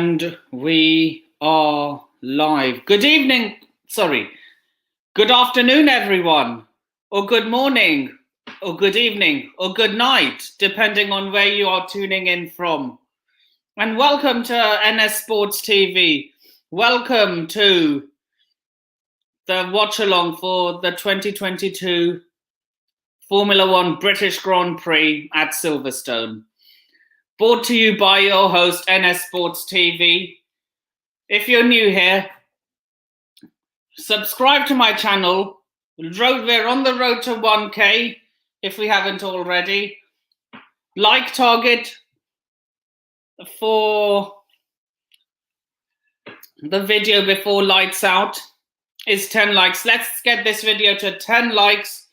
And we are live. Good afternoon, everyone, or good morning, or good evening, or good night, depending on where you are tuning in from. And welcome to NS Sports TV. Welcome to the watch along for the 2022 Formula One British Grand Prix at Silverstone. Brought to you by your host, NS Sports TV. If you're new here, subscribe to my channel. We're on the road to 1K, if we haven't already. Like target for the video before lights out is 10 likes. Let's get this video to 10 likes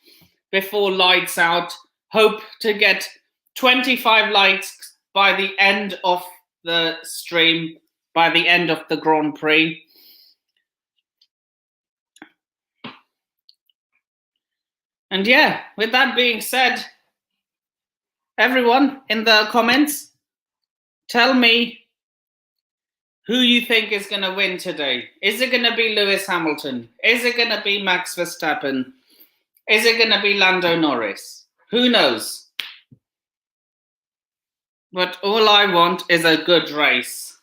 before lights out. Hope to get 25 likes by the end of the stream, by the end of the Grand Prix. And yeah, with that being said, everyone in the comments, tell me who you think is going to win today. Is it going to be Lewis Hamilton? Is it going to be Max Verstappen? Is it going to be Lando Norris? Who knows? But all I want is a good race.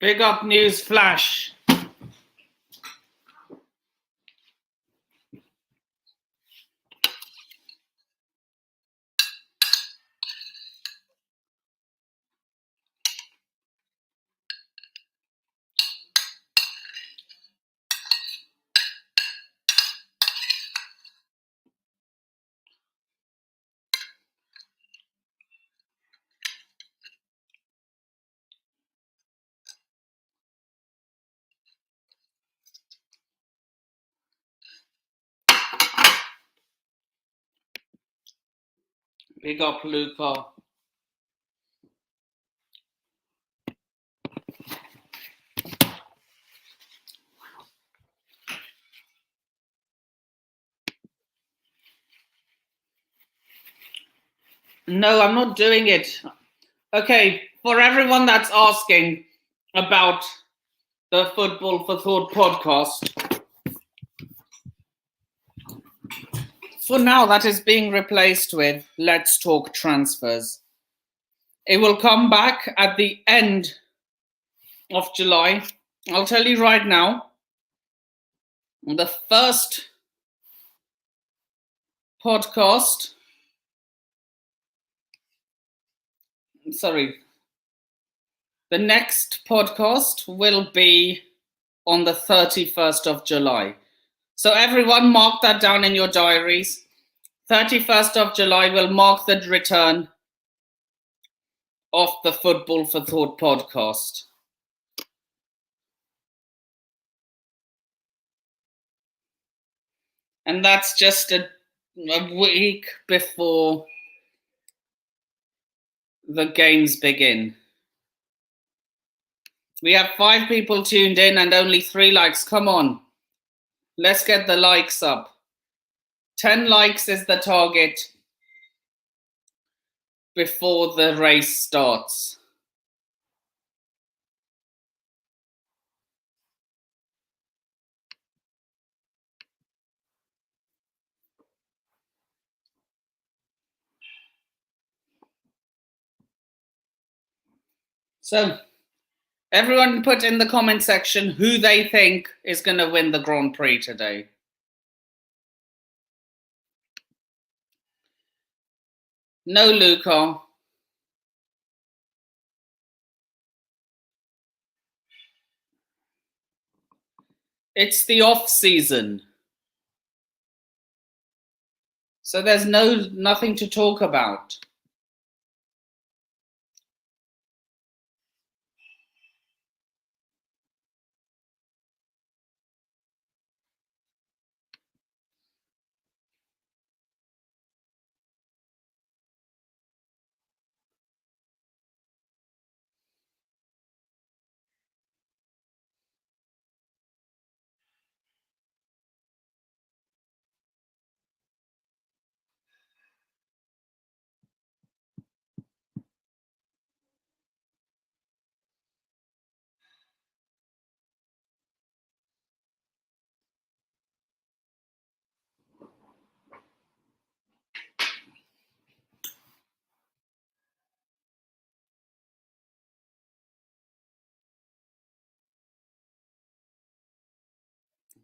Big up news flash. Big up, Luca. No, I'm not doing it. Okay, for everyone that's asking about the Football for Thought podcast, for now that is being replaced with Let's Talk Transfers. It will come back at the end of July. I'll tell you right now, the first podcast, the next podcast will be on the 31st of July. So everyone mark that down in your diaries. 31st of July will mark the return of the Football for Thought podcast. And that's just a week before the games begin. We have 5 people tuned in and only 3 likes. Come on. Let's get the likes up. 10 likes is the target before the race starts. So, everyone put in the comment section who they think is going to win the Grand Prix today. No, Luca. It's the off season. So there's nothing to talk about.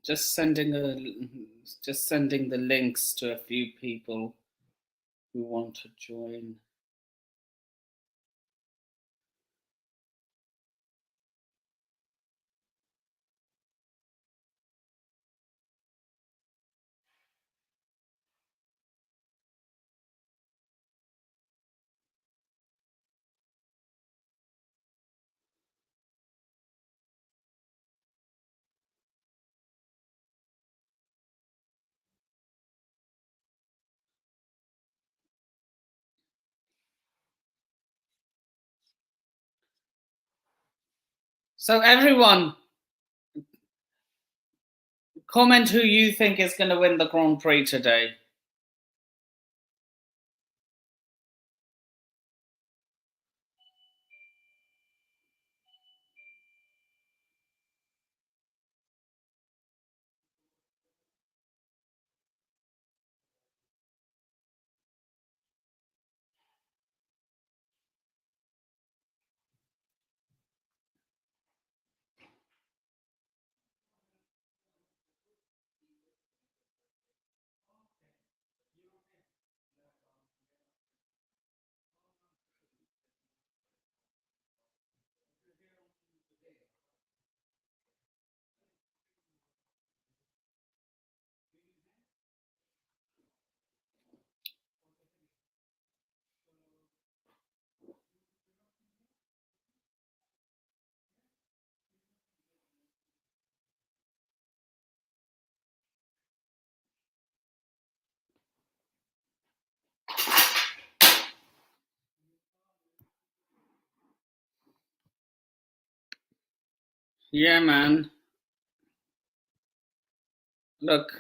Just sending the links to a few people who want to join. So everyone, comment who you think is going to win the Grand Prix today. Yeah, man. Look,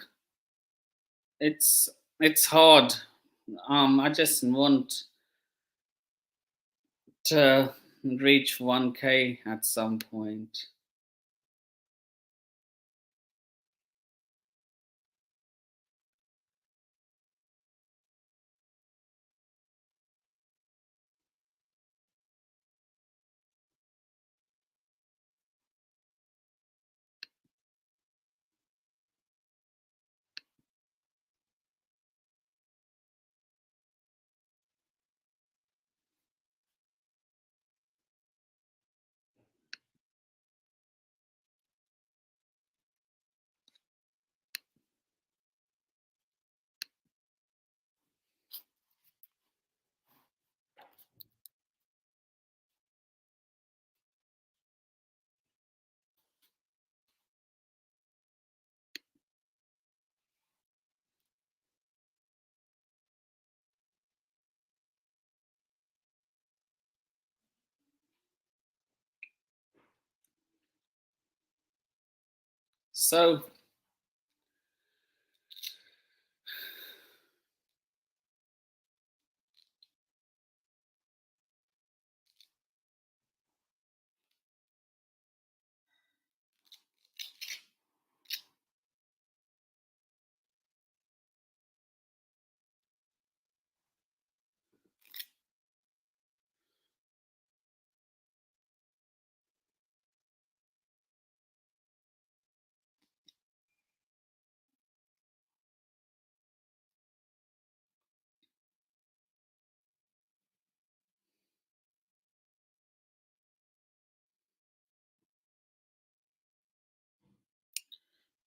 it's it's hard. I just want to reach 1K at some point. So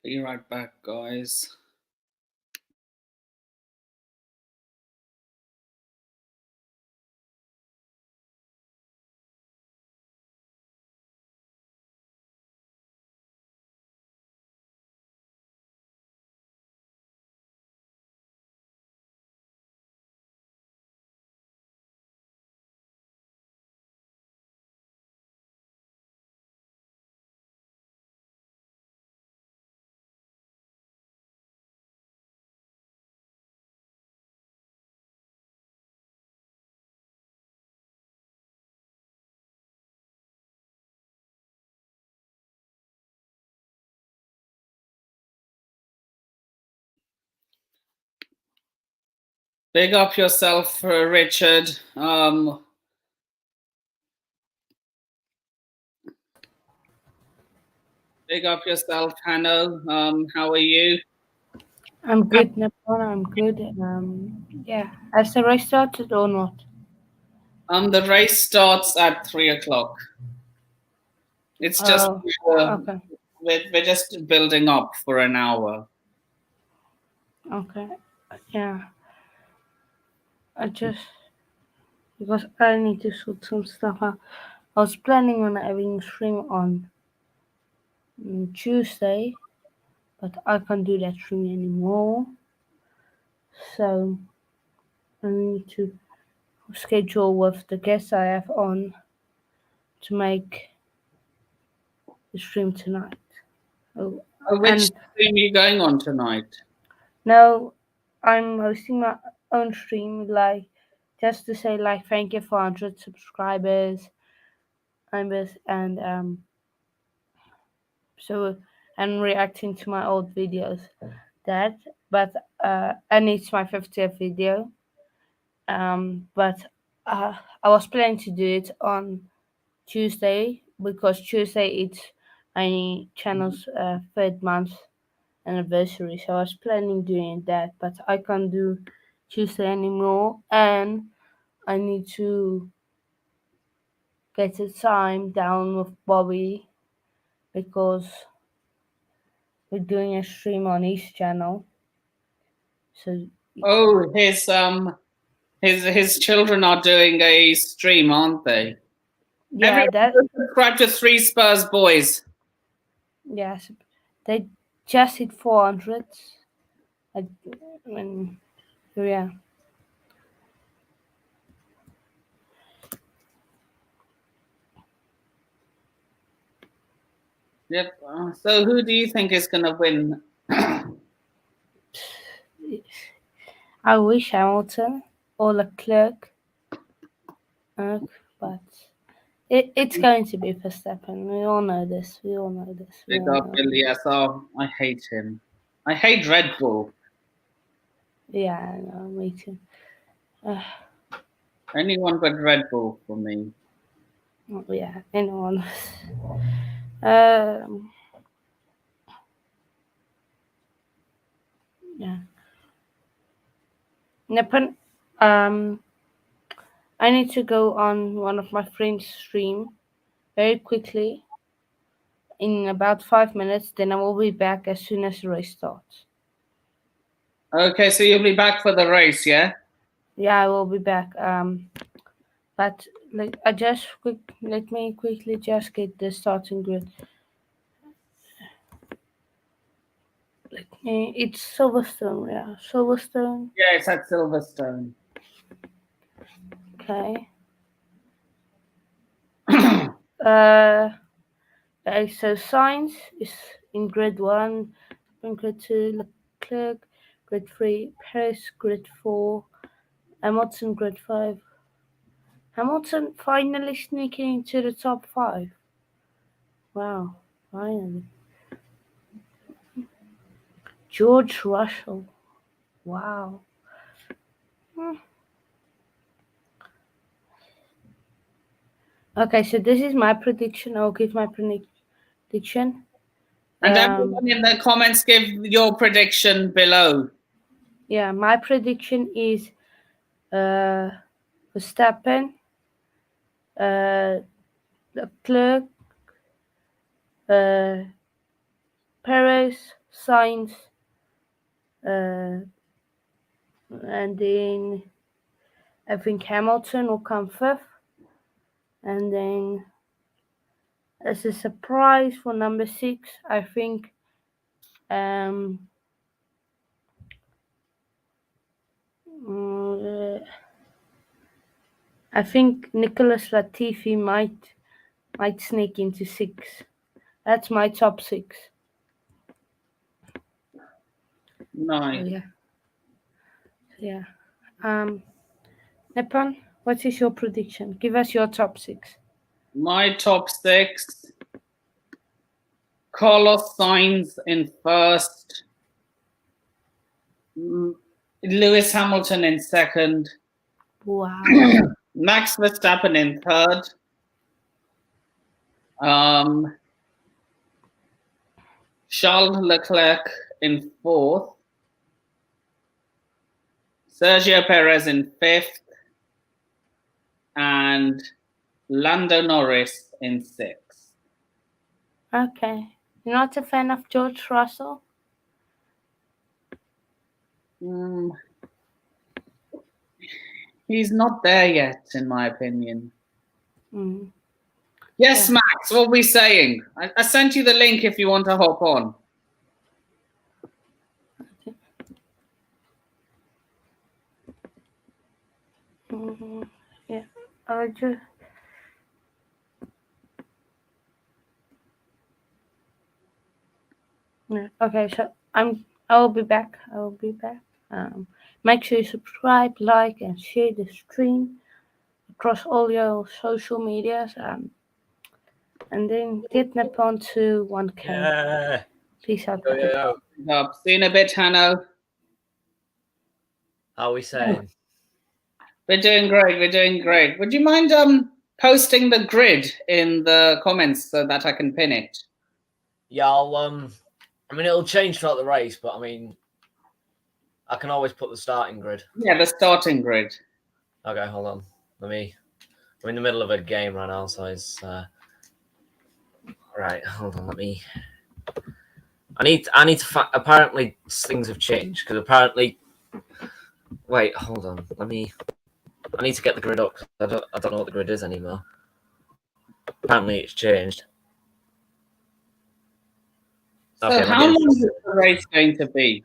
be right back, guys. Big up yourself, Richard. Big up yourself, Hanno. How are you? I'm good, Nepal. I'm good. Yeah. Has the race started or not? The race starts at 3 o'clock. It's just Oh, uh, okay. we're just building up for an hour. Okay. Yeah. I just because I need to sort some stuff out. I was planning on having a stream on Tuesday, but I can't do that stream anymore. So I need to schedule with the guests I have on to make the stream tonight. Oh, Which and stream are you going on tonight? now I'm hosting my own stream, like just to say like thank you for 100 subscribers. And so I'm reacting to my old videos. That, but and it's my 50th video. But I was planning to do it on Tuesday because Tuesday it's my channel's third month anniversary. So I was planning doing that, but I can't do Tuesday anymore, and I need to get the time down with Bobby because we're doing a stream on his channel. So Oh, his children are doing a stream, aren't they? yeah, Everyone that subscribe to Three Spurs Boys. yes, they just hit 400. I, when yeah, Yep. So who do you think is going to win? I wish Hamilton or Leclerc, but it's going to be Verstappen. We all know this. We all know this. We Big all up, know. Billy. Yes, oh, I hate him. I hate Red Bull. Yeah, I know. Me too. Anyone but Red Bull for me. Yeah, anyone. Um, yeah. Nippon, I need to go on one of my friends' stream very quickly in about 5 minutes. Then I will be back as soon as the race starts. Okay, so you'll be back for the race, yeah? Yeah, I will be back. But let me quickly just get the starting grid. It's Silverstone, yeah, Silverstone. Yeah, it's at Silverstone. Okay. Okay, so Sainz is in grid 1, in grid 2, Leclerc, grid 3, Perez, grid 4, Hamilton, grid 5. Hamilton finally sneaking into the top 5. Wow, finally. George Russell. Wow. Okay, so this is my prediction. I'll give my prediction. And everyone in the comments give your prediction below. Yeah, my prediction is Verstappen, Leclerc, Perez, Sainz, and then I think Hamilton will come fifth, and then as a surprise for number 6, I think I think Nicholas Latifi might sneak into 6. That's my top 6. Nice. So yeah. Nippon, what is your prediction? Give us your top 6. My top 6. Carlos Sainz in first. Lewis Hamilton in second. Wow. Max Verstappen in third. Charles Leclerc in fourth. Sergio Perez in fifth. And Lando Norris in sixth. Okay. You're not a fan of George Russell? He's not there yet, in my opinion. Mm. Yes, yeah. Max, what are we saying? I sent you the link if you want to hop on. Yeah, I just. Yeah. Okay, so I will be back. I will be back. Make sure you subscribe, like, and share the stream across all your social medias. And then get Nippon to 1K. Yeah. Peace out. Yo. See you in a bit, Hanno. How are we saying? We're doing great. We're doing great. Would you mind posting the grid in the comments so that I can pin it? Yeah, I mean, it'll change throughout the race, but I mean, I can always put the starting grid. Yeah, the starting grid. Okay, hold on. I'm in the middle of a game right now, so it's right. Hold on. I need to. Apparently, things have changed because apparently. Wait, hold on. I need to get the grid up. I don't know what the grid is anymore. Apparently, it's changed. So okay, how long is the race going to be?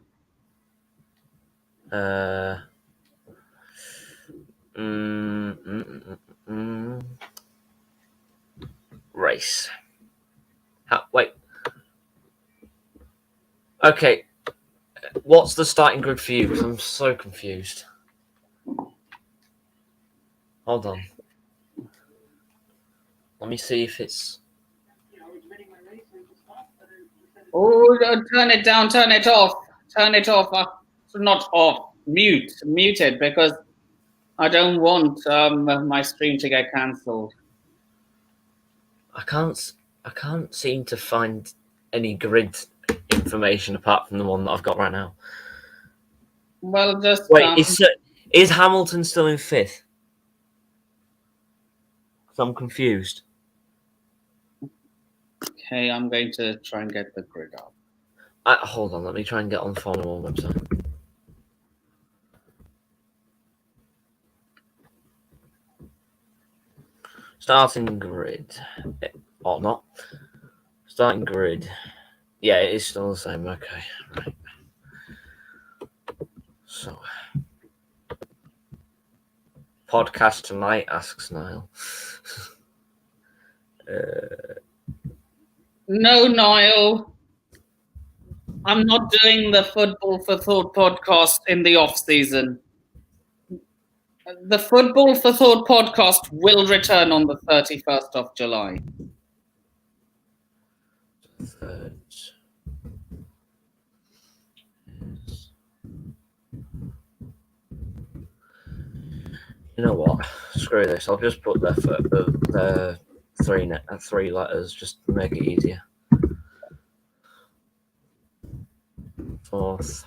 Race. Wait. Okay, what's the starting grid for you? Because I'm so confused. Hold on. Let me see if it's... Oh, turn it down, turn it off. Turn it off. Not off. Mute it, because I don't want my stream to get cancelled. I can't seem to find any grid information apart from the one that I've got right now. Well, just Wait, is Hamilton still in 5th? I'm confused. okay. I'm going to try and get the grid up. Hold on, let me try and get on the Formula 1 website. Starting grid. Or not. Starting grid. Yeah, it is still the same. Okay, right. So, podcast tonight, asks Niall. No, Niall. I'm not doing the Football for Thought podcast in the off season. The Football for Thought podcast will return on the 31st of July. Third. You know what? Screw this. I'll just put the three letters just to make it easier. 4th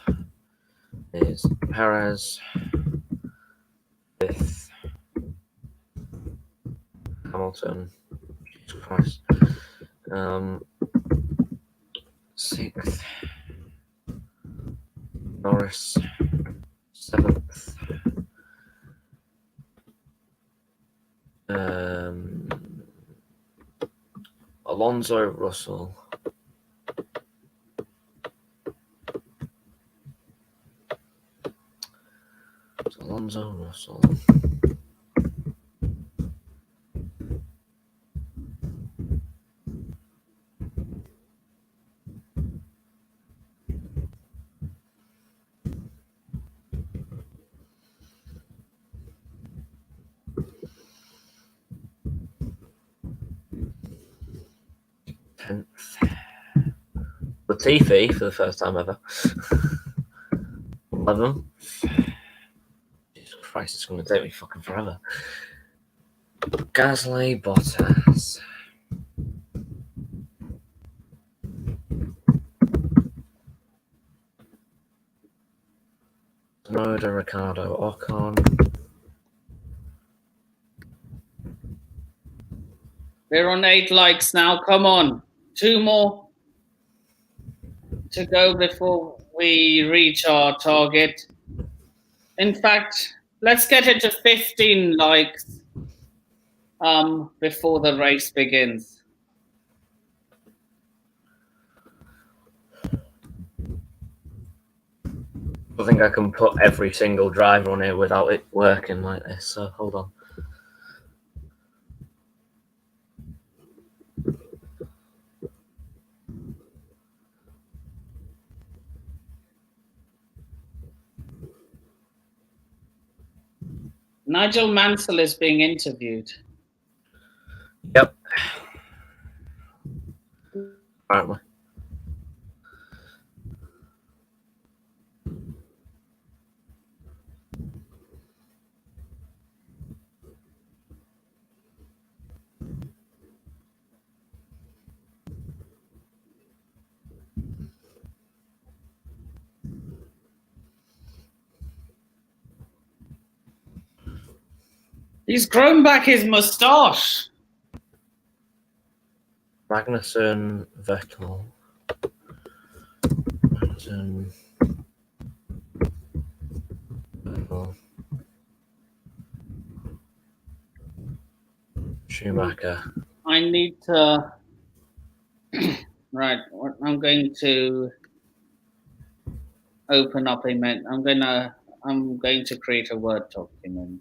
is Perez. 5th, Hamilton. Jesus Christ. 6th, Norris. 7th, Alonso, Russell. Alonso, Russell. Latifi for the first time ever. 11th. Jesus Christ, it's going to take me fucking forever. Gasly, Bottas. Tsunoda, Ricardo, Ocon. We're on 8 likes now. Come on. 2 more to go before we reach our target. In fact, let's get it to 15 likes before the race begins. I think I can put every single driver on here without it working like this, so hold on. Nigel Mansell is being interviewed. Yep. Apparently. He's grown back his moustache. Magnussen, Vettel. Magnussen, Vettel. Schumacher. I need to... Right, I'm going to open up I'm going to create a Word document.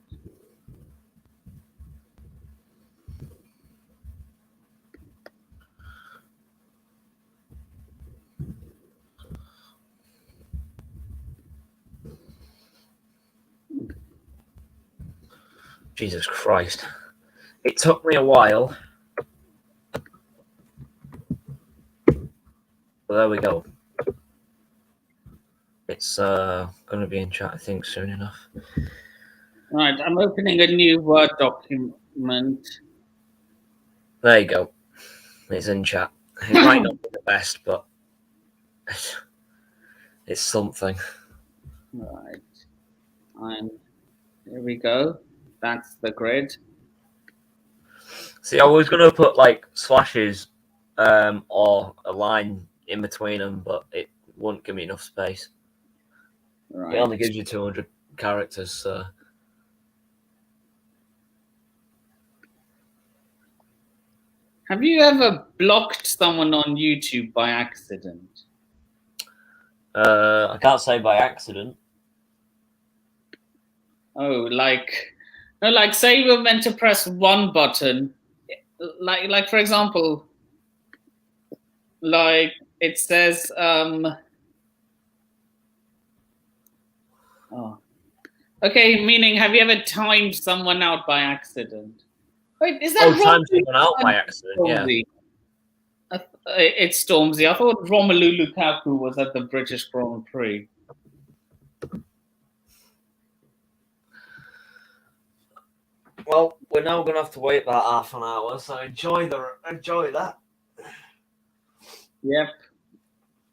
Jesus Christ. It took me a while. But there we go. It's going to be in chat, I think, soon enough. Right, I'm opening a new Word document. There you go. It's in chat. It might not be the best, but it's something. Right, and here we go. That's the grid. See, I was going to put like slashes or a line in between them, but it wouldn't give me enough space. Right. It only gives you 200 characters, so... Have you ever blocked someone on YouTube by accident? I can't say by accident. Oh, like say you were meant to press one button, like for example, like it says, oh, okay, meaning have you ever timed someone out by accident? Wait, is that timed someone out by accident? Stormzy? Yeah. It's Stormzy. I thought Romelu Lukaku was at the British Grand Prix. Well, we're now going to have to wait about half an hour, so enjoy that. Yep.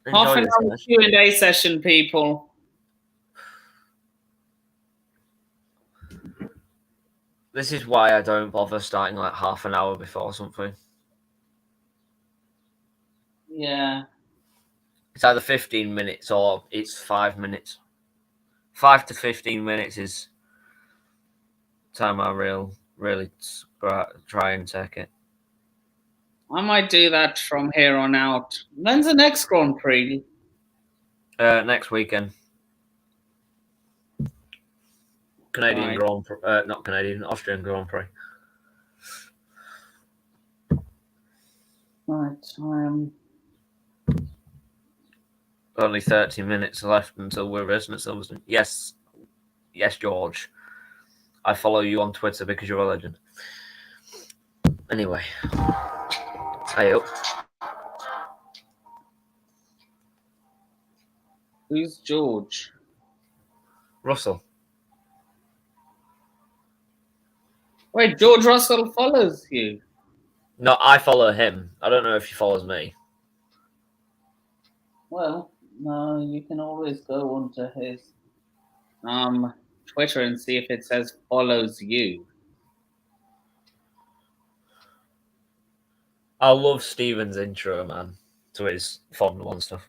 Enjoy Half an hour Q&A session, people. This is why I don't bother starting like half an hour before something. Yeah. It's either 15 minutes or it's 5 minutes. 5 to 15 minutes is time I really try and take it. I might do that from here on out. When's the next Grand Prix? Next weekend. Canadian Right. Grand Prix, not Canadian, Austrian Grand Prix. Right. Only 30 minutes left until we're racing at Silverstone. Yes, George. I follow you on Twitter because you're a legend. Anyway, hey up. Who's George? Russell. Wait, George Russell follows you? No, I follow him. I don't know if he follows me. Well, no, you can always go onto his Twitter and see if it says follows you. I love Steven's intro, man, to his Formula 1 stuff.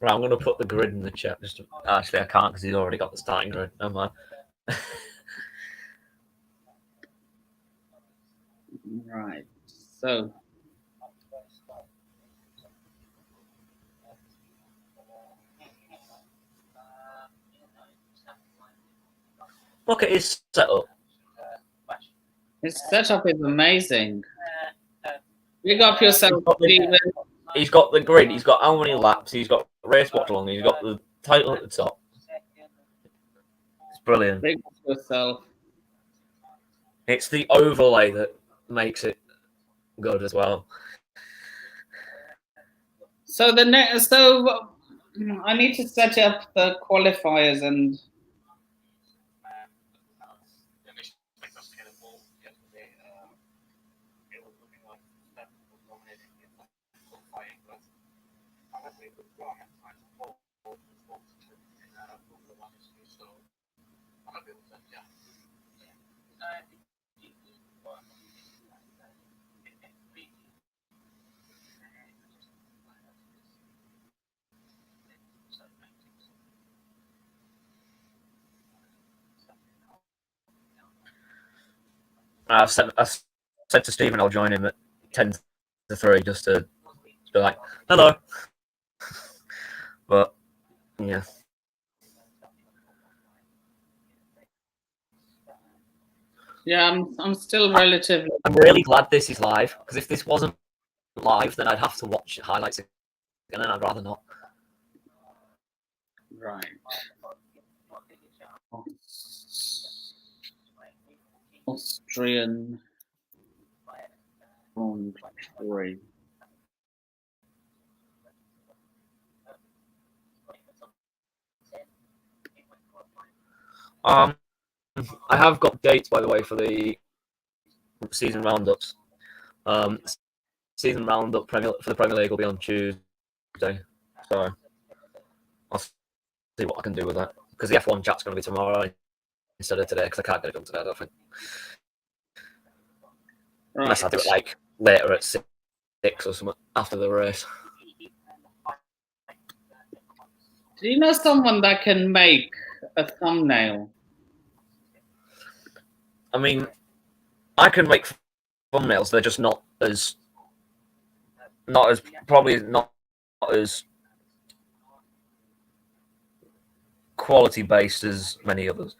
Right, I'm going to put the grid in the chat. Actually, I can't because he's already got the starting grid. Never mind. Right. So. Look at his setup. His setup is amazing. Big up yourself, Steven. He's got the grid. He's got how many laps. He's got race watch along. He's got the title at the top. It's brilliant. Big up yourself. It's the overlay that makes it good as well. So I need to set up the qualifiers and. I said to Stephen I'll join him at 10-3 just to be like, hello. But yeah. Yeah, I'm still relatively. I'm really glad this is live, because if this wasn't live, then I'd have to watch highlights again, and I'd rather not. Right. Austrian Grand Prix. I have got dates, by the way, for the season roundups. Season roundup for the Premier League will be on Tuesday, so I'll see what I can do with that, because the F1 chat's going to be tomorrow instead of today, because I can't get it done today, I don't think. Right. Unless I do it like later at 6 or something after the race. Do you know someone that can make a thumbnail? I mean, I can make thumbnails. They're just not as quality based as many others.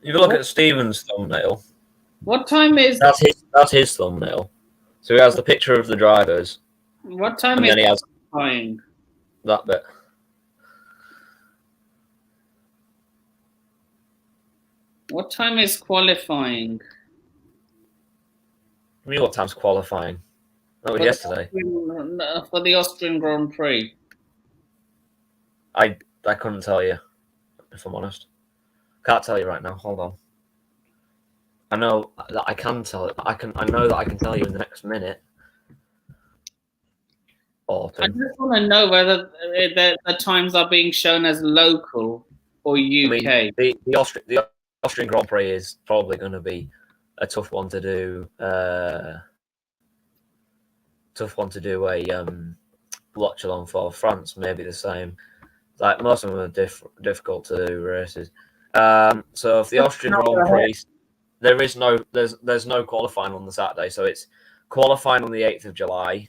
If you look at Steven's thumbnail, What time is that's his thumbnail. So he has the picture of the drivers. What time and is then he has qualifying? that bit. What time is qualifying? I mean, what time's qualifying? That was yesterday. For the Austrian Grand Prix. I couldn't tell you, if I'm honest. Can't tell you right now. Hold on. I know that I can tell it. I know that I can tell you in the next minute. Or two. I just want to know whether the times are being shown as local or UK. I mean, the Austrian Grand Prix is probably going to be a tough one to do. A watch along for. France maybe the same. Like most of them are difficult to do races. So if the Austrian Grand Prix, there's no qualifying on the Saturday, so it's qualifying on the 8th of July.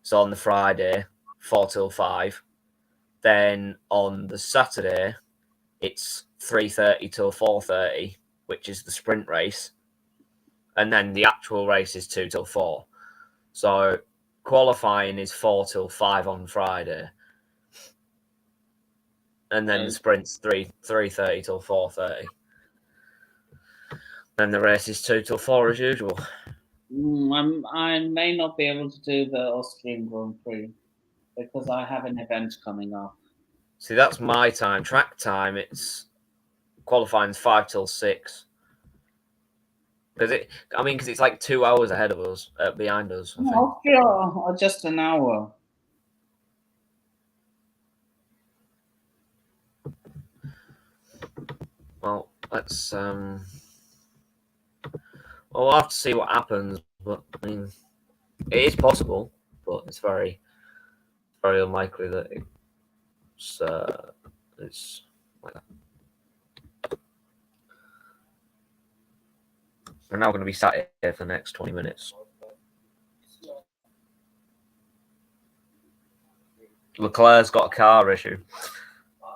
So on the Friday, 4 till 5. Then on the Saturday, it's 3:30 till 4:30, which is the sprint race. And then the actual race is 2 till 4. So qualifying is 4 till 5 on Friday. And then the sprint's 3:30 till 4:30. Then the race is 2 till 4 as usual. I may not be able to do the Austrian Grand Prix because I have an event coming up. See, that's my time. Track time, it's qualifying's 5 till 6. Because it's like 2 hours ahead of us, behind us. I think. Austria are just an hour. Well, let's we'll have to see what happens. But I mean, it is possible, but it's very, very unlikely that it's like that. We're now going to be sat here for the next 20 minutes. Leclerc's got a car issue,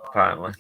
apparently.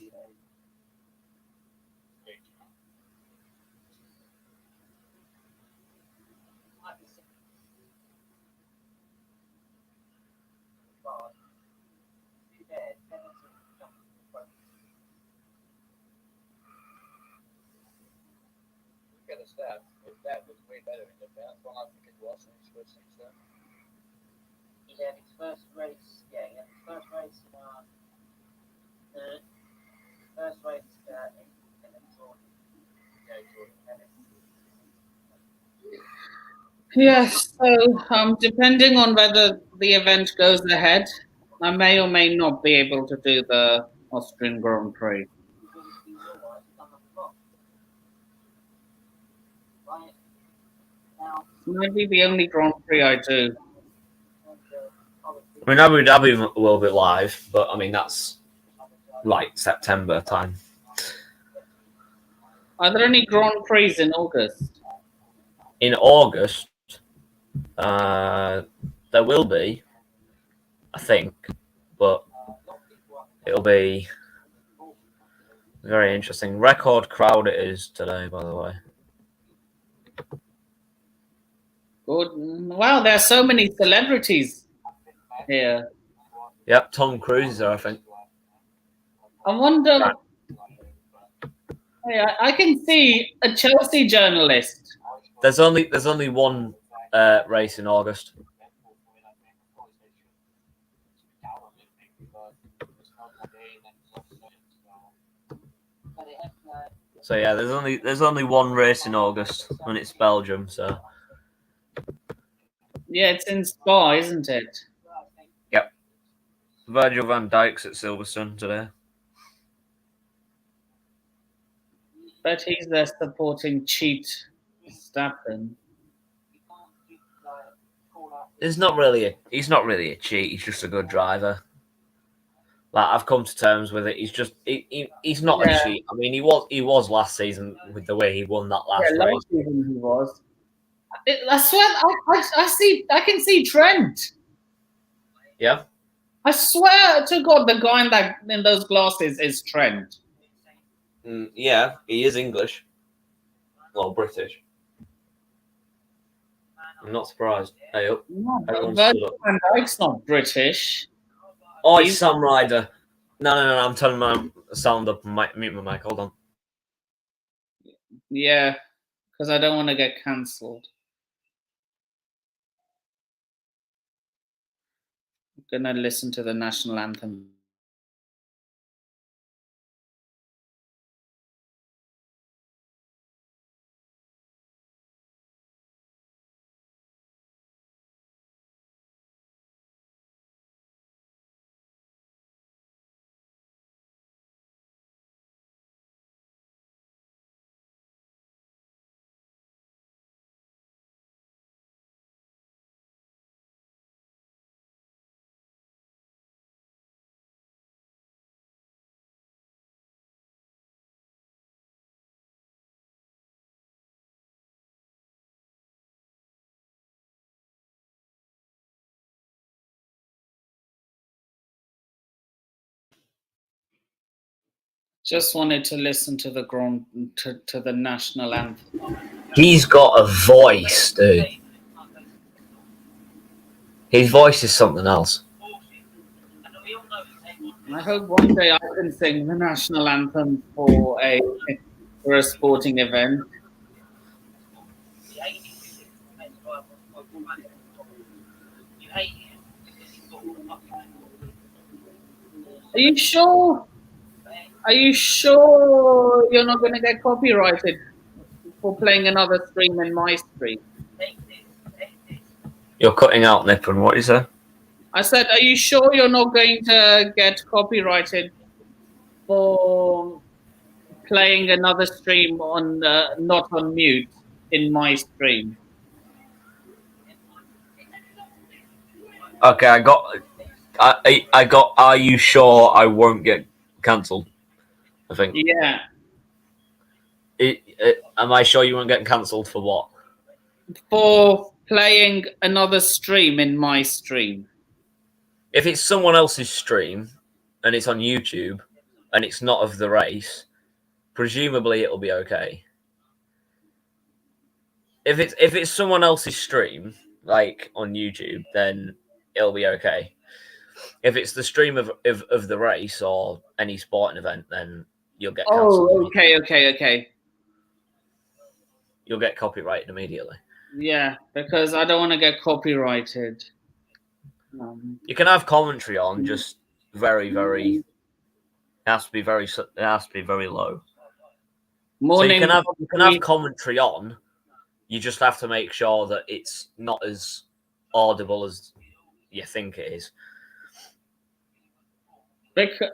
Yes, so depending on whether the event goes ahead, I may or may not be able to do the Austrian Grand Prix. Might be the only Grand Prix I do. I mean, Abu Dhabi will be live, but I mean that's like September time. Are there any Grand Prix in August? In August, there will be, I think, but it'll be very interesting. Record crowd it is today, by the way. Good. Wow, there are so many celebrities here. Yep, Tom Cruise is there, I think. I wonder. Hey, I can see a Chelsea journalist. There's only one race in August. So yeah, there's only one race in August, and it's Belgium. So Yeah, it's in Spa, isn't it? yep, Virgil van Dijk's at Silverstone today. But he's there supporting cheat Stappen. He's not really a cheat. He's just a good driver. Like I've come to terms with it. He's not a cheat. I mean, he was last season with the way he won that last race. Last season he was. I swear, I can see Trent. Yeah. I swear to God, the guy in those glasses is Trent. Yeah, he is English. Well, British. I'm not surprised. Hey up. Virgil van Dijk's not British. Oh, it's Sam Ryder. No. I'm turning my sound up and mute my mic. Hold on. Yeah, because I don't want to get cancelled. I'm going to listen to the national anthem. Just wanted to listen to the national anthem. He's got a voice, dude. His voice is something else. I hope one day I can sing the national anthem for a sporting event. Are you sure? Are you sure you're not going to get copyrighted for playing another stream in my stream? You're cutting out, Nippon. What is that? I said, are you sure you're not going to get copyrighted for playing another stream on not on mute in my stream? Okay, I got. Are you sure I won't get cancelled? I think. Yeah. Am I sure you won't get cancelled for what? For playing another stream in my stream. If it's someone else's stream and it's on YouTube and it's not of the race, presumably it'll be okay. If it's someone else's stream, like on YouTube, then it'll be okay. If it's the stream of the race or any sporting event, then you'll get cancelled. Oh, okay. You'll get copyrighted immediately. Yeah, because I don't want to get copyrighted. You can have commentary on, just very. It has to be very low. Morning. So you can have commentary on. You just have to make sure that it's not as audible as you think it is.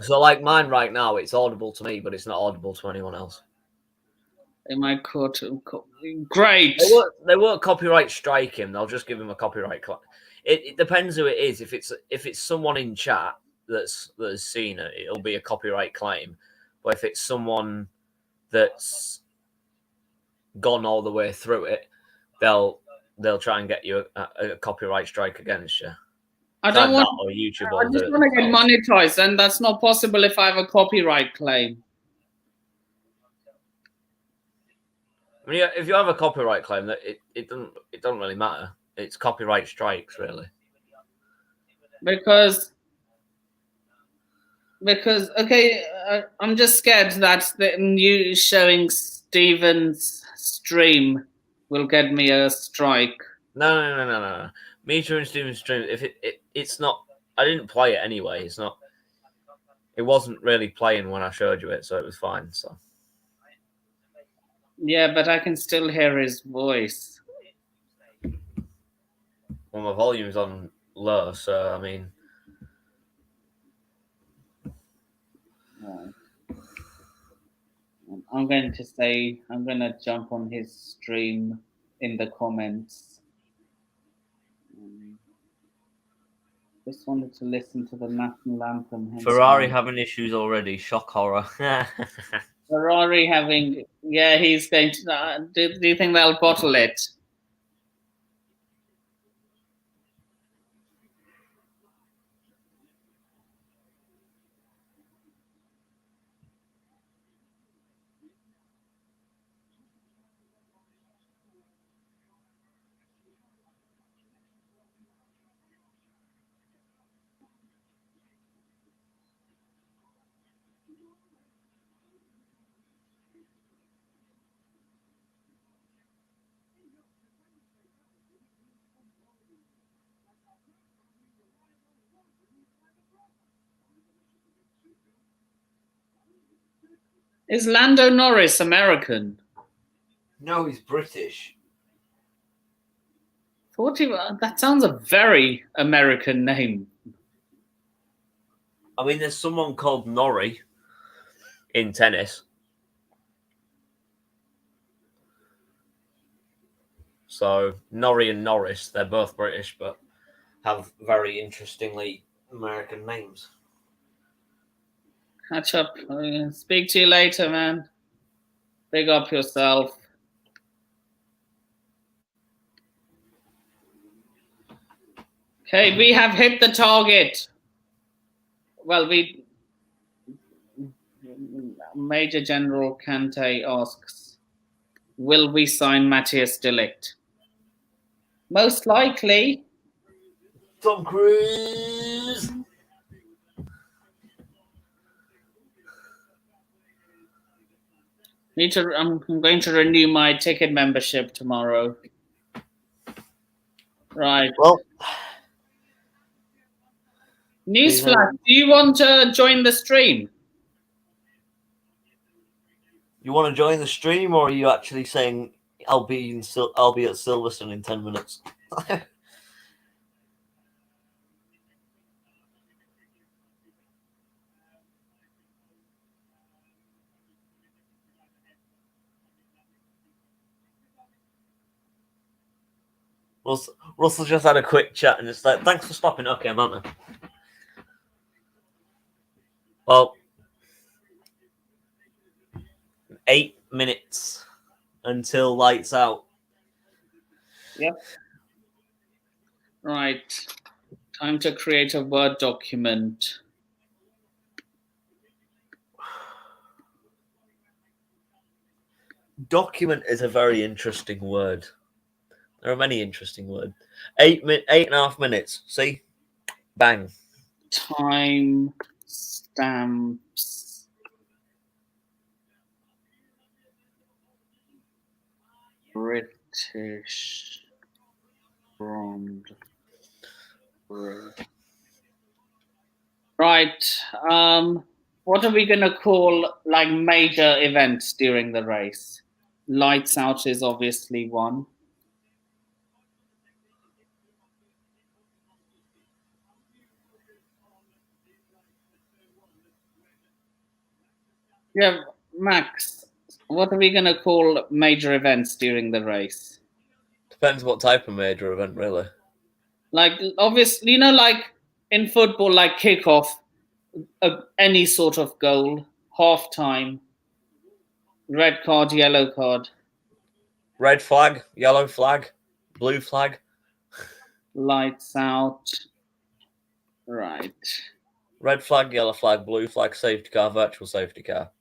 So, like mine right now, it's audible to me, but it's not audible to anyone else. In my court, great. They won't copyright strike him. They'll just give him a copyright claim. It depends who it is. If it's someone in chat that has seen it, it'll be a copyright claim. But if it's someone that's gone all the way through it, they'll try and get you a copyright strike against you. I don't want. Or YouTube. I just want to get monetized, and that's not possible if I have a copyright claim. I mean, if you have a copyright claim, that it doesn't really matter. It's copyright strikes, really. Because okay, I'm just scared that you showing Steven's stream will get me a strike. No. Me showing Steven's stream, if it's not, I didn't play it anyway. It's not. It wasn't really playing when I showed you it, so it was fine. So. Yeah, but I can still hear his voice. Well, my volume's on low, so I mean. I'm going to jump on his stream in the comments. Just wanted to listen to the national anthem. Ferrari having issues already. Shock horror. Ferrari having, yeah, he's going to. Do you think they'll bottle it? Is Lando Norris American? No, he's British. That sounds a very American name. I mean, there's someone called Norrie in tennis. So Norrie and Norris, they're both British, but have very interestingly American names. Catch up. Speak to you later, man. Big up yourself. Okay, we have hit the target. Well, Major General Kante asks, will we sign Matthias de Ligt? Most likely. Tom Cruise. I'm going to renew my ticket membership tomorrow. Right. Well, newsflash: do you want to join the stream? You want to join the stream, or are you actually saying I'll be at Silverstone in 10 minutes? Russell just had a quick chat and it's like, thanks for stopping. Okay, man. Well, 8 minutes until lights out. Yep. Right. Time to create a Word document. Document is a very interesting word. There are many interesting words. 8.5 minutes. See? Bang. Time stamps. British Grand Prix. Right. What are we going to call like major events during the race? Lights out is obviously one. Yeah, Max, what are we going to call major events during the race? Depends what type of major event, really. Like, obviously, like in football, like kickoff, any sort of goal, half time, red card, yellow card. Red flag, yellow flag, blue flag. Lights out. Right. Red flag, yellow flag, blue flag, safety car, virtual safety car.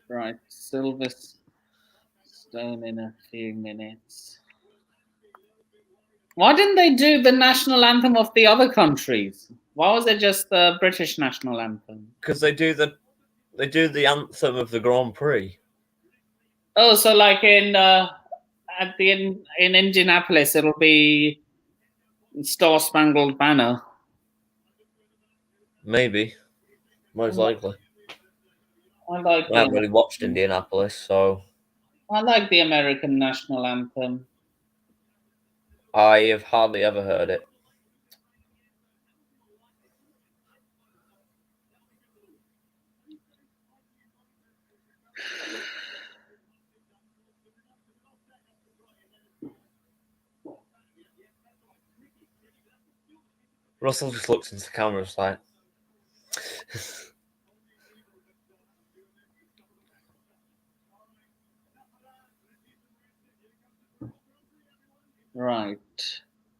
Right. Silverstone in a few minutes. Why didn't they do the national anthem of the other countries? Why was it just the British national anthem? Because they do the anthem of the Grand Prix. Oh, so like in Indianapolis, it'll be Star Spangled Banner. Maybe, most likely. I like I haven't really watched Indianapolis, so I like the American national anthem. I have hardly ever heard it. Russell just looks into the camera, it's like. Right.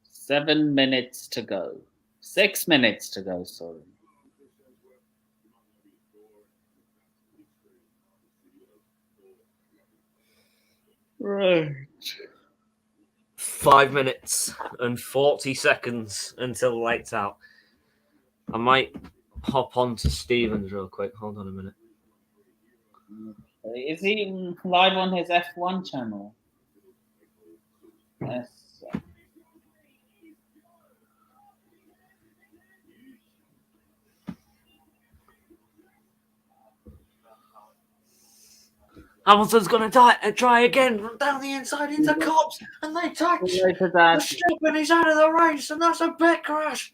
7 minutes to go. 6 minutes to go, sorry. Right. 5 minutes and 40 seconds until the lights out. I might hop on to Stevens real quick. Hold on a minute. Is he live on his F1 channel? Yes. Hamilton's going to try again from down the inside into cops, and they touch. The strip, and he's out of the race, and that's a pit crash.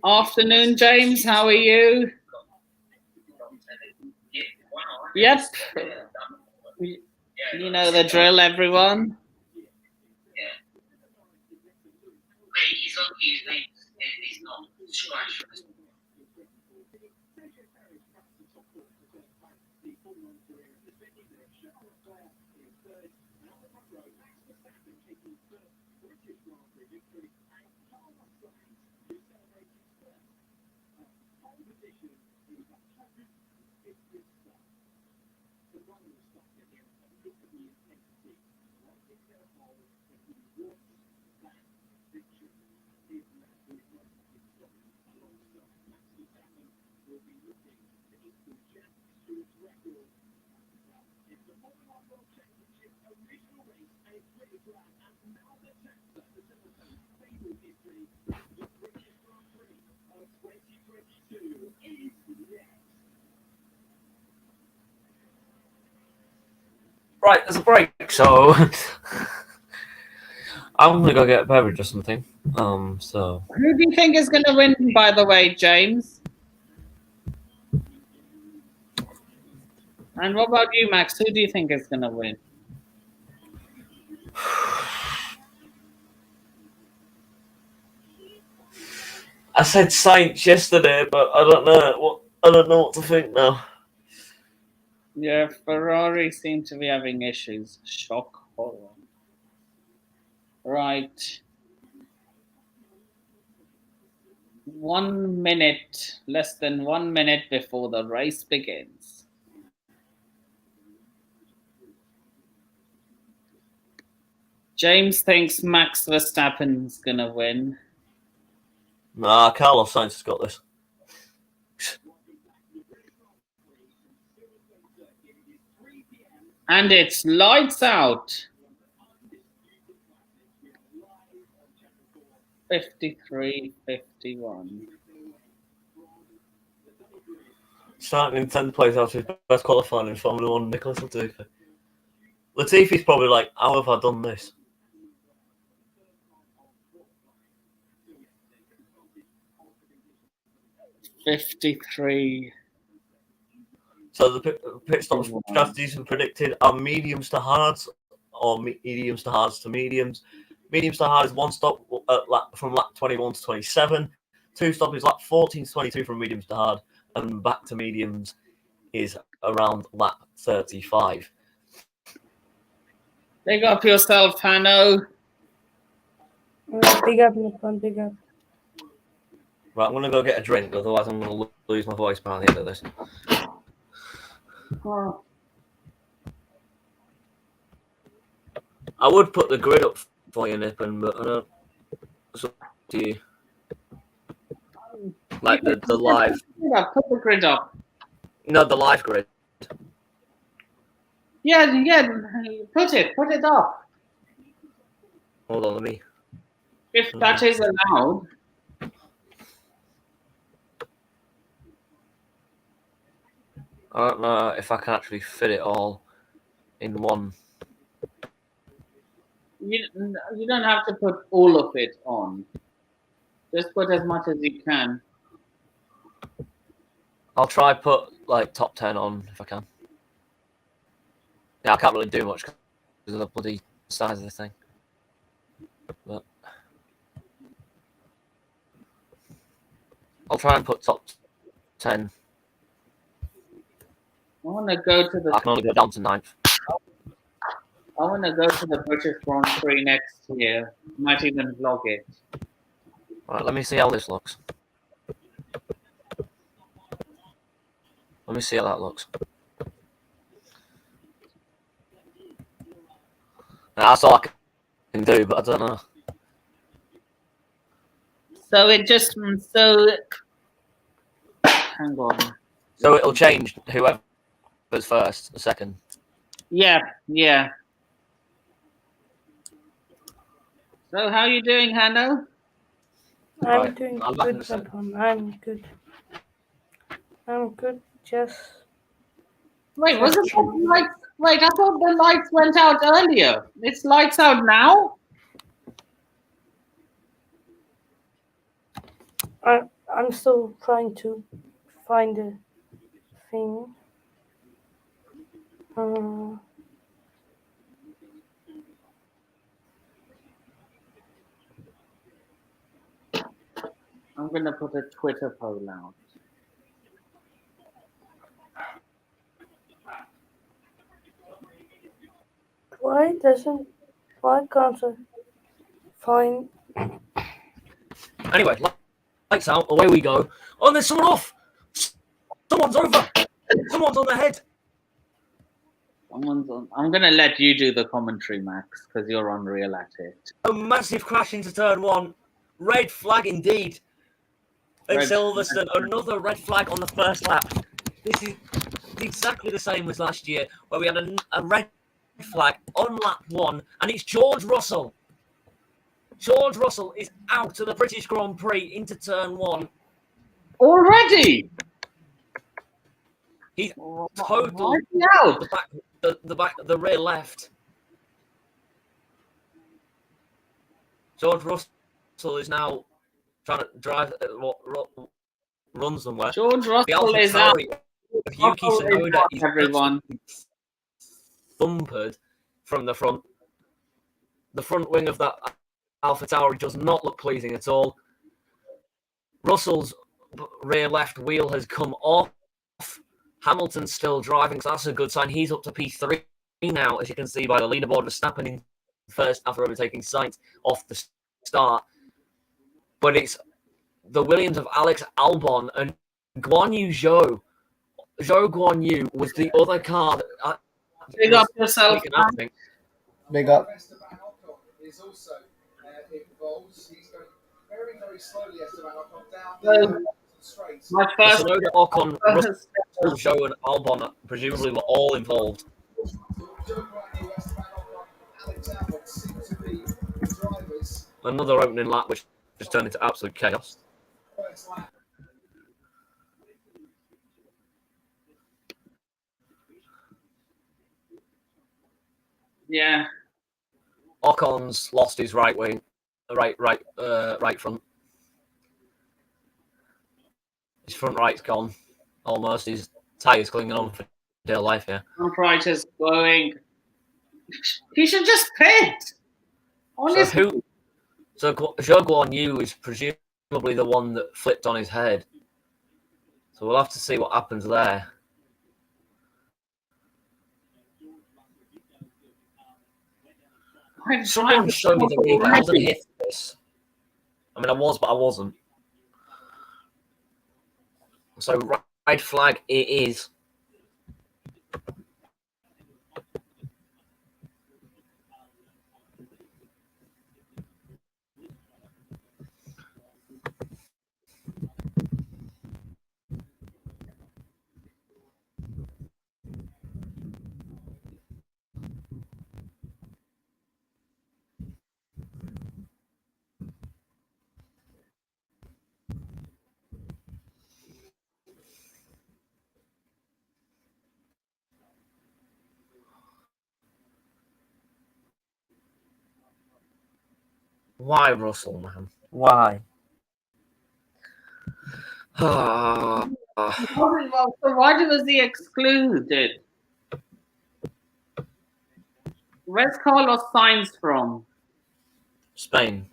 Afternoon, James. How are you? Yep. You know the drill, everyone. He's not scratched from this. Right, there's a break, so I'm gonna go get a beverage or something. So Who do you think is going to win, by the way, James? And what about you, Max? Who do you think is going to win? I said science yesterday, but I don't know what to think now. Yeah, Ferrari seem to be having issues. Shock horror. Right. 1 minute, less than 1 minute before the race begins. James thinks Max Verstappen's gonna win. Nah, Carlos Sainz has got this. And it's lights out. 53-51. Starting in 10th place after his best qualifying in Formula 1, Nicholas Latifi. Latifi's probably like, how have I done this? So the pit stop strategies are predicted are mediums to hards or mediums to hards to mediums. Mediums to hard is one stop from lap 21 to 27. Two stop is lap 14 to 22 from mediums to hard. And back to mediums is around lap 35. Big up yourself, Hanno. Big up, Nippon, big up. Right, I'm going to go get a drink, otherwise I'm going to lose my voice by the end of this. Oh. I would put the grid up for you, Nippon, but I don't. It's up to you. Like the live. Yeah, put the grid up. No, the live grid. Yeah, put it up. Hold on, let me. If that is allowed. I don't know if I can actually fit it all in one. You don't have to put all of it on. Just put as much as you can. I'll try put like top 10 on if I can. Yeah, I can't really do much because of the bloody size of the thing. But I'll try and put top 10. I want to go to the. I can only go down to 9th. I want to go to the British Grand Prix next year. Might even vlog it. Right, let me see how this looks. Let me see how that looks. That's all I can do, but I don't know. So it just hang on. So it'll change whoever's first, second. Yeah. So how are you doing, Hanno? I'm doing good, Stefan. I'm good. Just Wait, wasn't that lights? Wait, I thought the lights went out earlier. It's lights out now? I'm still trying to find a thing. I'm gonna put a Twitter poll out. Why can't I find? Anyway, lights out, away we go. Oh, there's someone off! Someone's over! Someone's on the head! Someone's on. I'm gonna let you do the commentary, Max, because you're unreal at it. A massive crash into turn one. Red flag indeed. And Silverstone, another red flag on the first lap. This is exactly the same as last year, where we had a red flag on lap one, and it's George Russell. George Russell is out of the British Grand Prix into turn one. Already? He's total out. The rear left. George Russell is now trying to drive run somewhere. George Russell is out. Yuki Tsunoda is everyone thumpered from the front. The front wing of that Alpha Tauri does not look pleasing at all. Russell's rear left wheel has come off. Hamilton's still driving, so that's a good sign. He's up to P3 now, as you can see by the leaderboard. Verstappen in first after overtaking Sainz off the start. But it's the Williams of Alex Albon and Guan Yu Zhou. Zhou Guan Yu was the other car that... Big up yourself. Big up. My first Ocon, Russell, Zhou and Albon presumably were all involved. Another opening lap which just turned into absolute chaos. Yeah. Ocon's lost his right wing, right front. His front right's gone, almost. His tyres clinging on for dear life here. Front right is going. He should just pit. Honestly. So Zhou Guan Yu is presumably the one that flipped on his head. So we'll have to see what happens there. Someone showed me the replay. I wasn't hit this. I mean, I was, but I wasn't. So red flag it is. Why, Russell, man? Why? So why was he excluded? Where's Carlos Sainz from? Spain.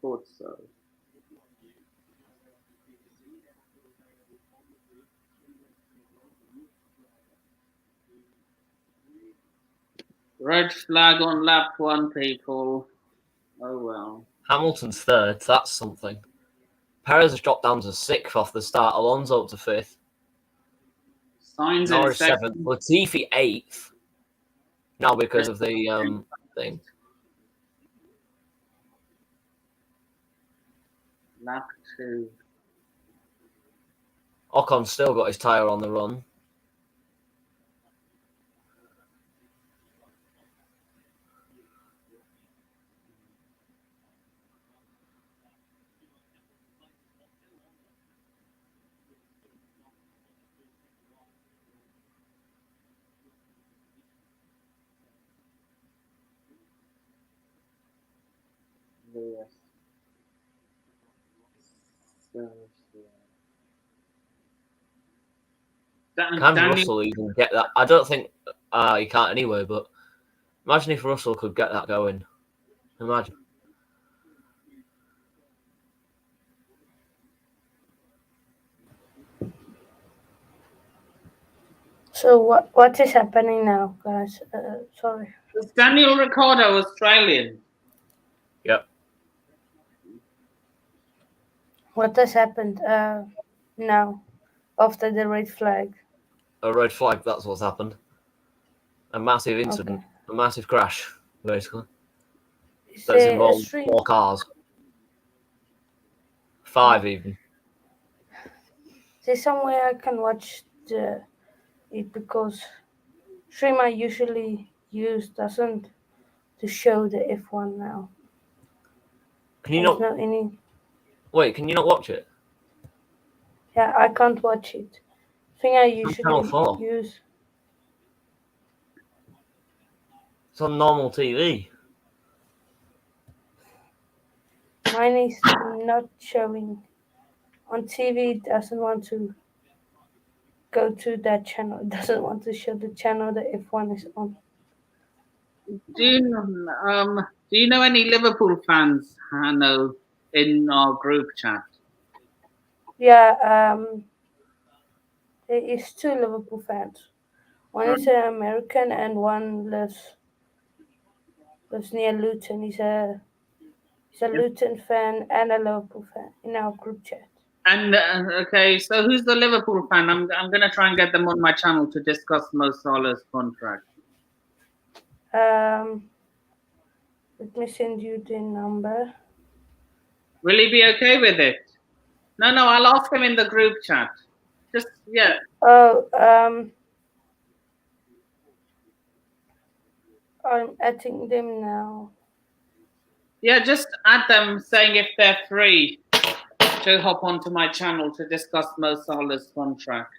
Thought so. Red flag on lap 1, people. Oh well. Hamilton's third. That's something. Perez has dropped down to 6th off the start. Alonso up to 5th. Sainz in Norris 7th. second. Latifi 8th. Now because of the thing. Lap 2. Ocon's still got his tyre on the run. Lewis. Can Daniel, Russell even get that? I don't think he can't anyway, but imagine if Russell could get that going. Imagine. So what is happening now, guys? Sorry. is Daniel Ricciardo Australian? Yep. What has happened now after the red flag? A red flag, that's what's happened. A massive incident. Okay. A massive crash, basically. Is That's there a involved stream? 4 cars. 5 even. Is there somewhere I can watch it, because stream I usually use doesn't to show the F1 now. Can you There's not no any. wait, can you not watch it? Yeah, I can't watch it. Thing I on Channel usually 4. use. It's on normal TV. Mine is not showing on TV. It doesn't want to go to that channel. It doesn't want to show the channel the F1 is on. Do you know any Liverpool fans, Hanno, in our group chat? Yeah, there is 2 Liverpool fans. One is an American and one lives near Luton. He's a Luton fan and a Liverpool fan in our group chat. And okay, so who's the Liverpool fan? I'm gonna try and get them on my channel to discuss Mo Salah's contract. Let me send you the number. Will he be okay with it? No, I'll ask him in the group chat. Just yeah. Oh, I'm adding them now. Yeah, just add them saying if they're free to hop onto my channel to discuss Mo Salah's contract.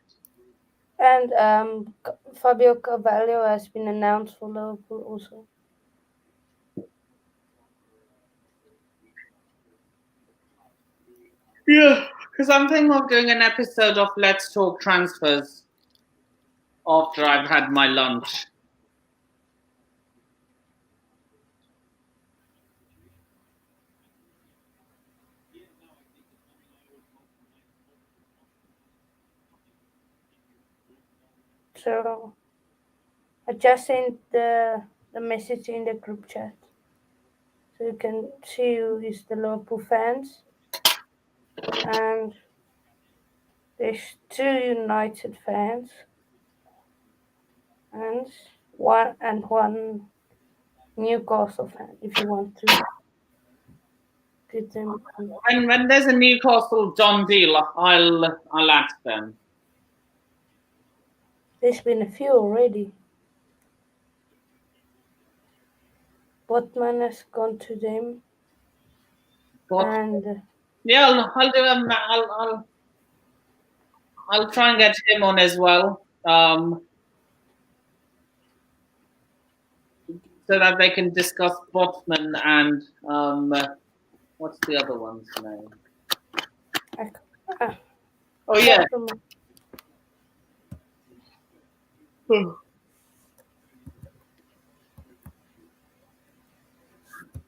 And Fabio Carvalho has been announced for Liverpool also. Yeah, because I'm thinking of doing an episode of Let's Talk Transfers after I've had my lunch. So I just sent the message in the group chat. So you can see who is the Liverpool fans. And there's 2 United fans. And one Newcastle fan, if you want to get them. When there's a Newcastle done deal, I'll ask them. There's been a few already. Botman has gone to them. But And yeah, I'll do I'll try and get him on as well. So that they can discuss Botman and what's the other one's name? Oh yeah.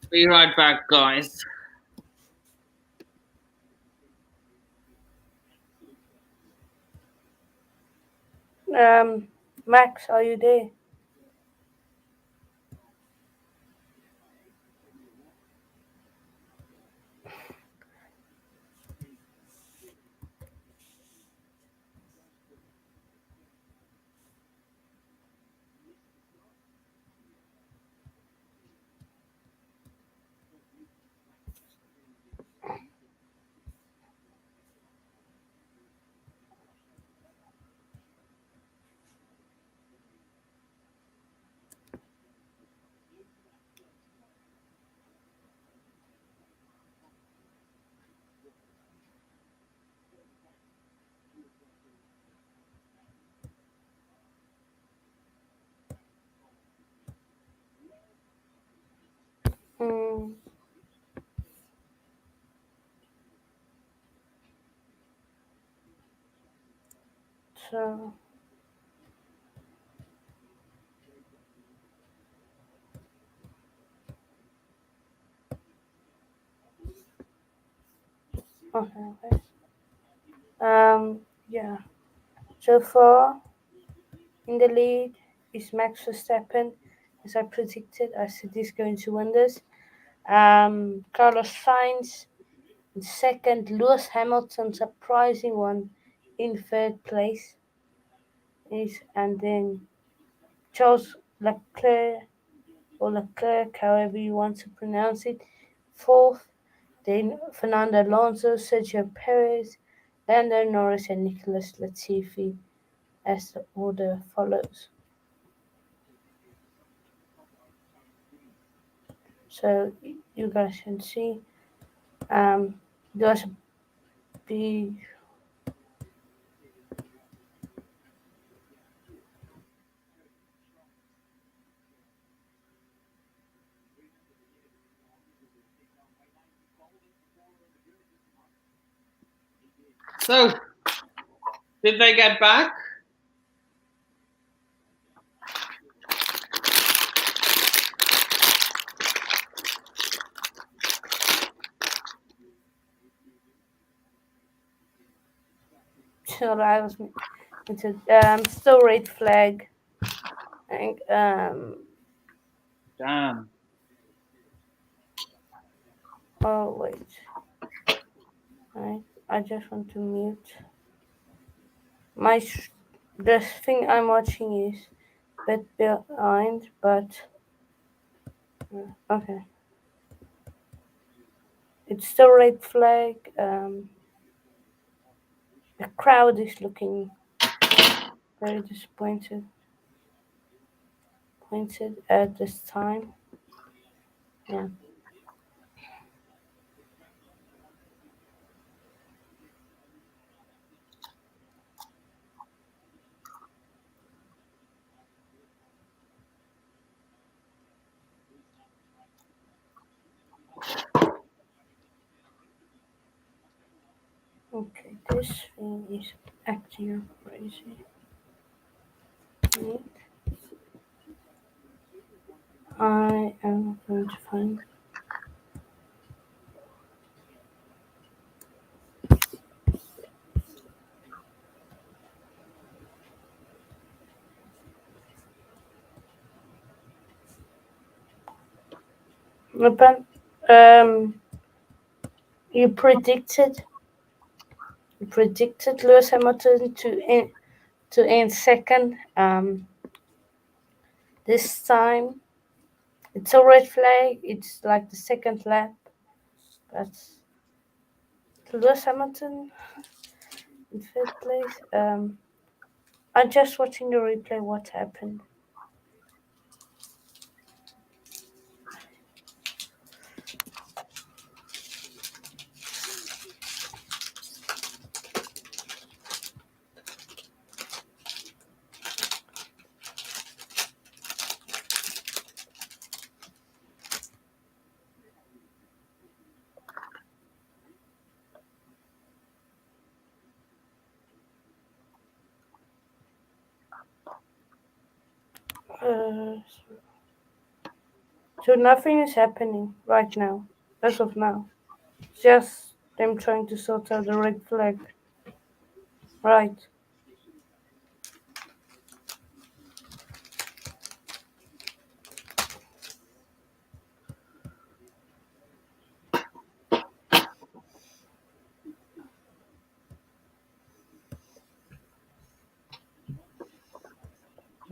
Be right back, guys. Max, are you there? Mm. So okay. Yeah. So far in the lead is Max Verstappen, as I predicted. I said he's going to win this. Carlos Sainz in second. Lewis Hamilton, surprising one, in third place. And then Charles Leclerc, or Leclerc, however you want to pronounce it, fourth. Then Fernando Alonso, Sergio Perez, Lando Norris, and Nicholas Latifi, as the order follows. So you guys can see. There's a big. So, did they get back? So I was into still red flag. And Damn. oh wait, right. I just want to mute my. The thing I'm watching is a bit behind, but okay. It's still red flag. The crowd is looking very disappointed at this time. Yeah. Okay, this thing is acting crazy. Right. I am going to find. But you predicted Lewis Hamilton to end second. This time it's a red flag. It's like the second lap, but Lewis Hamilton in third place. I'm just watching the replay. What happened? So nothing is happening right now, as of now. Just them trying to sort out the red flag. Right.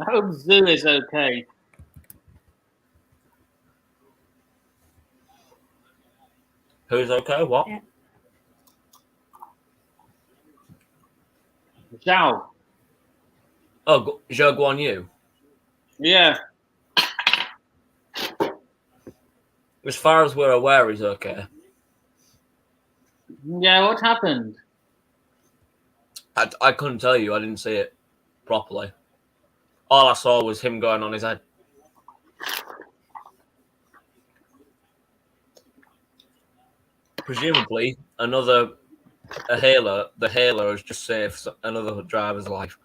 I hope Zoo is okay. Who's okay? What? Yeah. Zhao. Oh, Zhou Guan Yu. Yeah. As far as we're aware, he's okay. Yeah, what happened? I couldn't tell you. I didn't see it properly. All I saw was him going on his head. presumably the hailer has just saved another driver's life.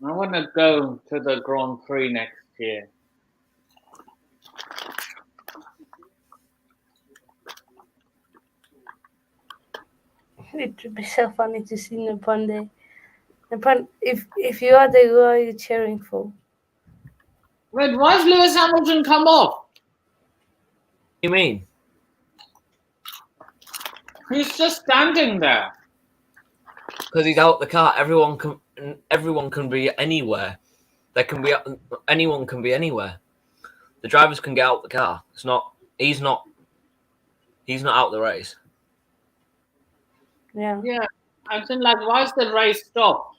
I want to go to the Grand Prix next year. It would be so funny to see Nippon there. Nippon, if you are there, who are you cheering for? Wait, why has Lewis Hamilton come off? What do you mean? He's just standing there. Because he's out the car. Everyone can be anywhere. Anyone can be anywhere. The drivers can get out the car. He's not out the race. Yeah. Yeah, I think why is the race stopped?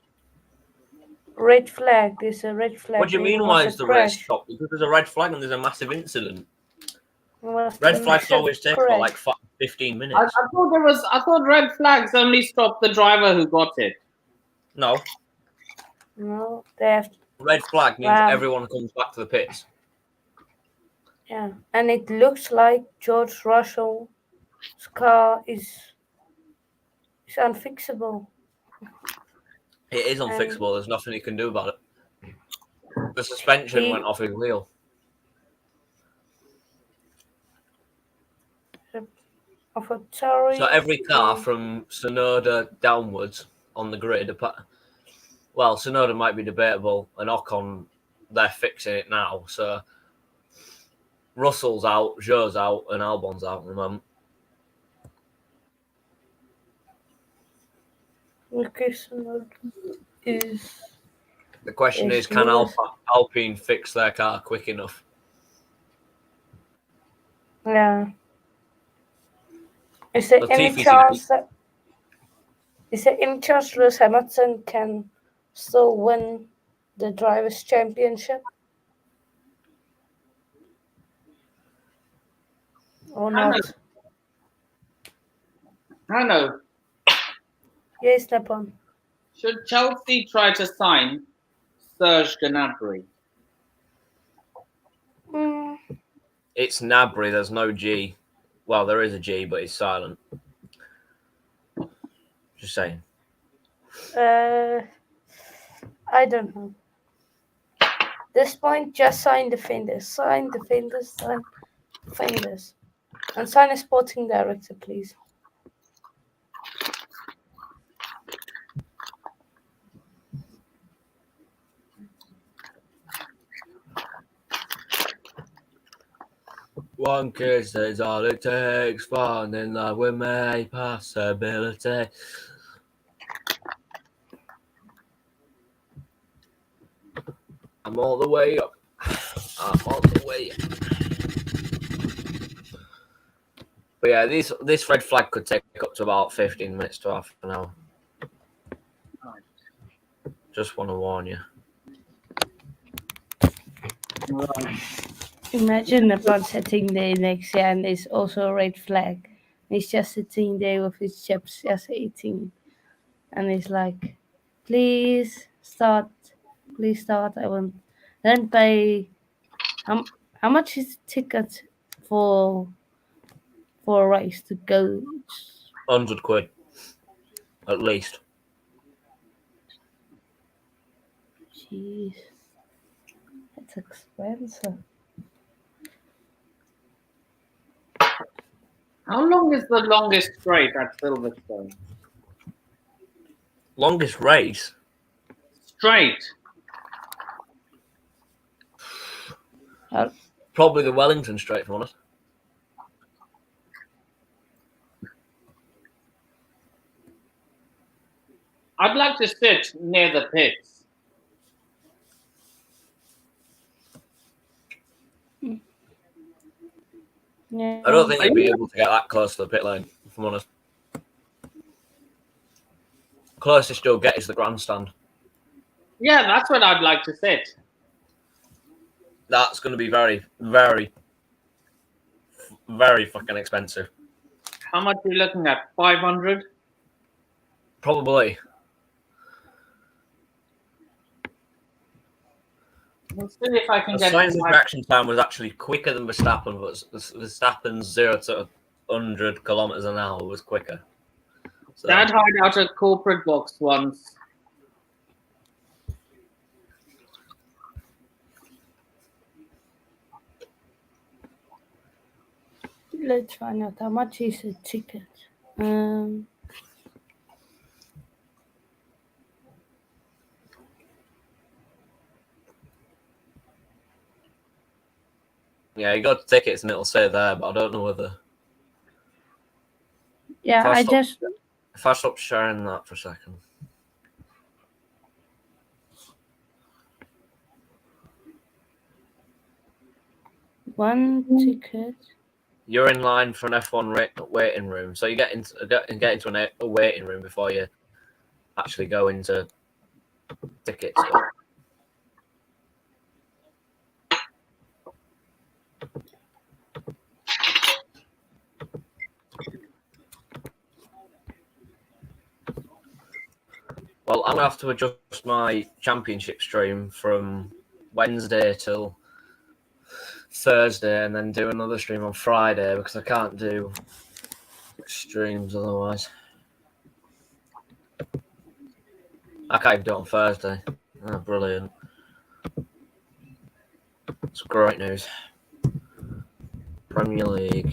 Red flag. There's a red flag. What do you mean? Why is the race stopped? Because there's a red flag and there's a massive incident. Red flags always take about like 15 minutes. I thought red flags only stopped the driver who got it. No, they have. Red flag means everyone comes back to the pits. Yeah, and it looks like George Russell's car is unfixable. It is unfixable. There's nothing he can do about it. The suspension went off his wheel. So every car from Tsunoda downwards on the grid, well, Tsunoda might be debatable, and Ocon, they're fixing it now. So Russell's out, Zhou's out, and Albon's out at the moment. The question is, can Alpine fix their car quick enough? Yeah. Is there any chance Lewis Hamilton can still win the Drivers' Championship? Or not? I know. Yes, Nippon. Should Chelsea try to sign Serge Gnabry? It's Gnabry. There's no G. Well, there is a G, but it's silent. Just saying. I don't know. This point, just sign defenders. Sign defenders. Sign defenders. And sign a sporting director, please. One kiss is all it takes. Falling in love with my possibility. I'm all the way up. I'm all the way up. But yeah, this red flag could take up to about 15 minutes to half an hour. Just want to warn you. Imagine Nippon sitting there next year and there's also a red flag. He's just sitting there with his chips, just eating. And he's like, please start. I want. Then pay. How much is the ticket for a race to go? £100 at least. Jeez, that's expensive. How long is the longest straight at Silverstone? Longest race? Straight. Probably the Wellington Straight, if I'm honest. I'd like to sit near the pits. Yeah. I don't think you'd be able to get that close to the pit lane, if I'm honest. Closest you'll get is the grandstand. Yeah, that's what I'd like to sit. That's going to be very, very, very fucking expensive. How much are you looking at? 500? Probably. Let's see if I can get Sainz's reaction time was actually quicker than Verstappen, but Verstappen's 0 to 100 kilometers an hour was quicker. So. Dad hired out a corporate box once. Let's find out how much is a ticket. Yeah, you got tickets and it'll say there, but I don't know whether. Yeah, If I stop sharing that for a second. One ticket. You're in line for an F1 waiting room, so you get into a waiting room before you actually go into tickets. Well, I'm gonna have to adjust my championship stream from Wednesday till Thursday, and then do another stream on Friday because I can't do streams otherwise. I can't even do it on Thursday. Oh, brilliant. It's great news. Premier League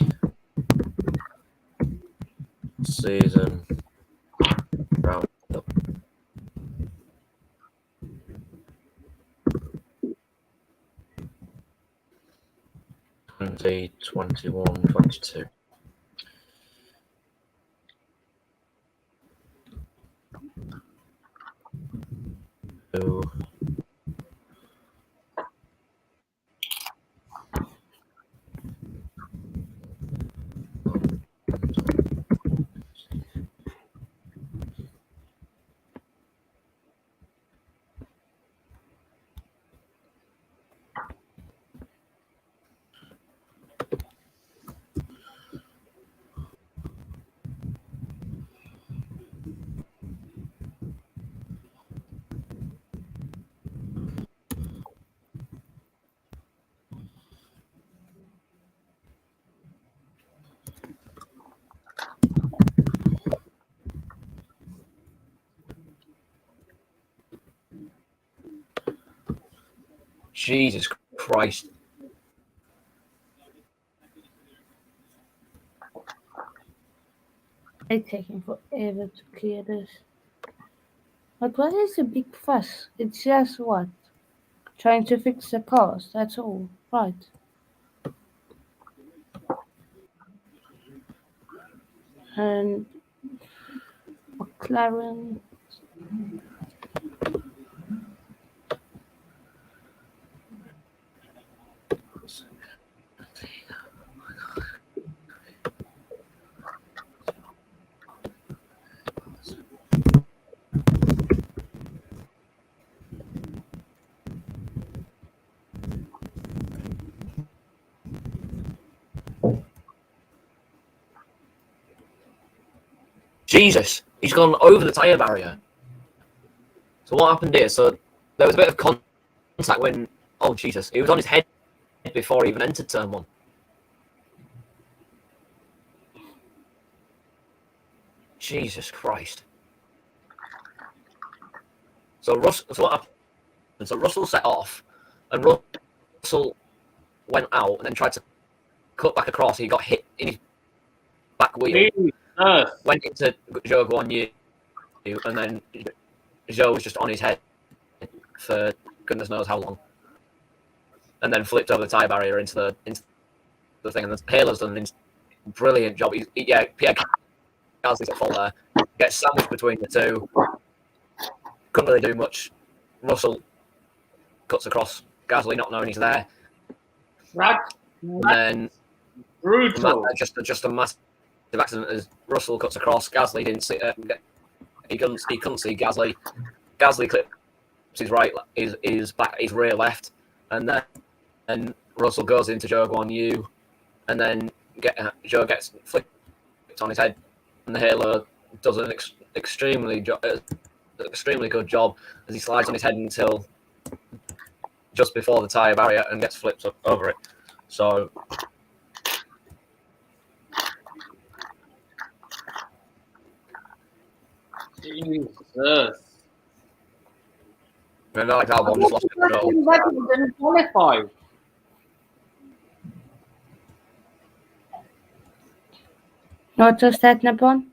season roundup. The 21-22. Ooh. Jesus Christ. It's taking forever to clear this. But what is the big fuss? It's just what? Trying to fix the cars, that's all. Right. And McLaren. Jesus, he's gone over the tyre barrier. So what happened here? So there was a bit of contact when, oh Jesus, he was on his head before he even entered turn one. Jesus Christ. So what happened? So Russell set off, and Russell went out and then tried to cut back across. He got hit in his back wheel. Went into Zhou Guan Yu, and then Zhou was just on his head for goodness knows how long, and then flipped over the tyre barrier into the thing. And the Halo's done a brilliant job. Pierre Gasly's at fault there. Gets sandwiched between the two. Couldn't really do much. Russell cuts across Gasly, not knowing he's there. That's And then brutal. Just a massive accident as Russell cuts across. Gasly didn't see. He couldn't see Gasly. Gasly clips his his rear left, and then Russell goes into Zhou Guan Yu, and then Zhou gets flipped on his head, and the Halo does extremely good job as he slides on his head until just before the tyre barrier and gets flipped up over it. So Jesus. and Alex Albon just lost control. Vettel didn't qualify. What was that, Napon?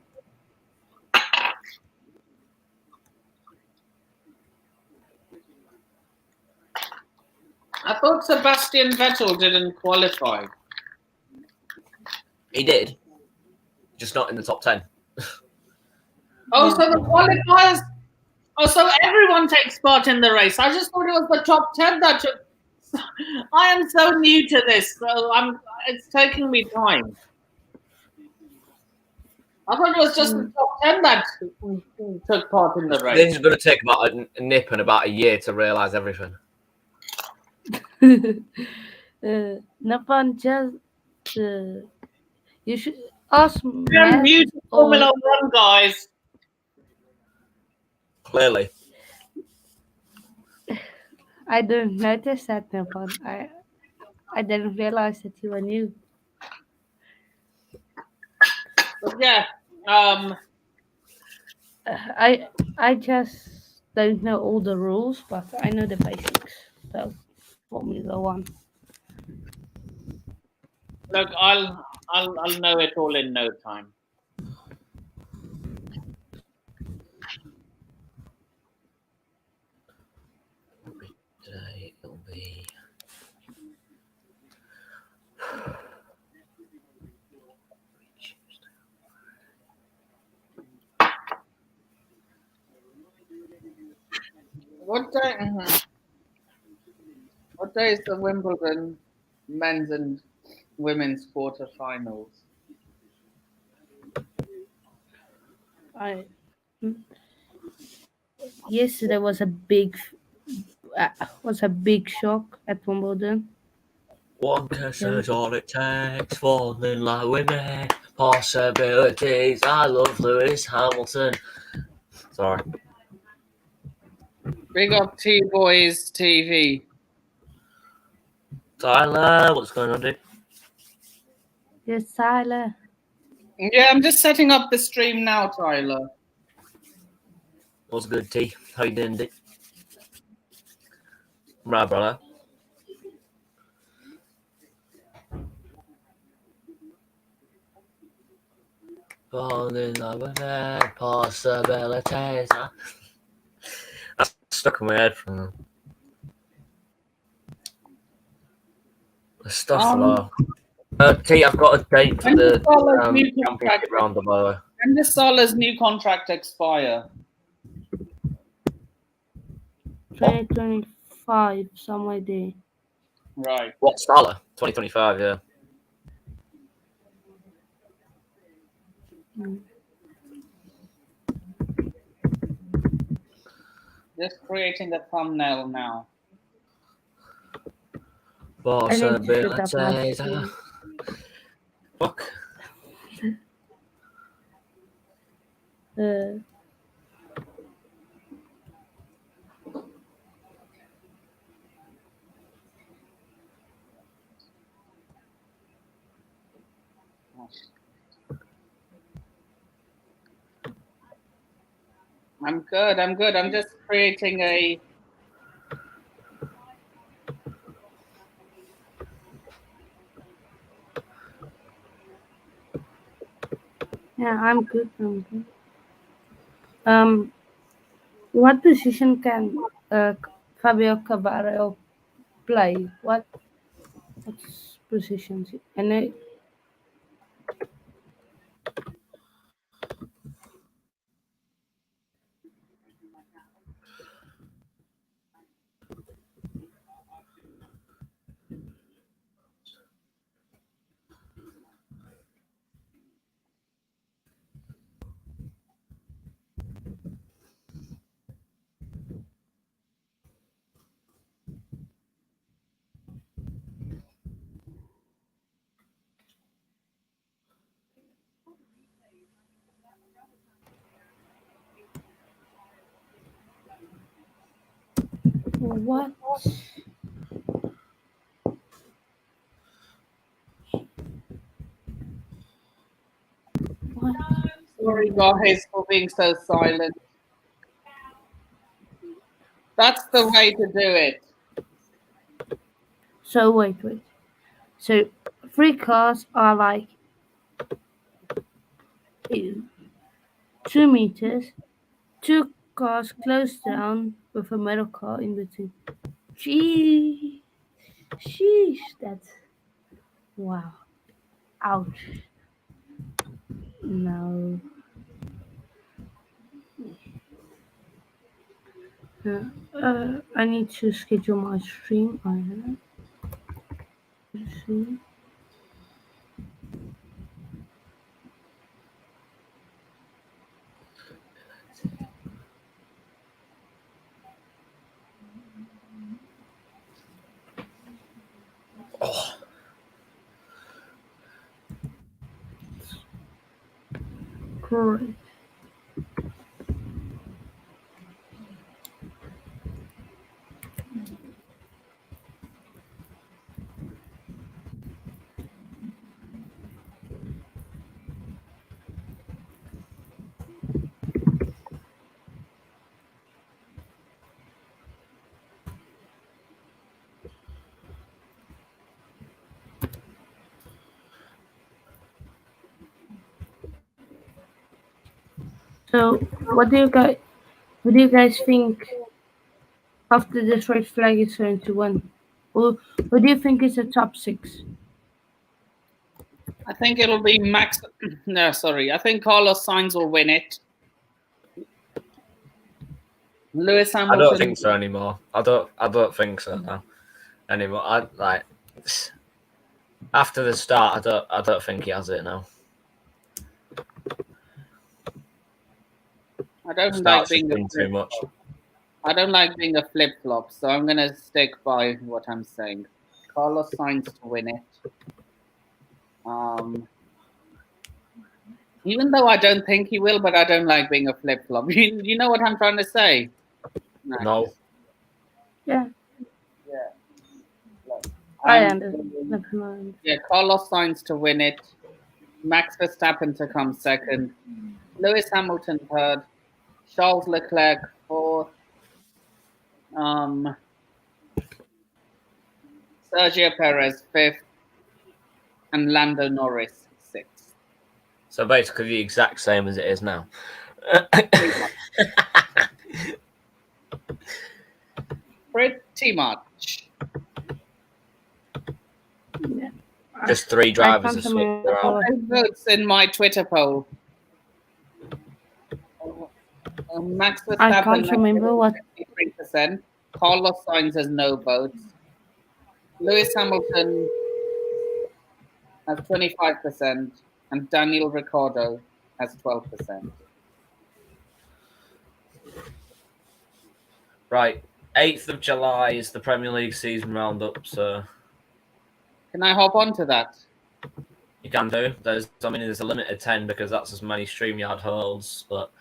I thought Sebastian Vettel didn't qualify. He did, just not in the top 10. Oh, so the qualifiers. Oh, so everyone takes part in the race. I just thought it was the top 10 that took. I am so new to this, so it's taking me time. I thought it was just the top 10 that took part in the race. This is going to take about a nip and about a year to realise everything. Napon, just you should ask I'm Matt new to or Formula 1, guys. Clearly. I didn't notice that, Napon. I didn't realize that you were new. But yeah, I just don't know all the rules, but I know the basics. So Formula 1. look, I'll know it all in no time. Today it'll be. What day is the Wimbledon men's and women's quarterfinals? Yesterday was a big shock at Wimbledon. One kiss is all it takes, falling in love with me, possibilities. I love Lewis Hamilton. Sorry. Big up T-Boys TV. Tyler, what's going on, dude? Yes, Tyler. Yeah, I'm just setting up the stream now, Tyler. What's good, T? How you doing, dude? Right, brother. Falling in love with me, possibilities. That's stuck in my head from the stuff below. T, I've got a date for the championship round, by the way. When does Salah's new contract expire? 2025, somewhere there. Right. What, Salah? 2025, yeah. Just creating the thumbnail now. Possibilities. Fuck. I'm good. I'm just creating a. Yeah, I'm good. What position can Fabio Carvalho play? What positions? And What? What? Sorry, guys, for being so silent. That's the way to do it. So wait. So 3 cars are like 2 meters. 2 cars close down with a middle car in between. Sheesh, that's wow. Ouch. No. I need to schedule my stream. I have. See. Oh. Great. So, what do you guys think after this red flag is going to win? Who do you think is the top 6? I think it'll be Max. No, sorry. I think Carlos Sainz will win it. Lewis Hamilton. I don't think so anymore. I don't think so now anymore. After the start. I don't think he has it now. I don't Start's like being been too much. I don't like being a flip flop, so I'm gonna stick by what I'm saying. Carlos Sainz to win it. Even though I don't think he will, but I don't like being a flip flop. You know what I'm trying to say? No. Yeah. Yeah. I understand. Yeah, Carlos Sainz to win it. Max Verstappen to come second. Lewis Hamilton third. Charles Leclerc fourth. Sergio Perez fifth. And Lando Norris sixth. So basically the exact same as it is now. Pretty much. Yeah. Just 3 drivers have switched Five around. votes in my Twitter poll. Max Verstappen I can't remember what. 53%. Carlos Sainz has no votes. Lewis Hamilton has 25%, and Daniel Ricciardo has 12%. Right. 8th of July is the Premier League season roundup, so Can I hop onto that? you can do. There's a limit of 10 because that's as many StreamYard holds, but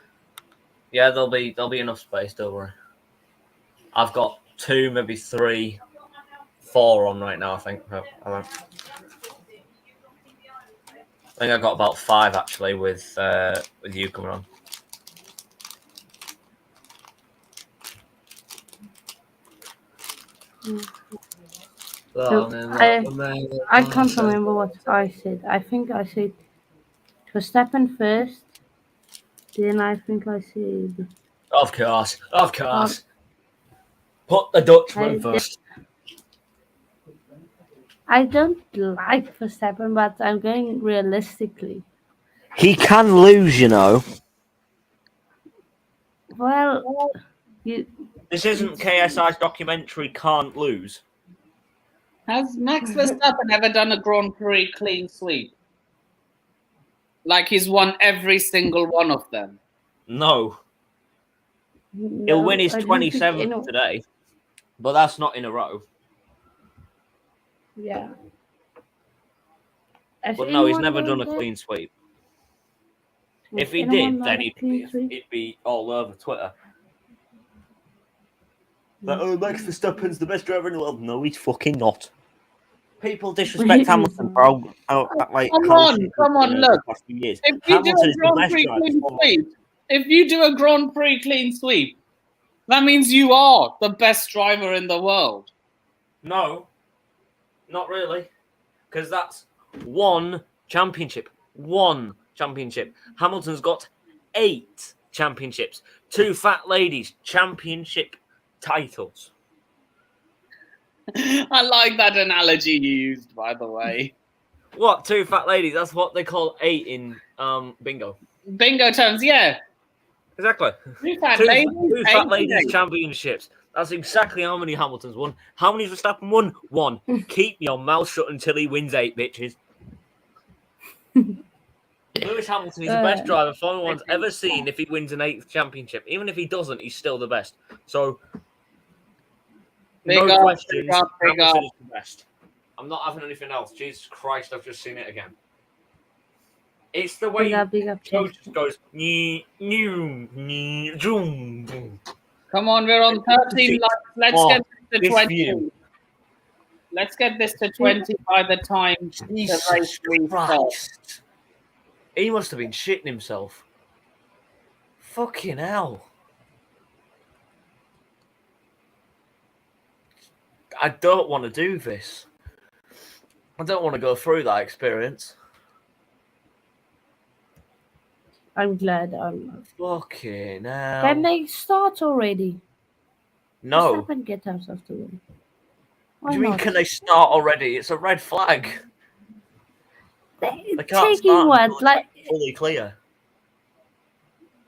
yeah, there'll be enough space, don't worry. I've got 2, maybe 3, 4 on right now, I think. I think I got about 5 actually with you coming on. So I can't remember what I said. I think I said Verstappen first. Then I think I said. Of course. Put the Dutchman first. I don't like Verstappen, but I'm going realistically. He can lose, you know. Well, This isn't KSI's documentary Can't Lose. Has Max Verstappen ever done a Grand Prix clean sweep? Like he's won every single one of them? No. He'll win his 27th today, but that's not in a row. Yeah. But no, he's never done a clean sweep. If he did, then it'd be all over Twitter. Like, oh, Max Verstappen's the best driver in the world. No, he's fucking not. People disrespect Hamilton for like Come on, look. Years. If you do Hamilton a is the Grand best Prix driver. clean sweep, if you do a Grand Prix clean sweep, that means you are the best driver in the world. No, not really, because that's one championship. One championship. Hamilton's got 8 championships. 2 fat ladies championship titles. I like that analogy you used, by the way. What? 2 fat ladies? That's what they call 8 in bingo. Bingo terms, yeah. Exactly. 2 fat 2 ladies, fat ladies 8. championships. That's exactly how many Hamilton's won. How many Verstappen won? 1. Keep your mouth shut until he wins 8, bitches. Lewis Hamilton is the best driver Formula One's ever seen if he wins an 8th championship. Even if he doesn't, he's still the best. So, no questions, Hamilton is the best. I'm not having anything else. Jesus Christ, I've just seen it again. It's the way Joe just goes, Come on, we're on 13 laps. Let's get this to 20. Let's get this to 20 by the time the race restarts. He must have been shitting himself. Fucking hell. I don't want to do this. I don't want to go through that experience. I'm glad I'm not. Fucking hell. Can they start already? No. Verstappen get out of the way. What do you mean, can they start already? It's a red flag. They can't taking what? Like fully clear.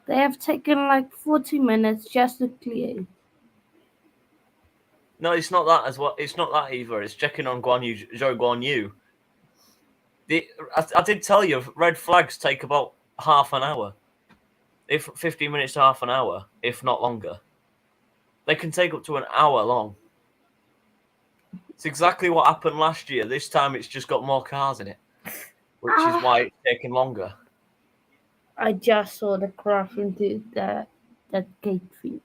They have taken like 40 minutes just to clear. No, it's not that as well. It's not that either. It's checking on Zhou Guan Yu. I did tell you, red flags take about half an hour. If 15 minutes to half an hour, if not longer. They can take up to an hour long. It's exactly what happened last year. This time it's just got more cars in it, which is why it's taking longer. I just saw the crash into that gate thing.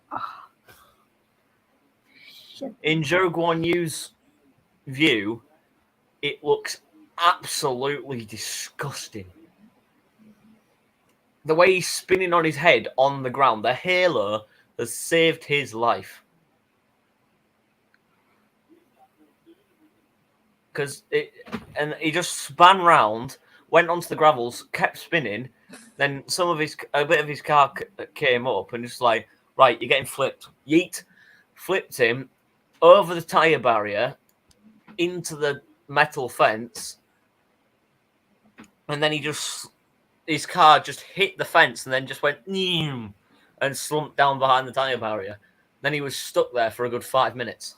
Shit. In Zhou Guan Yu's view, it looks absolutely disgusting. The way he's spinning on his head on the ground, the halo has saved his life. And he just span round, went onto the gravels, kept spinning. Then a bit of his car came up and just like, right, you're getting flipped. Yeet, flipped him over the tyre barrier into the metal fence, and then his car just hit the fence and then just went and slumped down behind the tyre barrier. Then he was stuck there for a good 5 minutes,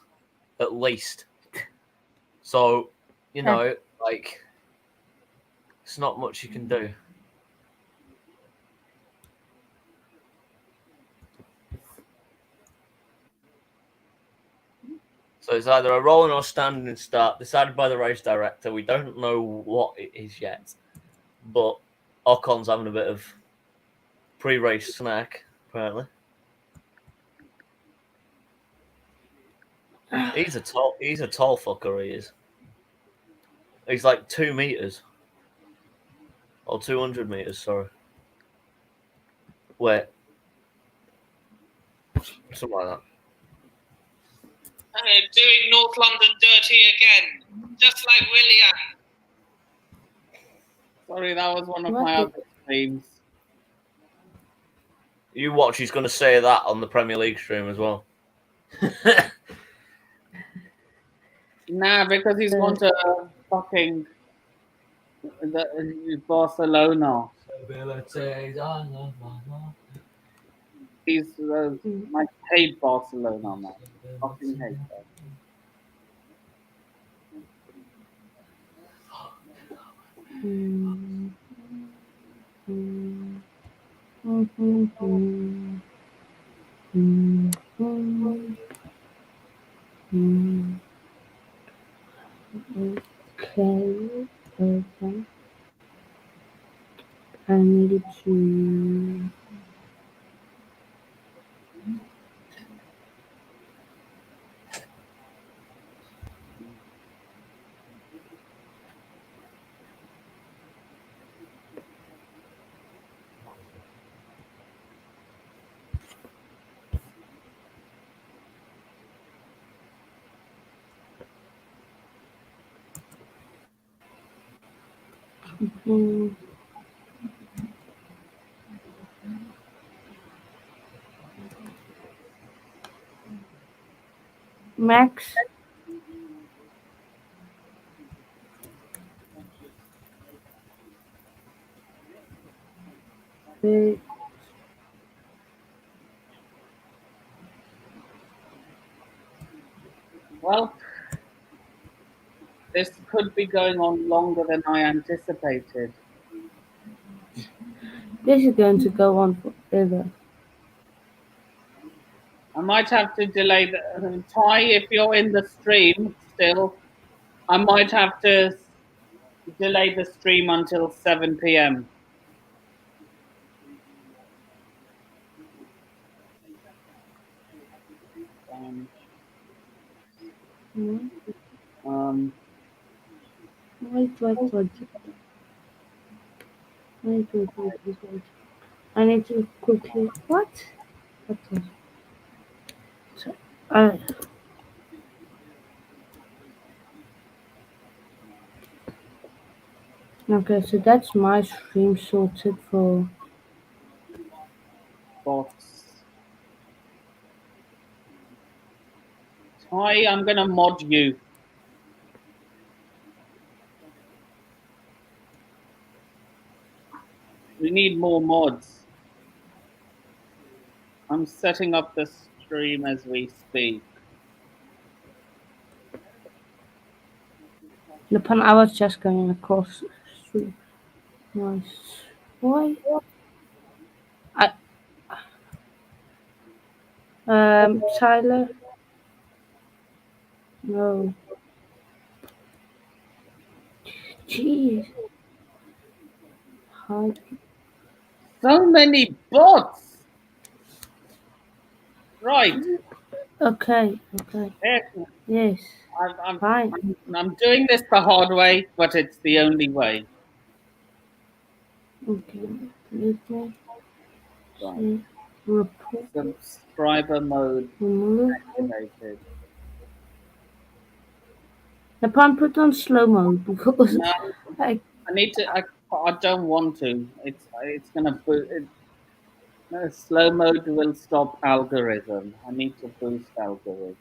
at least. So, like, it's not much you can do. So it's either a rolling or standing start, decided by the race director. We don't know what it is yet. But Ocon's having a bit of pre-race snack, apparently. He's a tall fucker, he is. He's like 2 meters. Or 200 meters, sorry. Wait. Something like that. Doing North London dirty again. Just like William. Sorry, that was one of my other streams. You watch, he's going to say that on the Premier League stream as well. Nah, because he's gone to fucking Barcelona. He's I hate Barcelona, man. Fucking hate that. Okay. I needed to. Mm. Max. Wait. Well, this could be going on longer than I anticipated. This is going to go on forever. I might have to delay the Ty, if you're in the stream still. I might have to delay the stream until 7 p.m. Mm. Um, Wait. I need to quickly. What? What was? So, uh, okay, so that's my stream sorted for. bots. Ty, I'm gonna mod you. We need more mods. I'm setting up the stream as we speak. The pun. I was just going across the street. Nice. Why? I. Tyler. No. Jeez. Hi. So many bots. Right. Okay. Yes. I'm, Fine. I'm doing this the hard way, but it's the only way. Okay. Let me Right. see. Report. Subscriber mode Remove. activated. The pun put on slow mode because No, I. I need to. I don't want to. It's gonna boot. No, slow mode will stop algorithm. I need to boost algorithm.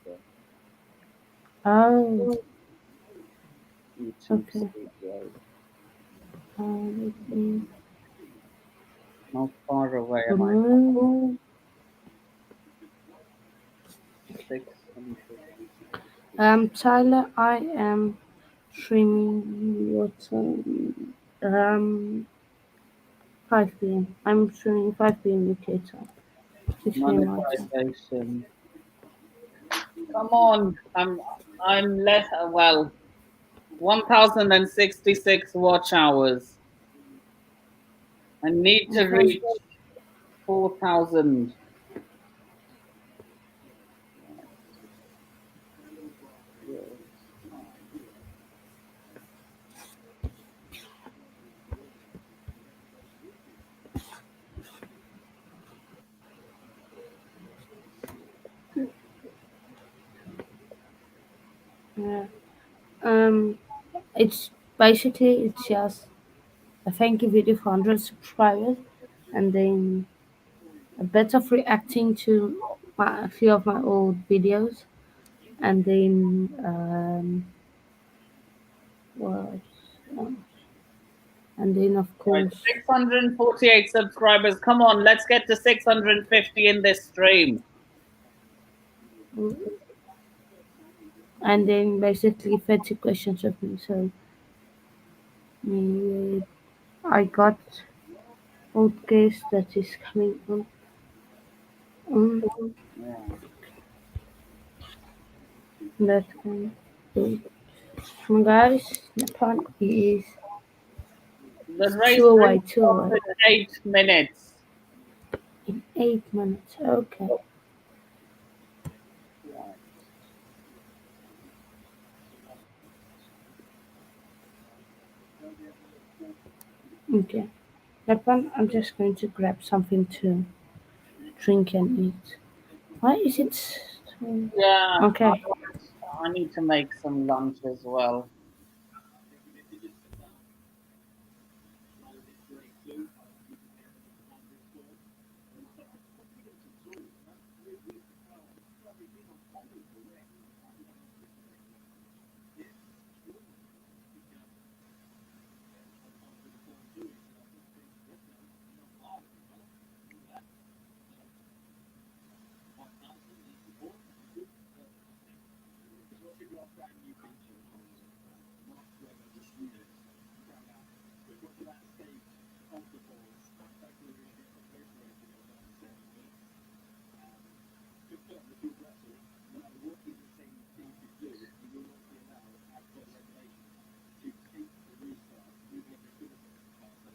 Oh. YouTube Okay. Studio. Let me How far away am I? remove. 600. Tyler, I am streaming what time? 5 p.m. I'm streaming 5 p.m. UK time. 6 p.m. my time. Monetization. Come on. I'm less. Well, 1,066 watch hours. I need to Okay. reach 4,000. Yeah. It's basically it's just a thank you video for 100 subscribers, and then a bit of reacting to a few of my old videos, and then what? um, And then of Right, course, 648 subscribers. Come on, let's get to 650 in this stream. and then basically 30 questions of me. So I got old case that is coming on. Um, Yeah. that can do. Guys, the plan is The race two away, room two starts away in 8 minutes. in 8 minutes. Okay. Right. Okay. That one, I'm just going to grab something to drink and eat. Why is it? Yeah, Okay. I need to make some lunch as well.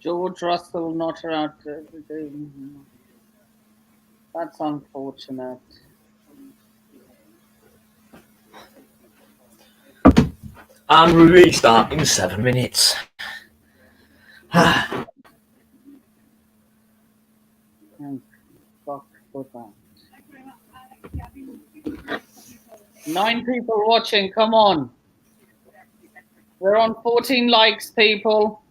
George Russell not out. That's unfortunate. And we restart in 7 minutes. Thank fuck for that. 9 people watching. Come on. We're on 14 likes, people.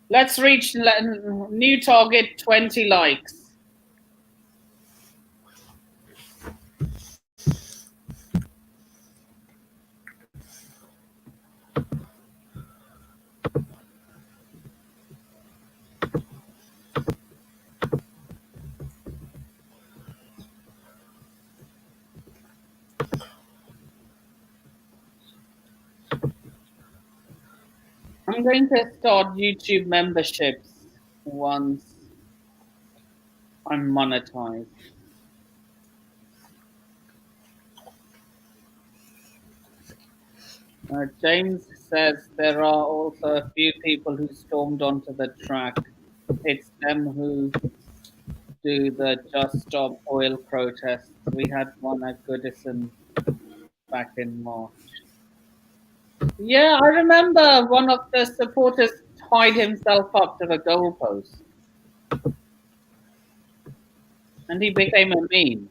Let's reach new target 20 likes. I'm going to start YouTube memberships once I'm monetized. James says there are also a few people who stormed onto the track. It's them who do the Just Stop Oil protests. We had one at Goodison back in March. Yeah, I remember one of the supporters tied himself up to the goalpost. And he became a meme.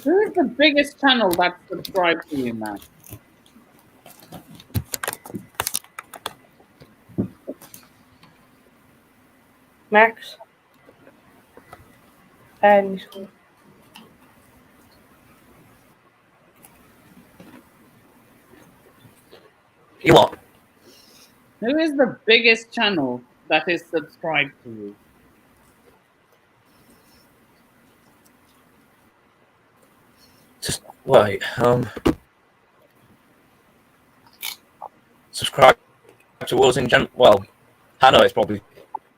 Who is the biggest channel that's subscribed to you, man? Max. And You what? Who is the biggest channel that is subscribed to you? Just wait. Subscribe to us in general. Well, I know it's probably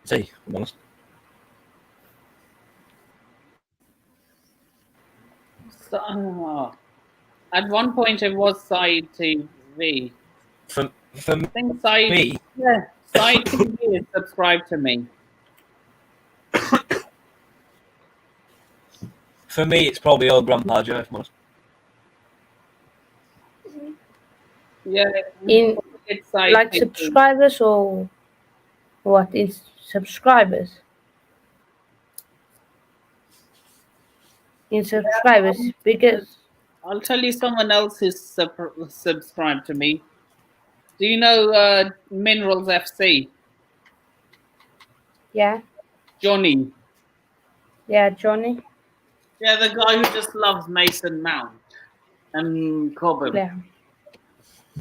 T. I'm honest. So, at one point, it was Side TV. For I think Side, me, yeah, Side TV is subscribed to me. for me, it's probably old Grandpa Joe. If I'm honest. Yeah, in it's Side like TV. subscribers or what is subscribers? In subscribers, because I'll tell you someone else who's subscribed to me. Do you know Minerals FC? yeah, Johnny. Johnny, Yeah, the guy who just loves Mason Mount and Cobham. yeah.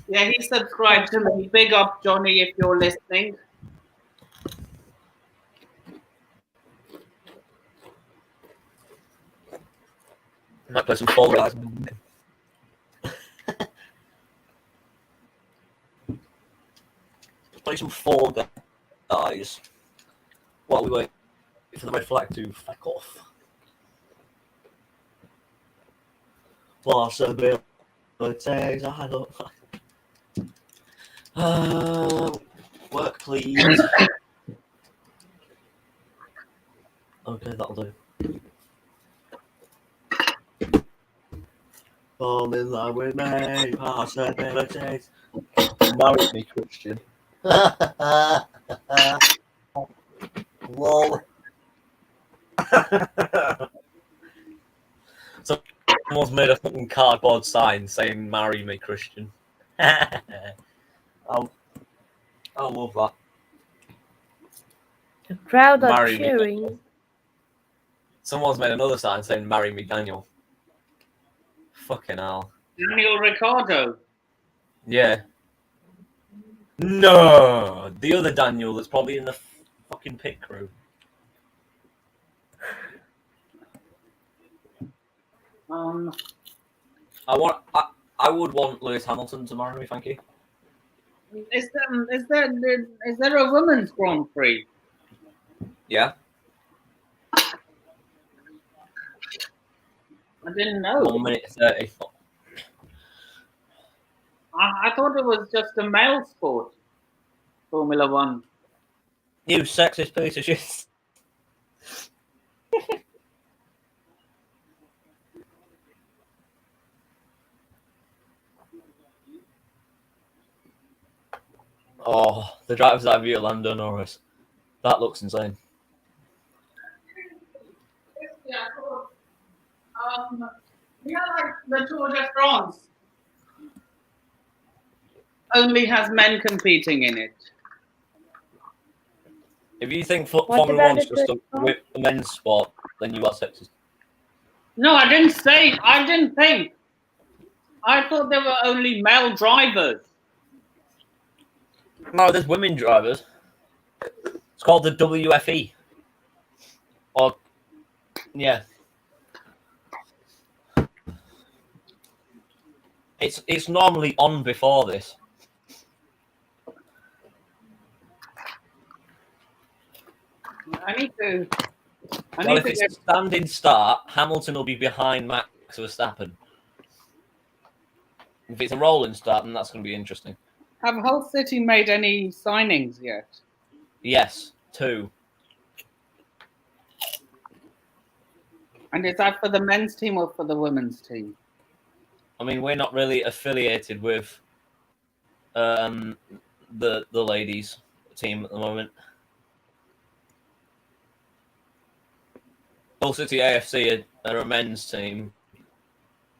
Yeah, he subscribed to me. Big up, Johnny, if you're listening. Might play some Fall Guys. Play some Fall Guys while we wait for the red flag to fuck off. Possibilities, I don't. Work, please. Okay, that'll do. Fall in love with me, possibilities. Marry me, Christian. Lol. Someone's made a fucking cardboard sign saying "Marry me, Christian." I'll love that. The crowd are Marry me. cheering. Someone's made another sign saying "Marry me, Daniel." Fucking hell. Daniel Ricciardo. Yeah. No, the other Daniel that's probably in the fucking pit crew. I would want Lewis Hamilton to marry me, thank you. Is there a women's Grand Prix? Yeah. I didn't know. 1 minute 30. I thought it was just a male sport, Formula One. You sexist piece of shit. Oh, the driver's eye view of Lando Norris. That looks insane. Yeah, like the Tour de France only has men competing in it. If you think What Formula about One's the just Tour de a men's sport, then you are sexist. No, I didn't say. I didn't think. I thought there were only male drivers. No, there's women drivers. It's called the WFE. Or, yeah. It's normally on before this. Well, if it's a standing start, Hamilton will be behind Max Verstappen. If it's a rolling start, then that's going to be interesting. Have Hull City made any signings yet? Yes, 2. And is that for the men's team or for the women's team? I mean, we're not really affiliated with the ladies team at the moment. Hull City AFC are a men's team.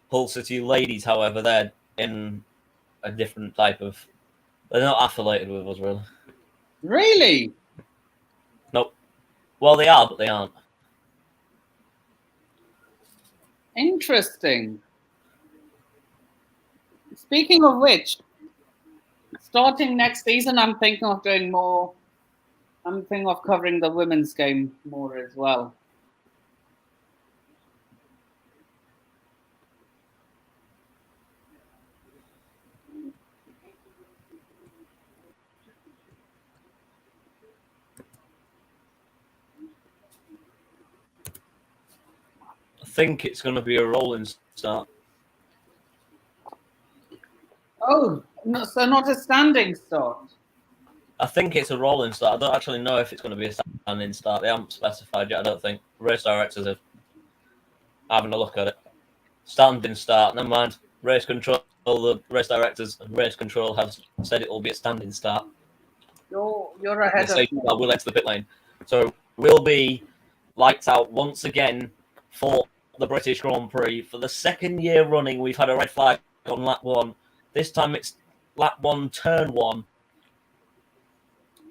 Hull City ladies, however, they're in a different type of... They're not affiliated with us, really. Really? Nope. Well, they are, but they aren't. Interesting. Speaking of which, starting next season, I'm thinking of doing more. I'm thinking of covering the women's game more as well. I think it's going to be a rolling start. Oh, no, so not a standing start. I think it's a rolling start. I don't actually know if it's going to be a standing start. They haven't specified yet, I don't think. Race directors are having a look at it. Standing start, never mind. Race control, the race directors and race control have said it will be a standing start. You're ahead of me. We'll enter the pit lane. So we'll be lights out once again for the British Grand Prix. For the second year running, we've had a red flag on lap 1. This time it's lap 1, turn 1.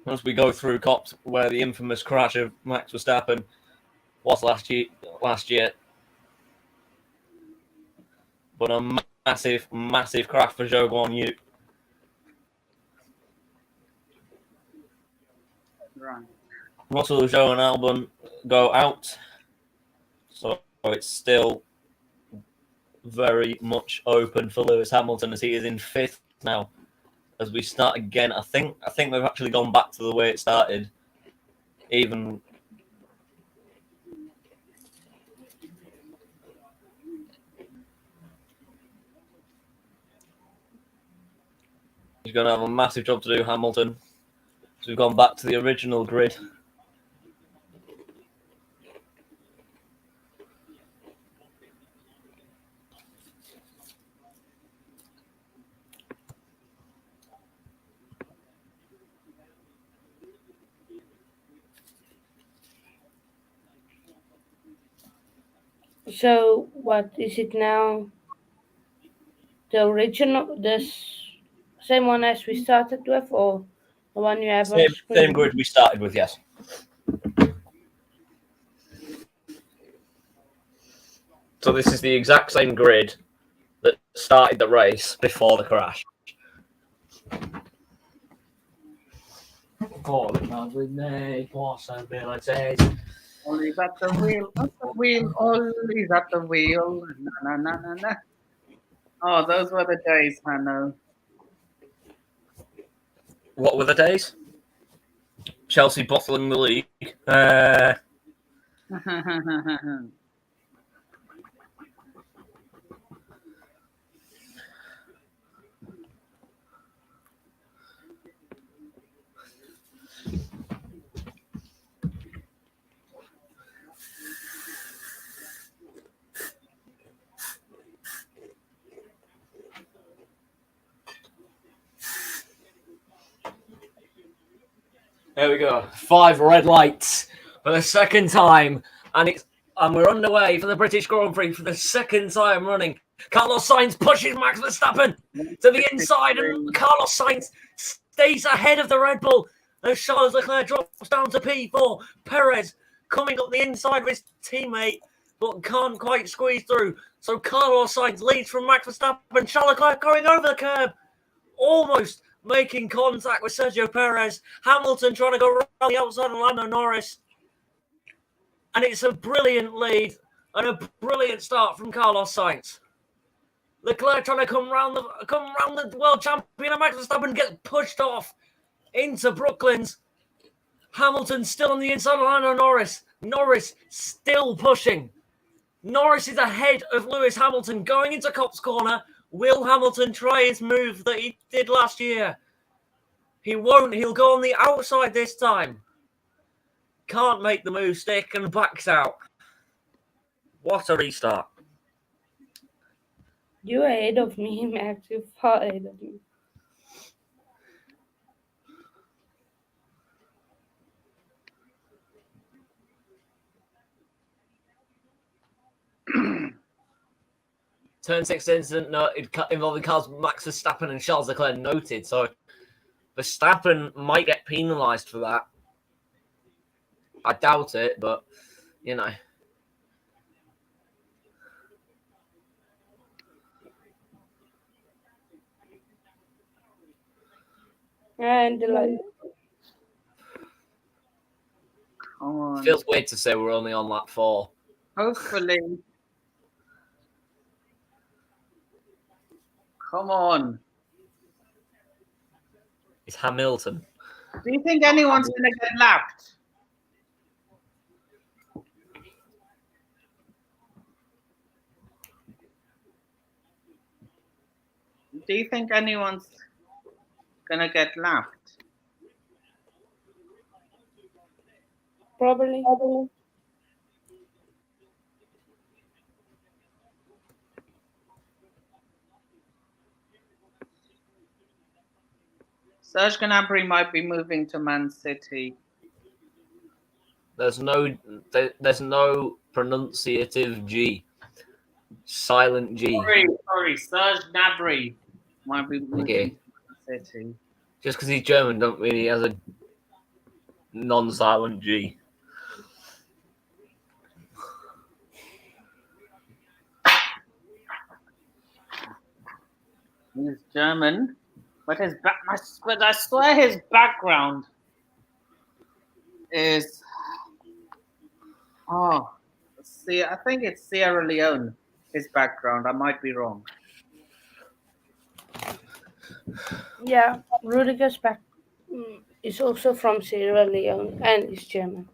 As we go through Cops, where the infamous crash of Max Verstappen was last year. But a massive crash for Zhou Guanyu. Right. Russell, Zhou and Albon go out. So it's still very much open for Lewis Hamilton as he is in 5th now. As we start again, I think we've actually gone back to the way it started. Even he's going to have a massive job to do, Hamilton. So we've gone back to the original grid. So what is it now? The original, same one as we started with, or the one you have on screen? Same grid we started with, yes. So this is the exact same grid that started the race before the crash. Falling with me, possibilities. Ollie's at the wheel, Ollie's at the wheel. Na na na na na. Oh, those were the days, Hanno. What were the days? Chelsea bottling the league. There we go. 5 red lights for the second time, and we're underway for the British Grand Prix for the second time running. Carlos Sainz pushes Max Verstappen to the inside, and Carlos Sainz stays ahead of the Red Bull as Charles Leclerc drops down to P4. Perez coming up the inside of his teammate, but can't quite squeeze through. So Carlos Sainz leads from Max Verstappen. Charles Leclerc going over the curb, almost making contact with Sergio Perez. Hamilton trying to go around the outside of Lando Norris. And it's a brilliant lead and a brilliant start from Carlos Sainz. Leclerc trying to come round the world champion, and Max Verstappen gets pushed off into Brooklands. Hamilton still on the inside of Lando Norris. Norris still pushing. Norris is ahead of Lewis Hamilton going into Copse Corner. Will Hamilton try his move that he did last year? He won't. He'll go on the outside this time. Can't make the move stick and backs out. What a restart. You're ahead of me, Max. You're far ahead of me. Turn 6 incident involving cars Max Verstappen and Charles Leclerc noted. So Verstappen might get penalised for that. I doubt it, but, you know. And Come on. Feels weird to say we're only on lap 4. Hopefully. Come on. It's Hamilton. Do you think anyone's going to get lapped? Do you think anyone's going to get lapped? Probably. Serge Gnabry might be moving to Man City. There's no pronunciative G. Silent G. Sorry. Serge Gnabry might be moving to Man City. Just because he's German don't mean he has a non-silent G. He's German, but I swear his background is I think it's Sierra Leone. His background, I might be wrong. Yeah, Rudiger's back is also from Sierra Leone and is German.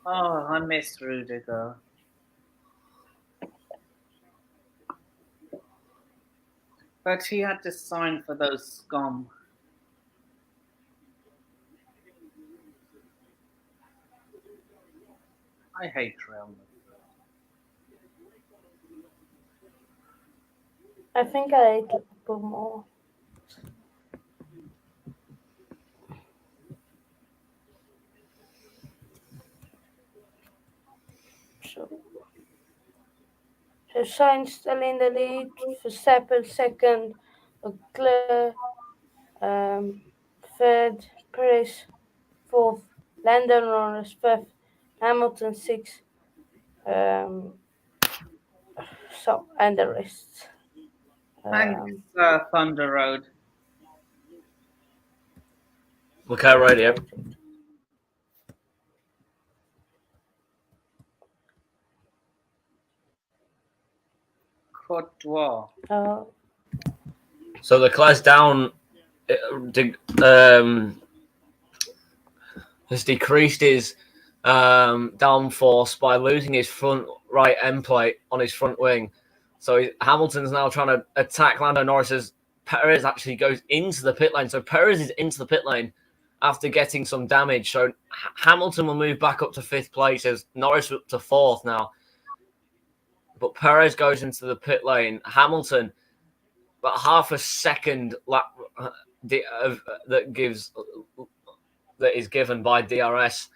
Oh, I miss Rudiger. But he had to sign for those scum. I hate Real Madrid. I think I hate Liverpool more. So Sainz still in the lead, Verstappen second, Leclerc third, Perez fourth, Lando Norris fifth, Hamilton sixth, and the rest. Thanks, Thunder Road. Okay, radio. Cote d'Ivoire. Oh, So Leclerc's down. Has decreased his downforce by losing his front right end plate on his front wing. So Hamilton's now trying to attack Lando Norris as Perez actually goes into the pit lane. So Perez is into the pit lane after getting some damage. So Hamilton will move back up to 5th place as Norris up to 4th now. But Perez goes into the pit lane. Hamilton, about half a second lap that is given by DRS.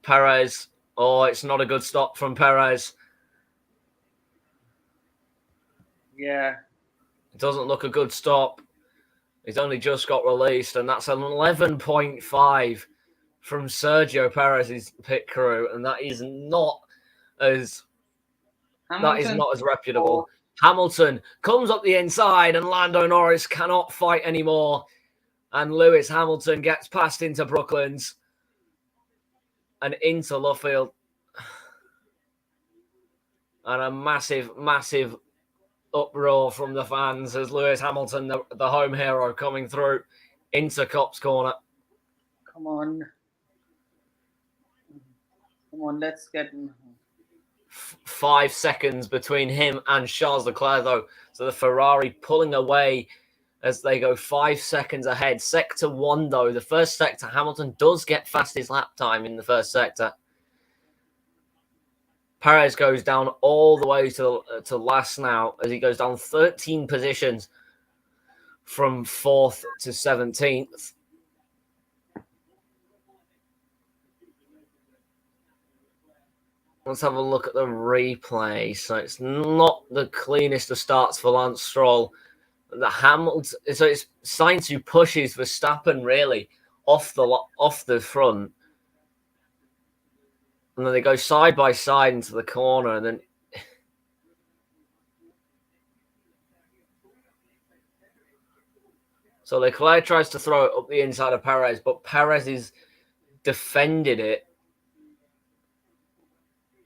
Perez, it's not a good stop from Perez. Yeah. It doesn't look a good stop. He's only just got released, and that's an 11.5 from Sergio Perez's pit crew, and that is not as reputable. Hamilton comes up the inside, and Lando Norris cannot fight anymore. And Lewis Hamilton gets past into Brooklands and into Luffield. And a massive, massive uproar from the fans as Lewis Hamilton, the home hero, coming through into Copse Corner. Come on, let's get 5 seconds between him and Charles Leclerc, though. So the Ferrari pulling away as they go 5 seconds ahead. Sector 1, though, the first sector, Hamilton does get fastest lap time in the first sector. Perez goes down all the way to last now as he goes down 13 positions from 4th to 17th. Let's have a look at the replay. So it's not the cleanest of starts for Lance Stroll. The Hamilton, so it's Sainz who pushes Verstappen really off the front. And then they go side by side into the corner, and then so Leclerc tries to throw it up the inside of Perez, but Perez is defended it,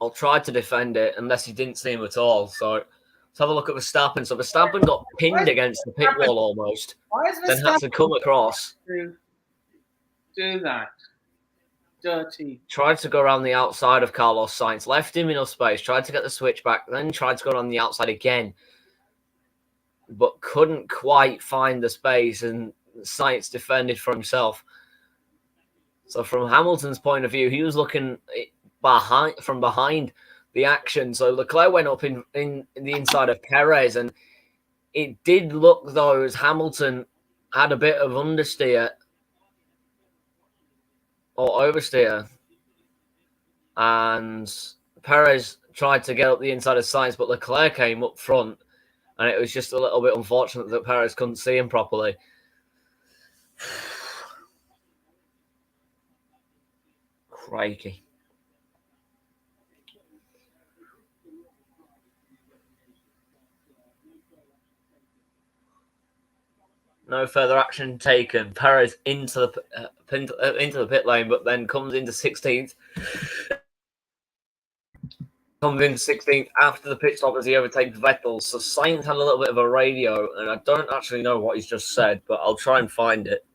or tried to defend it, unless he didn't see him at all. So let's have a look at Verstappen. So Verstappen got pinned against the pit wall almost, then had to come across. Do that. Dirty. Tried to go around the outside of Carlos Sainz, left him enough space, tried to get the switch back, then tried to go around the outside again, but couldn't quite find the space, and Sainz defended for himself. So from Hamilton's point of view, he was looking from behind the action. So Leclerc went up in the inside of Perez, and it did look, though, as Hamilton had a bit of understeer or oversteer, and Perez tried to get up the inside of Sainz, but Leclerc came up front, and it was just a little bit unfortunate that Perez couldn't see him properly. Crikey. No further action taken. Perez into the pit lane, but then comes into 16th. Comes in 16th after the pit stop as he overtakes Vettel. So Sainz had a little bit of a radio, and I don't actually know what he's just said, but I'll try and find it.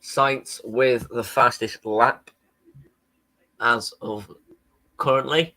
Sainz with the fastest lap as of currently.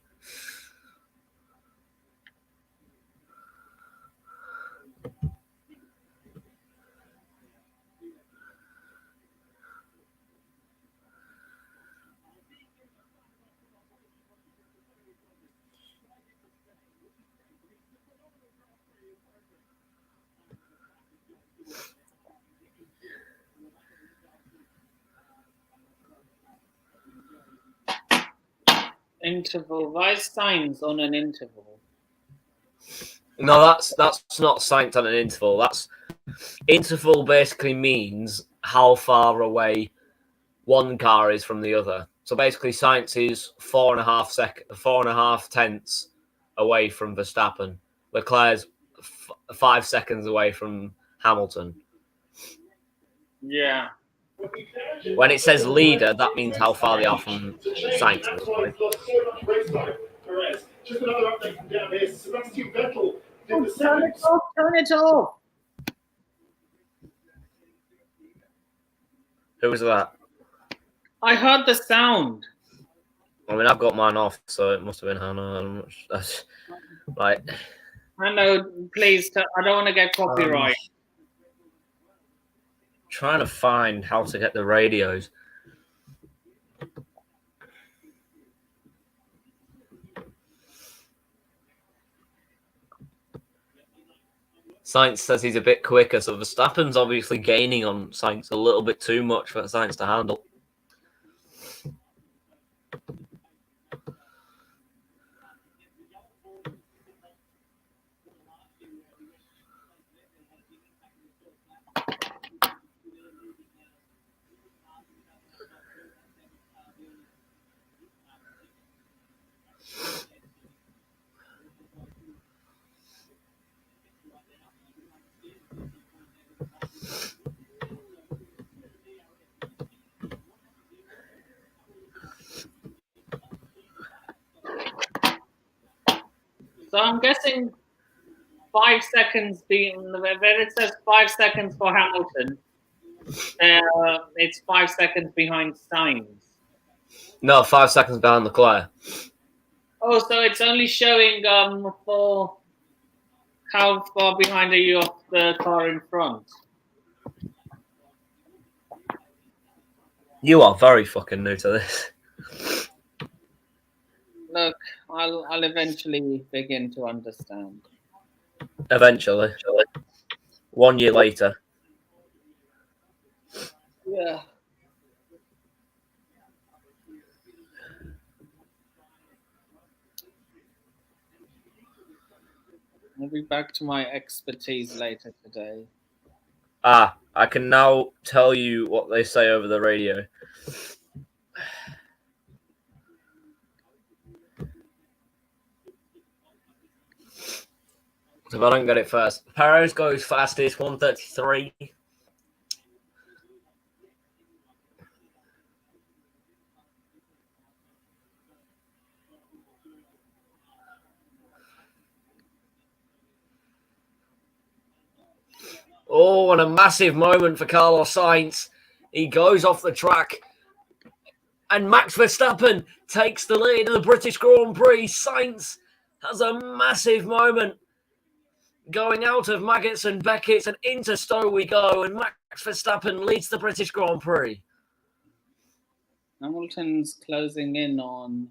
Interval. Why is Sainz on an interval? No, that's not Sainz on an interval. That's interval basically means how far away one car is from the other. So basically, Sainz is 4.5 tenths away from Verstappen. Leclerc's 5 seconds away from Hamilton. Yeah. When it says leader, that means how far they are from Sainz. Turn it off. Turn it off. Who was that? I heard the sound. I mean, I've got mine off, so it must have been Hannah. Right. I know. Please, I don't want to get copyright. Trying to find how to get the radios. Sainz says he's a bit quicker, so Verstappen's obviously gaining on Sainz a little bit too much for Sainz to handle. So I'm guessing 5 seconds being where it says 5 seconds for Hamilton. It's 5 seconds behind Sainz. No, 5 seconds behind Leclerc. Oh, so it's only showing for how far behind are you of the car in front? You are very fucking new to this. Look, I'll eventually begin to understand. Eventually. 1 year later. Yeah. I'll be back to my expertise later today. Ah, I can now tell you what they say over the radio. So if I don't get it first, Perez goes fastest, 133. Oh, and a massive moment for Carlos Sainz. He goes off the track. And Max Verstappen takes the lead in the British Grand Prix. Sainz has a massive moment. Going out of Maggots and Beckett and into Stowe we go. And Max Verstappen leads the British Grand Prix. Hamilton's closing in on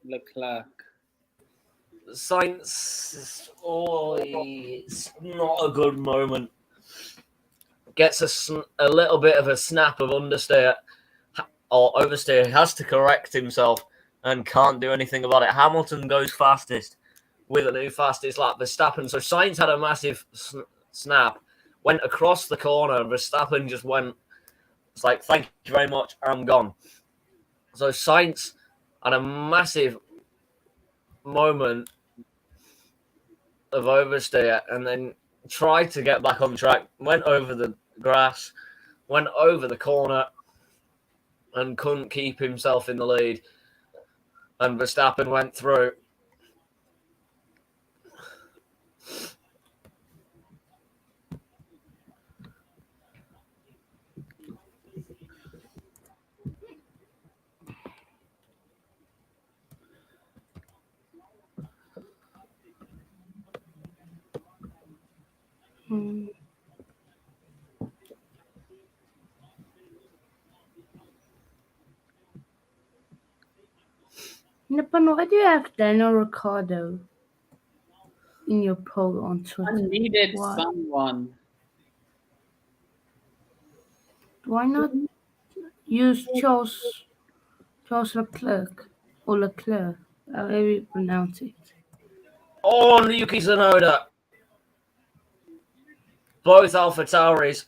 Leclerc. Sainz, it's not a good moment. Gets a little bit of a snap of understeer or oversteer. He has to correct himself and can't do anything about it. Hamilton goes fastest with a new fastest lap. Verstappen. So Sainz had a massive snap, went across the corner, and Verstappen just went. It's like, thank you very much, I'm gone. So Sainz had a massive moment of oversteer and then tried to get back on track, went over the grass, went over the corner and couldn't keep himself in the lead. And Verstappen went through. Nippon, why do you have Daniel Ricciardo in your poll on Twitter? I needed Why? someone. Why not use Charles Leclerc or Leclerc, however you pronounce it? Oh, Yuki Tsunoda. Both Alpha Tauris.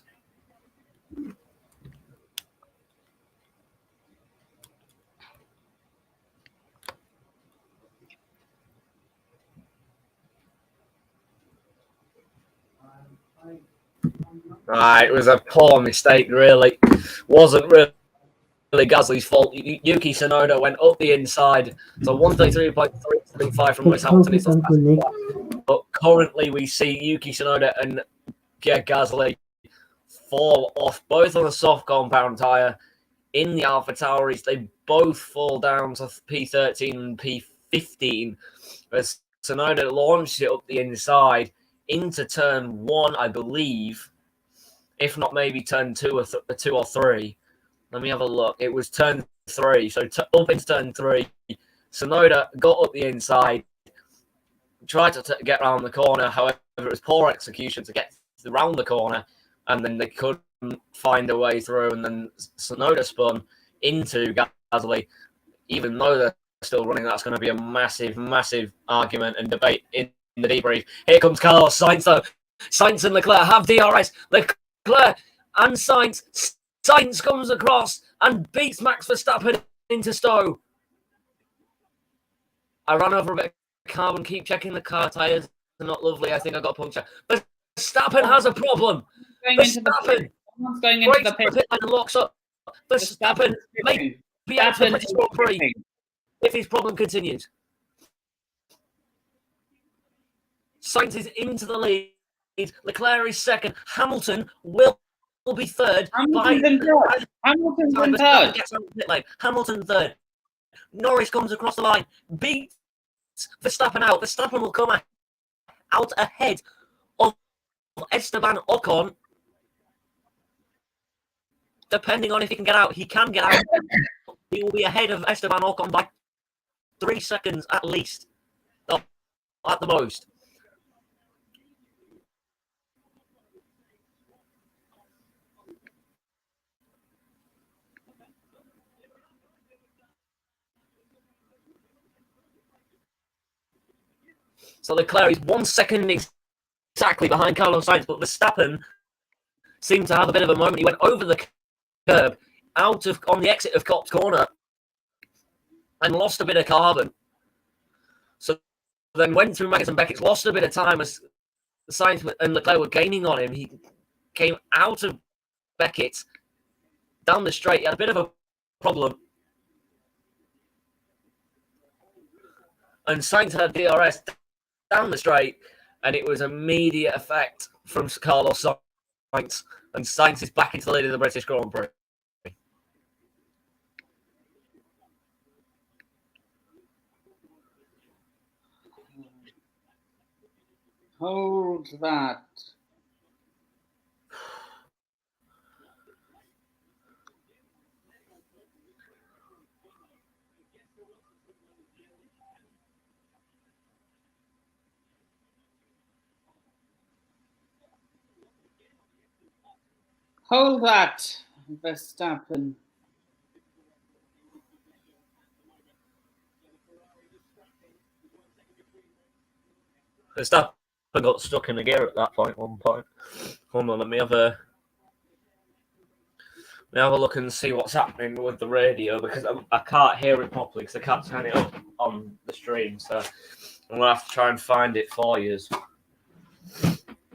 It was a poor mistake, really. Wasn't really Gasly's fault. Yuki Tsunoda went up the inside. So 133.335 from Lewis Hamilton is the fastest. But currently we see Yuki Tsunoda and Pierre Gasly fall off, both on a soft compound tyre in the AlphaTauris. They both fall down to P13 and P15 as Tsunoda launched it up the inside into turn 1, I believe, if not maybe turn 2 or 3. Let me have a look. It was turn 3, so up into turn 3. Tsunoda got up the inside, tried to get around the corner. However, it was poor execution to get around the corner, and then they couldn't find a way through. And then Tsunoda spun into Gasly, even though they're still running. That's going to be a massive, massive argument and debate in the debrief. Here comes Carlos Sainz, though. Sainz and Leclerc have DRS. Leclerc and Sainz. Sainz comes across and beats Max Verstappen into Stowe. I ran over a bit of carbon. Keep checking the car tyres. They're not lovely. I think I got a puncture. But Verstappen has a problem. Verstappen going into the pit and locks up. Verstappen may be out of the British Grand Prix if his problem continues. Sainz is into the lead. Leclerc is second. Hamilton will be third. Hamilton third. Hamilton third. Norris comes across the line, beats Verstappen out. Verstappen will come out ahead of Esteban Ocon. Depending on if he can get out, he can get out. He will be ahead of Esteban Ocon by 3 seconds at least, at the most. So Leclerc is 1 second exactly behind Carlos Sainz, but Verstappen seemed to have a bit of a moment. He went over the curb on the exit of Copse Corner and lost a bit of carbon. So then went through Maggotts and Beckett's, lost a bit of time as Sainz and Leclerc were gaining on him. He came out of Beckett down the straight. He had a bit of a problem. And Sainz had DRS down the straight, and it was immediate effect from Carlos Sainz. And Sainz is back into the lead of the British Grand Prix. Hold that. Hold that, Verstappen. Verstappen got stuck in the gear at that point. One point. Hold on, let me have a look and see what's happening with the radio, because I can't hear it properly because I can't turn it up on the stream. So I'm gonna have to try and find it for you.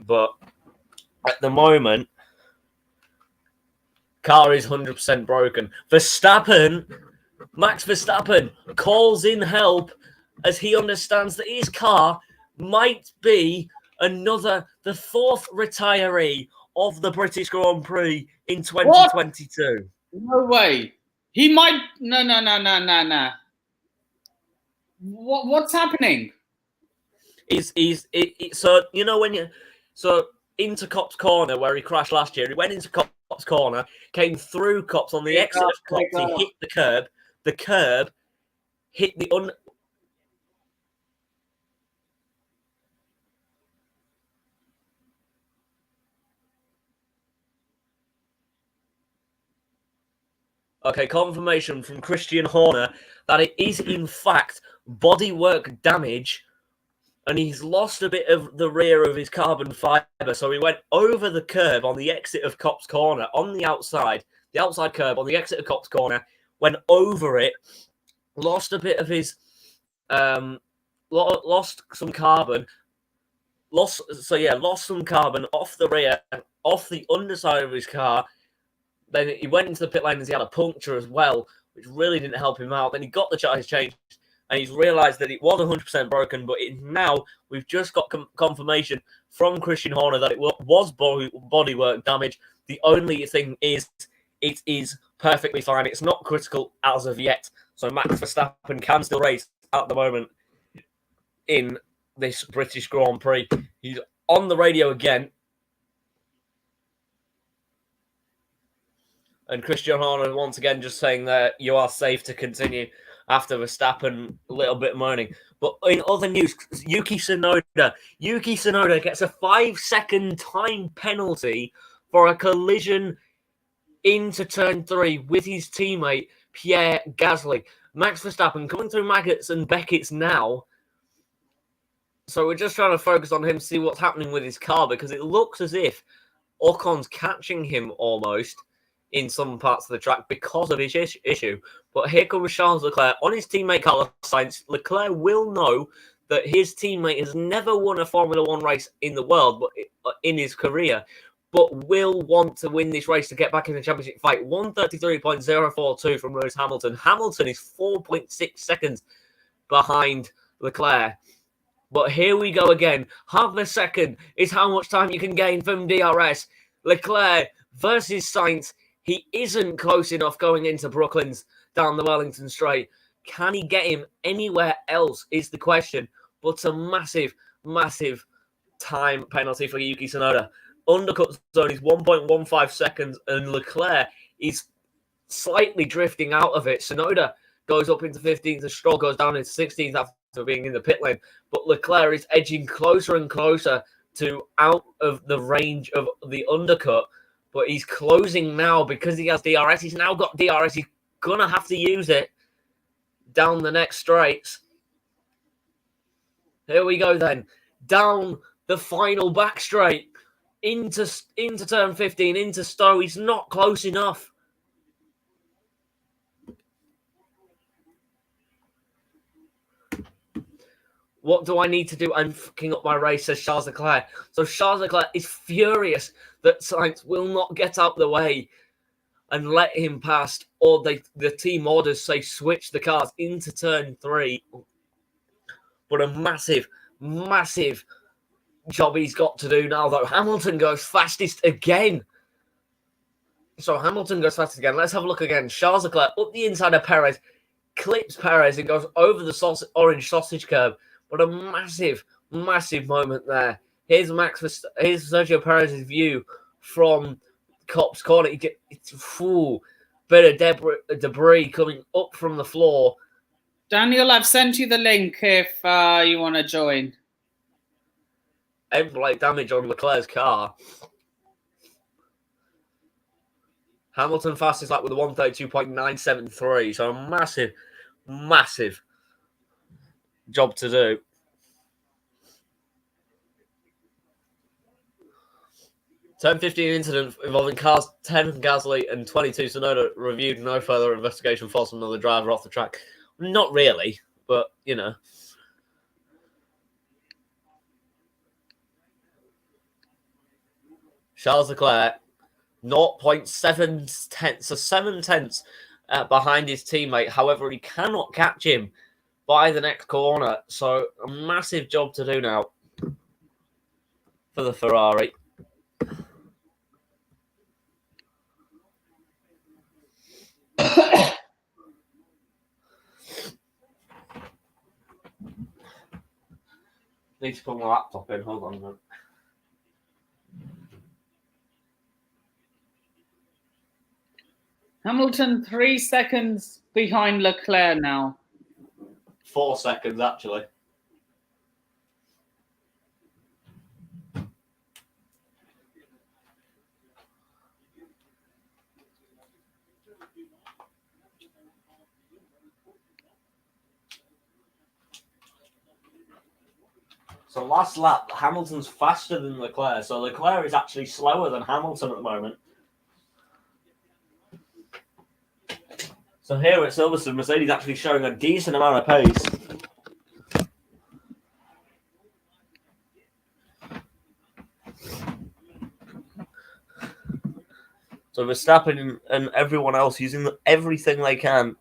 But at the moment, car is 100% broken. Max Verstappen calls in help as he understands that his car might be the fourth retiree of the British Grand Prix in 2022. No way. He might. No. What's happening? So you know into Copse Corner where he crashed last year. He went into Copse Corner, came through Copse on the exit of Copse. He hit the curb. The curb hit the Okay, confirmation from Christian Horner that it is in fact bodywork damage, and he's lost a bit of the rear of his carbon fibre. So he went over the curb on the exit of Copse Corner on the outside curb on the exit of Copse Corner, went over it, lost a bit of his, lost some carbon, lost some carbon off the rear, off the underside of his car. Then he went into the pit lane and he had a puncture as well, which really didn't help him out. Then he got the tyres changed and he's realised that it was 100% broken. But now we've just got confirmation from Christian Horner that it was bodywork damage. The only thing is it is perfectly fine. It's not critical as of yet. So Max Verstappen can still race at the moment in this British Grand Prix. He's on the radio again. And Christian Horner once again just saying that you are safe to continue after Verstappen a little bit moaning. But in other news, Yuki Tsunoda gets a 5-second time penalty for a collision into turn 3 with his teammate Pierre Gasly. Max Verstappen coming through Maggots and Beckett's now. So we're just trying to focus on him, see what's happening with his car, because it looks as if Ocon's catching him almost in some parts of the track because of his issue. But here comes Charles Leclerc on his teammate Carlos Sainz. Leclerc will know that his teammate has never won a Formula One race in the world, but in his career, but will want to win this race to get back in the championship fight. 133.042 from Lewis Hamilton. Hamilton is 4.6 seconds behind Leclerc. But here we go again. Half a second is how much time you can gain from DRS. Leclerc versus Sainz. He isn't close enough going into Brooklands down the Wellington Straight. Can he get him anywhere else is the question. But a massive, massive time penalty for Yuki Tsunoda. Undercut zone is 1.15 seconds and Leclerc is slightly drifting out of it. Tsunoda goes up into 15th and Stroll goes down into 16th after being in the pit lane. But Leclerc is edging closer and closer to out of the range of the undercut. But he's closing now because he has DRS. He's now got DRS. He's going to have to use it down the next straights. Here we go then. Down the final back straight. Into turn 15, into Stowe. He's not close enough. What do I need to do? I'm fucking up my race, says Charles Leclerc. So Charles Leclerc is furious that Sainz will not get out the way and let him past, or the team orders say switch the cars into turn 3. But a massive, massive job he's got to do now, though. Hamilton goes fastest again. So Hamilton goes fastest again. Let's have a look again. Charles Leclerc up the inside of Perez, clips Perez and goes over the orange sausage curb. But a massive, massive moment there. Here's Sergio Perez's view from Copse Corner. It's full bit of debris coming up from the floor. Daniel, I've sent you the link if you want to join. End-plate damage on Leclerc's car. Hamilton fastest lap with a 132.973. So a massive, massive job to do. Turn 15 incident involving cars 10 Gasly and 22 Tsunoda reviewed. No further investigation forcing another driver off the track. Not really, but you know. Charles Leclerc, 0.7 tenths, so 7 tenths behind his teammate. However, he cannot catch him by the next corner. So a massive job to do now for the Ferrari. Need to put my laptop in. Hold on a minute. Hamilton 3 seconds behind Leclerc now. 4 seconds, actually. So last lap, Hamilton's faster than Leclerc. So Leclerc is actually slower than Hamilton at the moment. So here at Silverstone, Mercedes actually showing a decent amount of pace. So Verstappen and everyone else using everything they can.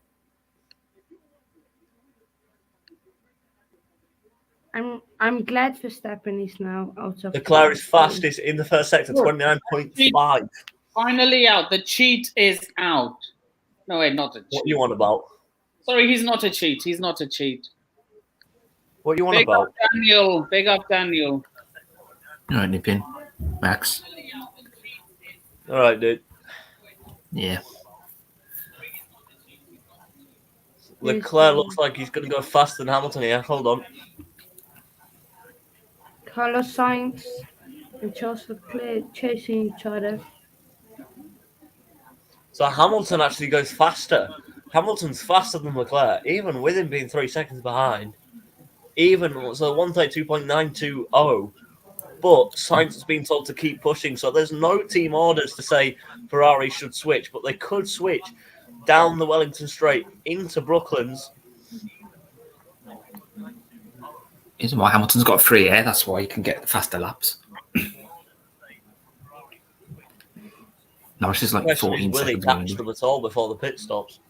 I'm glad Verstappen is now out of Leclerc is fastest in the first sector, 29.5. Finally out. The cheat is out. No, wait, not a cheat. What are you on about? Sorry, he's not a cheat. He's not a cheat. What are you on Big about? up Daniel. Big up Daniel. All right, Nippin. Max. All right, dude. Yeah. Leclerc looks like he's going to go faster than Hamilton here. Hold on. Carlos Sainz and Charles Leclerc chasing each other. So Hamilton actually goes faster. Hamilton's faster than Leclerc, even with him being 3 seconds behind. Even so, 132.920. But Sainz has been told to keep pushing, so there's no team orders to say Ferrari should switch, but they could switch down the Wellington Straight into Brooklands. Isn't why Hamilton's got free air. That's why he can get faster laps. Norris is like 14 Will he seconds. catch them at all before the pit stops?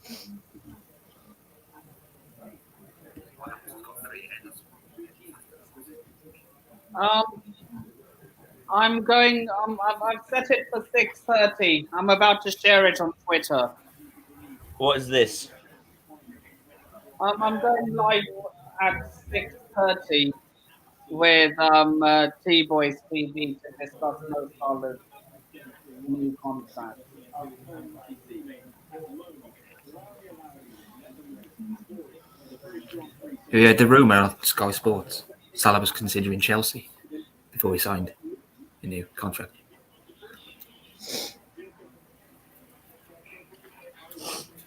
I'm going. I've set it for 6:30. I'm about to share it on Twitter. What is this? I'm going live at 6:30 with T-Boys TV to discuss Mo Salah's new contract. You heard the rumour on Sky Sports. Salah was considering Chelsea before he signed a new contract.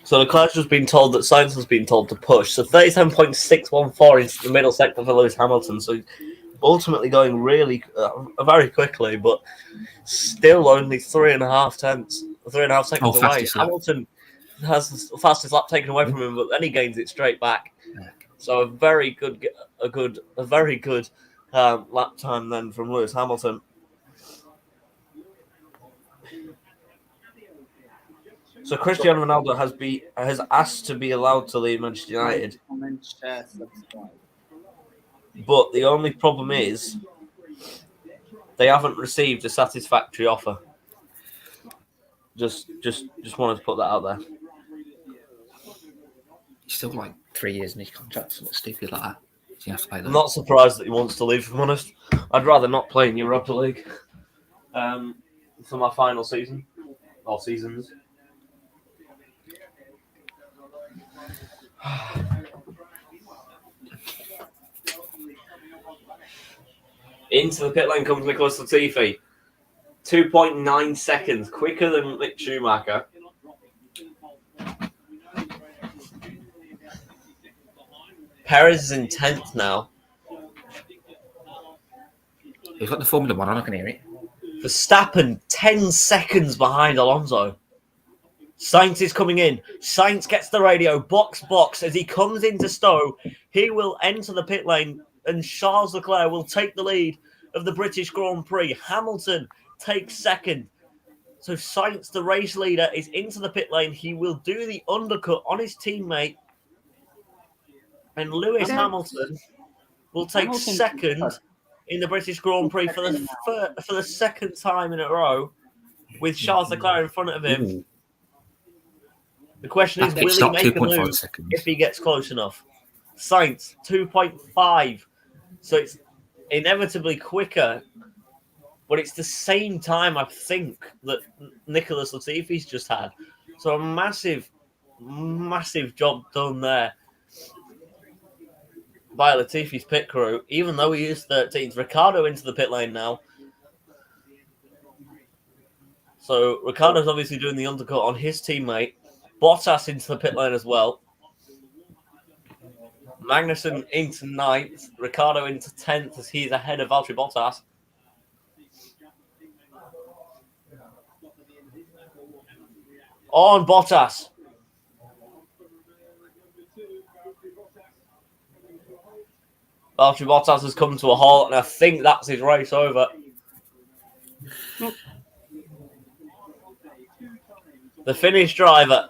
So Leclerc's just been told that Sainz has been told to push. So 37.614 into the middle sector for Lewis Hamilton. So ultimately going really very quickly, but still only 3.5 seconds away. Hamilton has the fastest lap taken away from him, but then he gains it straight back. So a very good lap time then from Lewis Hamilton. So Cristiano Ronaldo has asked to be allowed to leave Manchester United. Comment, share, subscribe. But the only problem is they haven't received a satisfactory offer. Just wanted to put that out there. He's still like 3 years in his contract, so it's stupid like that. So you have to play that. I'm not surprised that he wants to leave, if I'm honest. I'd rather not play in Europa League for my final season or seasons. Into the pit lane comes Nicholas Latifi. 2.9 seconds quicker than Mick Schumacher. Perez is in 10th now. He's got the Formula 1 on, I can hear it. Verstappen 10 seconds behind Alonso. Sainz is coming in. Sainz gets the radio. Box. As he comes into Stowe, he will enter the pit lane and Charles Leclerc will take the lead of the British Grand Prix. Hamilton takes second. So Sainz, the race leader, is into the pit lane. He will do the undercut on his teammate. And Lewis Hamilton will take second in the British Grand Prix for the second time in a row with Charles Leclerc in front of him. Ooh. The question is, will he make a move if he gets close enough? Sainz, 2.5. So it's inevitably quicker, but it's the same time, I think, that Nicholas Latifi's just had. So a massive job done there by Latifi's pit crew, even though he is 13th. Ricciardo into the pit lane now. So Ricciardo's obviously doing the undercut on his teammate. Bottas into the pit lane as well. Magnussen into 9th. Ricciardo into 10th as he's ahead of Valtteri Bottas. On Bottas. Valtteri Bottas has come to a halt, and I think that's his race over. The Finnish driver,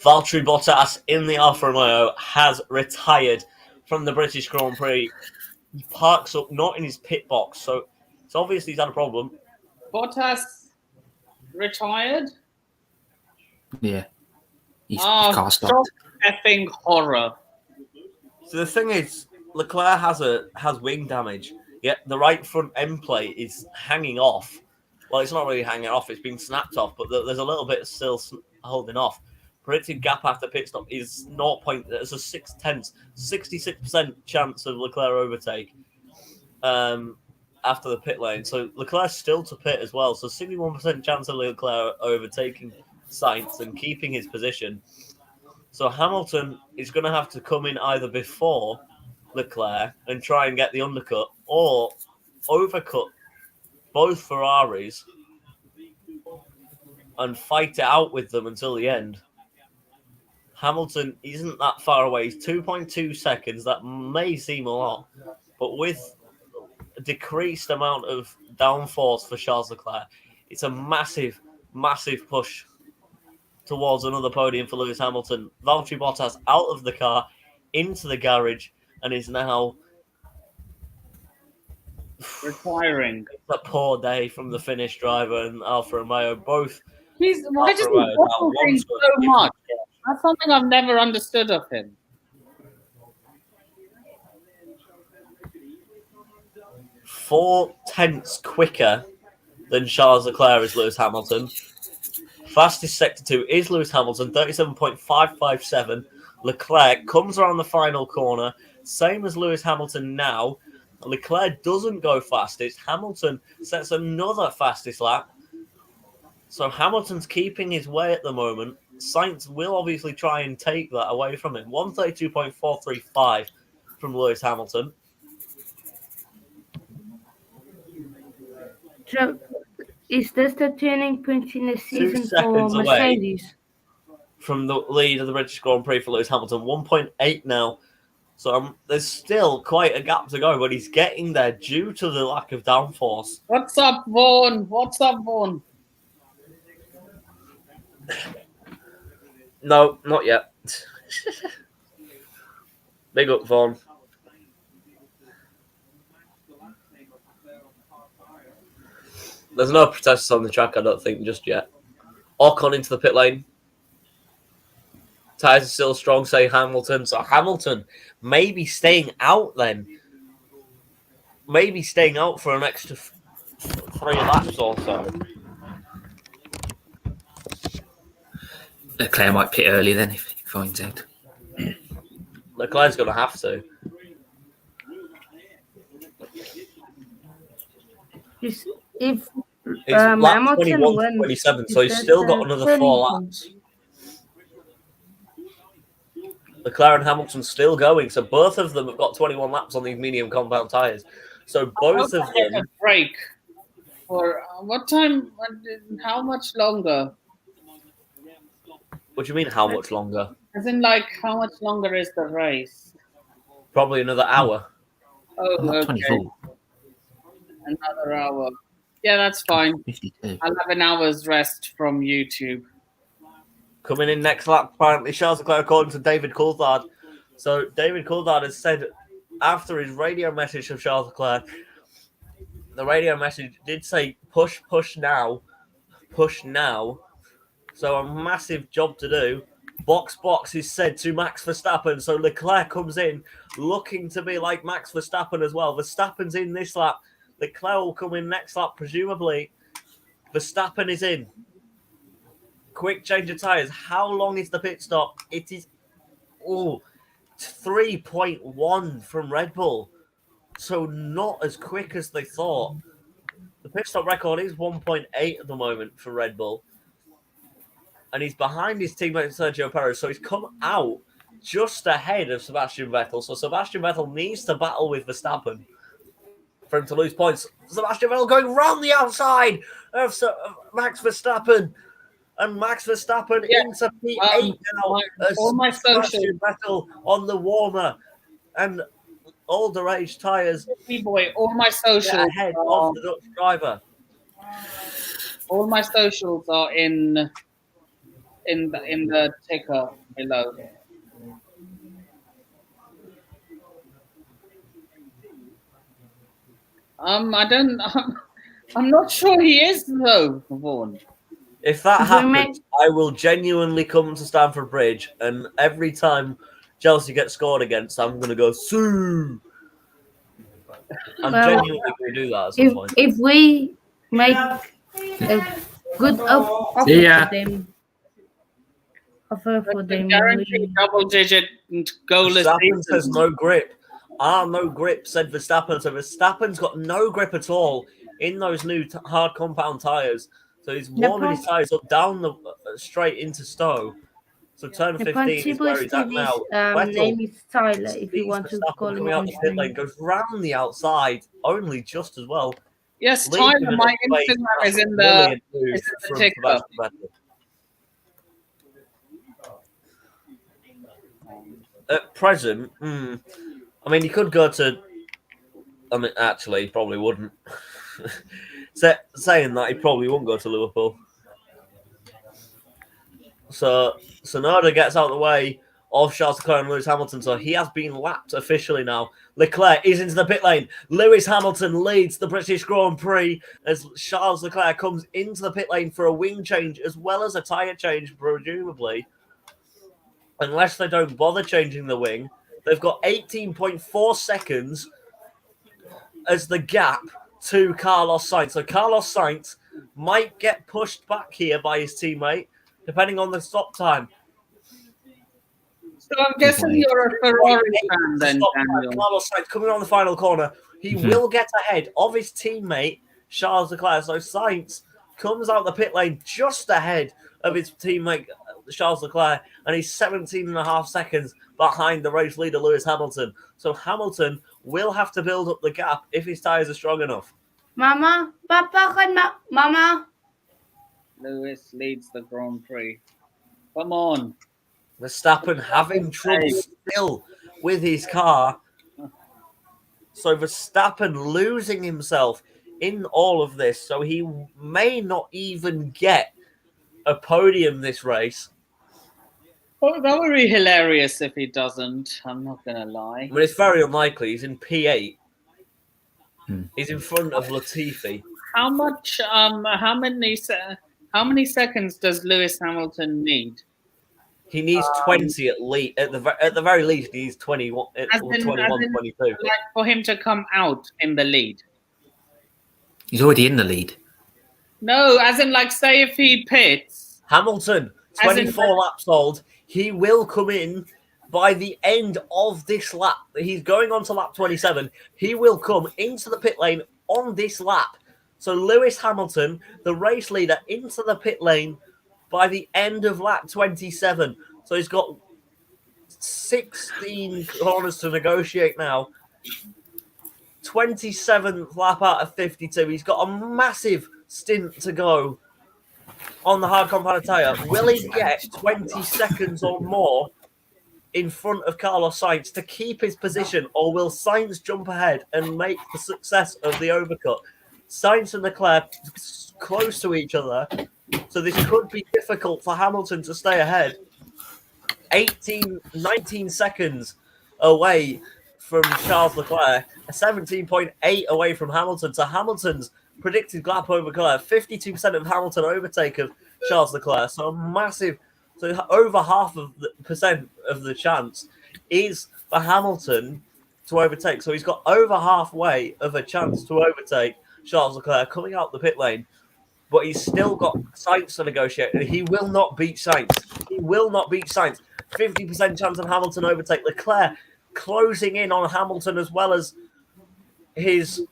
Valtteri Bottas, in the Alfa Romeo, has retired from the British Grand Prix. He parks up not in his pit box, so it's obvious he's had a problem. Bottas retired? Yeah. His Oh, car stop stopped. effing horror. So the thing is, Leclerc has wing damage, yet the right front end plate is hanging off. Well, it's not really hanging off; it's been snapped off, but there's a little bit still holding off. Predicted gap after pit stop is 0. There's a 0.6, 66% chance of Leclerc overtake after the pit lane. So Leclerc's still to pit as well. So 61% chance of Leclerc overtaking Sainz and keeping his position. So Hamilton is going to have to come in either before Leclerc and try and get the undercut, or overcut both Ferraris and fight it out with them until the end. Hamilton isn't that far away. He's 2.2 seconds. That may seem a lot, but with a decreased amount of downforce for Charles Leclerc, it's a massive, massive push towards another podium for Lewis Hamilton. Valtteri Bottas out of the car, into the garage, and is now Retiring. a poor day from the Finnish driver and Alfa Romeo. Both. Why does he bottle things so much? That's something I've never understood of him. Four tenths quicker than Charles Leclerc is Lewis Hamilton. Fastest sector 2 is Lewis Hamilton, 37.557. Leclerc comes around the final corner, same as Lewis Hamilton now. Leclerc doesn't go fastest. Hamilton sets another fastest lap. So Hamilton's keeping his way at the moment. Sainz will obviously try and take that away from him. 132.435 from Lewis Hamilton. So, is this the turning point in the 2 season for seconds away Mercedes? from the lead of the British Grand Prix for Lewis Hamilton. 1.8 now. So there's still quite a gap to go, but he's getting there due to the lack of downforce. What's up, Vaughan? What's up, Vaughan? No, not yet. Big up, Vaughan. There's no protesters on the track, I don't think, just yet. Ocon into the pit lane. Tyres are still strong, say Hamilton. So Hamilton maybe staying out then. Maybe staying out for an extra 3 laps or so. Leclerc might pit early then if he finds out. Leclerc's going to have to. If It's lap Hamilton 21 wins, 27, so is he's that still the got another turning 4 point? laps. Leclerc and Hamilton still going, so both of them have got 21 laps on these medium compound tyres. So both of Get a them. break for what time? How much longer? What do you mean, how much longer? As in, like, how much longer is the race? Probably another hour. Oh, I'm not okay. 24. Another hour. Yeah, that's fine. 52. I'll have an hour's rest from YouTube. Coming in next lap, apparently, Charles Leclerc, according to David Coulthard. So David Coulthard has said after his radio message of Charles Leclerc, the radio message did say push now. So a massive job to do. Box is said to Max Verstappen. So Leclerc comes in looking to be like Max Verstappen as well. Verstappen's in this lap. Leclerc will come in next lap, presumably. Verstappen is in. Quick change of tyres. How long is the pit stop? It is 3.1 from Red Bull. So not as quick as they thought. The pit stop record is 1.8 at the moment for Red Bull. And he's behind his teammate Sergio Perez. So he's come out just ahead of Sebastian Vettel. So Sebastian Vettel needs to battle with Verstappen for him to lose points. Sebastian Vettel going round the outside of Max Verstappen. And Max Verstappen into P8 now. All my Sebastian Vettel on the warmer. And all the rage tyres. Boy, all my socials Ahead of the Dutch driver. All my socials are in in the ticker below. I don't. I'm not sure he is though, Vaughan. If that If we happens, make- I will genuinely come to Stamford Bridge, and every time Chelsea gets scored against, I'm going to go, Sue! I'm Well, genuinely going to do that at some point. if we make a good offer Yeah. for them, Guaranteed double-digit goalless Verstappen says seasons. no grip. No grip, said Verstappen. So Verstappen's got no grip at all in those new hard compound tyres. So he's warming his tyres up down the straight into Stowe. So turn the 15 is where he's at now. name is Tyler, if you sees want to Verstappen call him coming out on the his pit lane, name. goes round the outside, only just as well. Yes, Leaving Tyler, enough my space Instagram for is in a the brilliant move from ticker. Sebastian Vettel. At present, I mean, he could go to. I mean, actually, he probably wouldn't. Saying that, he probably wouldn't go to Liverpool. So Sonoda gets out of the way of Charles Leclerc and Lewis Hamilton, so he has been lapped officially now. Leclerc is into the pit lane. Lewis Hamilton leads the British Grand Prix as Charles Leclerc comes into the pit lane for a wing change as well as a tyre change, presumably. Unless they don't bother changing the wing, they've got 18.4 seconds as the gap to Carlos Sainz. So Carlos Sainz might get pushed back here by his teammate, depending on the stop time. So I'm guessing you're a Ferrari fan then, Daniel. Carlos Sainz coming on the final corner. He will get ahead of his teammate, Charles Leclerc. So Sainz comes out the pit lane just ahead of his teammate, Charles Leclerc, and he's 17 and a half seconds behind the race leader, Lewis Hamilton. So Hamilton will have to build up the gap if his tyres are strong enough. Mama, Papa, Mama. Lewis leads the Grand Prix. Come on. Verstappen having trouble still with his car. So Verstappen losing himself in all of this. So he may not even get a podium this race. Oh, that would be hilarious if he doesn't. I'm not going to lie. I mean, it's very unlikely. He's in P8. He's in front of Latifi. How many seconds does Lewis Hamilton need? He needs 20 at least. At the very least, he needs 21, 22. Like for him to come out in the lead. He's already in the lead. No, as in like say if he pits. Hamilton, 24 laps old. He will come in by the end of this lap. He's going on to lap 27. He will come into the pit lane on this lap. So Lewis Hamilton, the race leader, into the pit lane by the end of lap 27. So he's got 16 corners to negotiate now. 27th lap out of 52. He's got a massive stint to go on the hard compound tyre. Will he get 20 seconds or more in front of Carlos Sainz to keep his position, or will Sainz jump ahead and make the success of the overcut? Sainz and Leclerc close to each other, so this could be difficult for Hamilton to stay ahead. 19 seconds away from Charles Leclerc, 17.8 away from Hamilton. So Hamilton's predicted lap over Leclerc, 52% of Hamilton overtake of Charles Leclerc. So a massive, so over half of the percent of the chance is for Hamilton to overtake. So he's got over halfway of a chance to overtake Charles Leclerc coming out the pit lane. But he's still got Sainz to negotiate, and he will not beat Sainz. He will not beat Sainz. 50% chance of Hamilton overtake. Leclerc closing in on Hamilton as well as his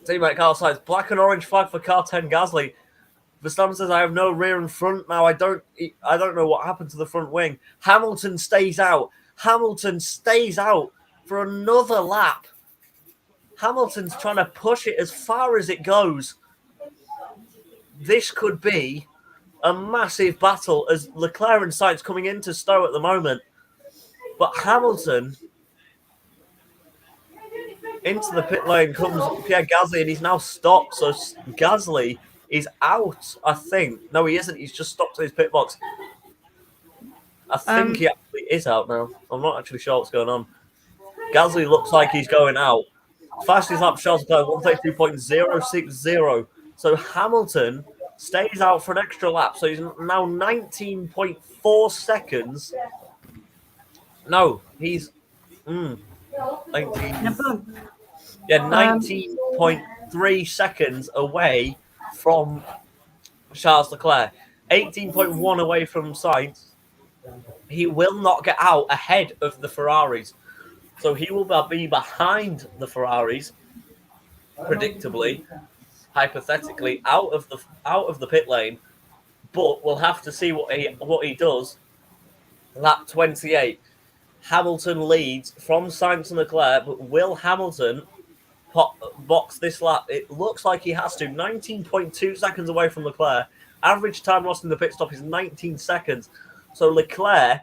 teammate Carlos Sainz. Black and orange flag for car 10 Gasly. Verstappen says, I have no rear and front now. I don't know what happened to the front wing. Hamilton stays out. Hamilton stays out for another lap. Hamilton's trying to push it as far as it goes. This could be a massive battle as Leclerc and Sainz coming into Stowe at the moment. But Hamilton into the pit lane comes Pierre Gasly, and he's now stopped. So Gasly is out, I think. No, he isn't. He's just stopped in his pit box. I think he actually is out now. I'm not actually sure what's going on. Gasly looks like he's going out. Fastest lap, Charles Leclerc, 132.060. So Hamilton stays out for an extra lap. So he's now 19.4 seconds. No, he's 19. Yeah, 19.3 seconds away from Charles Leclerc. 18.1 away from Sainz. He will not get out ahead of the Ferraris. So he will be behind the Ferraris, predictably, hypothetically, out of the pit lane. But we'll have to see what he does. Lap 28. Hamilton leads from Sainz and Leclerc, but will Hamilton box this lap? It looks like he has to. 19.2 seconds away from Leclerc. Average time lost in the pit stop is 19 seconds. So Leclerc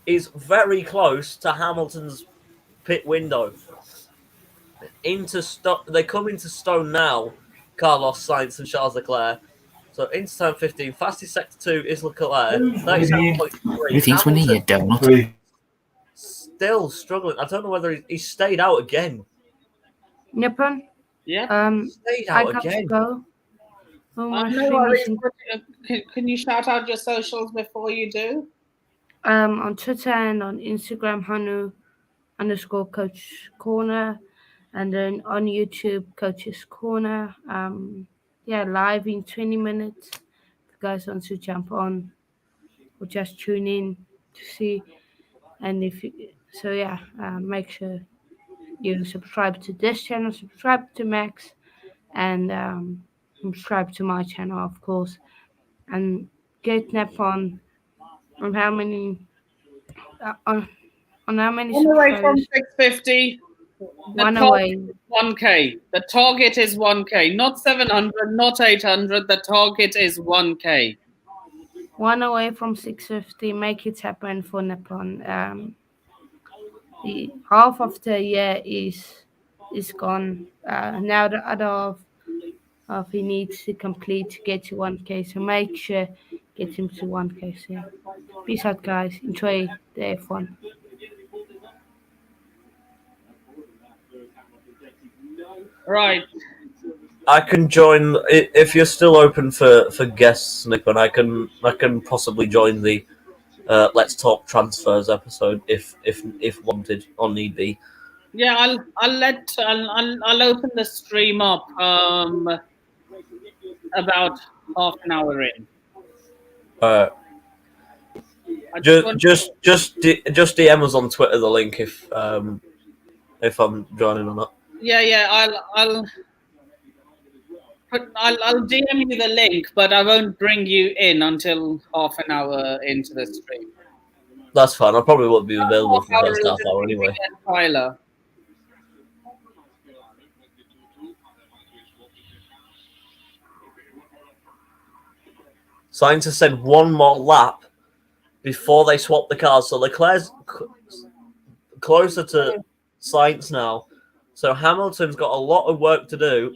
is very close to Hamilton's pit window. They come into stone now, Carlos Sainz and Charles Leclerc. So into turn 15, fastest sector 2 is Leclerc. 37.3. Who thinks we need a donut? Still struggling. I don't know whether he stayed out again. Nippon? Yeah. Stayed I out got again. to go. Oh, my No worries. Can you shout out your socials before you do? on Twitter and on Instagram, Hanu_Coach Corner, and then on YouTube, Coach's Corner. Live in 20 minutes. If you guys want to jump on or just tune in to see. And make sure you subscribe to this channel, subscribe to Max, and subscribe to my channel, of course. And get Nep on how many on how many One away from subscribers? 650. One away. 1K. The target is 1K, not 700, not 800. The target is 1K. One away from 650. Make it happen for Nippon. The half of the year is gone. Now the other half he needs to complete to get to 1K. So make sure get him to 1K. So peace out, guys. Enjoy the F1. Right. I can join if you're still open for guests, Nippon. I can possibly join the Let's Talk Transfers episode if wanted or need be. Yeah, I'll open the stream up about half an hour in. Just DM us on Twitter the link if I'm joining or not. Yeah, I'll DM you the link, but I won't bring you in until half an hour into the stream. That's fine. I probably won't be available for the first half hour anyway. Tyler. Sainz has said one more lap before they swap the cars. So Leclerc's closer to Sainz now. So Hamilton's got a lot of work to do.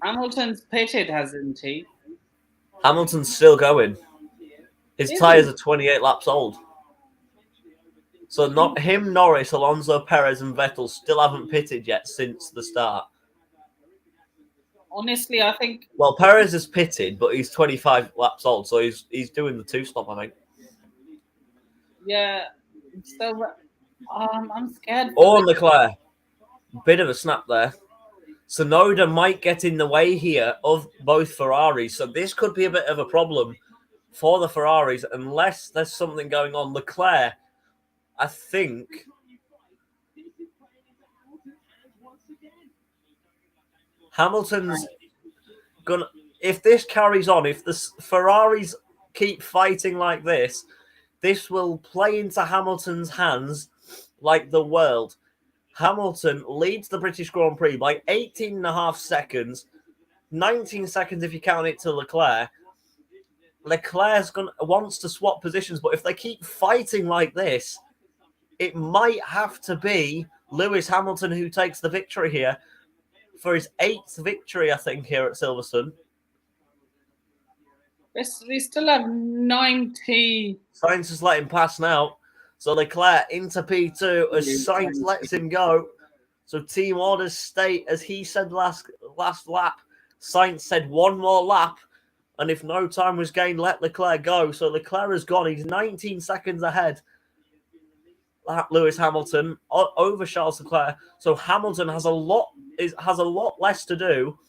Hamilton's pitted, hasn't he? Hamilton's still going. His tyres are 28 laps old. So not him, Norris, Alonso, Perez and Vettel still haven't pitted yet since the start. Honestly, I think... Well, Perez has pitted, but he's 25 laps old, so he's doing the two-stop, I think. Yeah, so I'm scared. Or Leclerc. Bit of a snap there. Tsunoda might get in the way here of both Ferraris, so this could be a bit of a problem for the Ferraris unless there's something going on. Leclerc, I think... Hamilton's gonna... If this carries on, if the Ferraris keep fighting like this, this will play into Hamilton's hands like the world. Hamilton leads the British Grand Prix by 18.5 seconds, 19 seconds if you count it to Leclerc. Leclerc wants to swap positions, but if they keep fighting like this, it might have to be Lewis Hamilton who takes the victory here for his 8th victory, I think, here at Silverstone. We still have 90. Sainz is letting pass now. So Leclerc into P2 as Sainz lets him go. So team orders stay as he said last lap. Sainz said one more lap, and if no time was gained, let Leclerc go. So Leclerc has gone. He's 19 seconds ahead. Lewis Hamilton over Charles Leclerc. So Hamilton has a lot less to do.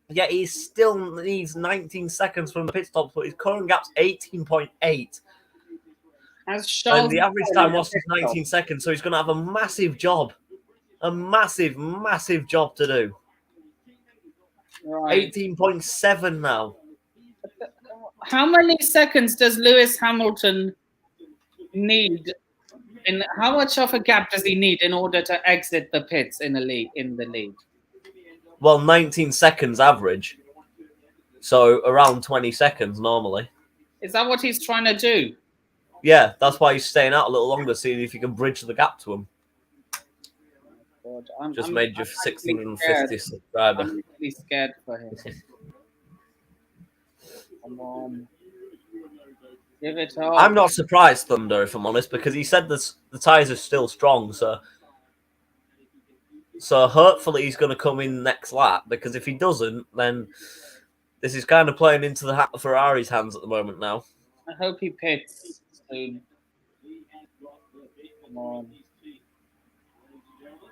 Yet he still needs 19 seconds from the pit stop, but his current gap's 18.8. And the average time lost is 19 seconds, so he's going to have a massive job. A massive, massive job to do. Right. 18.7 now. How many seconds does Lewis Hamilton need? And how much of a gap does he need in order to exit the pits in the lead? Well, 19 seconds average. So around 20 seconds normally. Is that what he's trying to do? Yeah, that's why he's staying out a little longer, seeing if he can bridge the gap to him. God, Just made you 650 subscriber. I'm really scared for him. Come on. Give it up. I'm not surprised, Thunder, if I'm honest, because he said the tyres are still strong, so hopefully he's going to come in next lap, because if he doesn't, then this is kind of playing into the Ferrari's hands at the moment now. I hope he pits soon. Come on.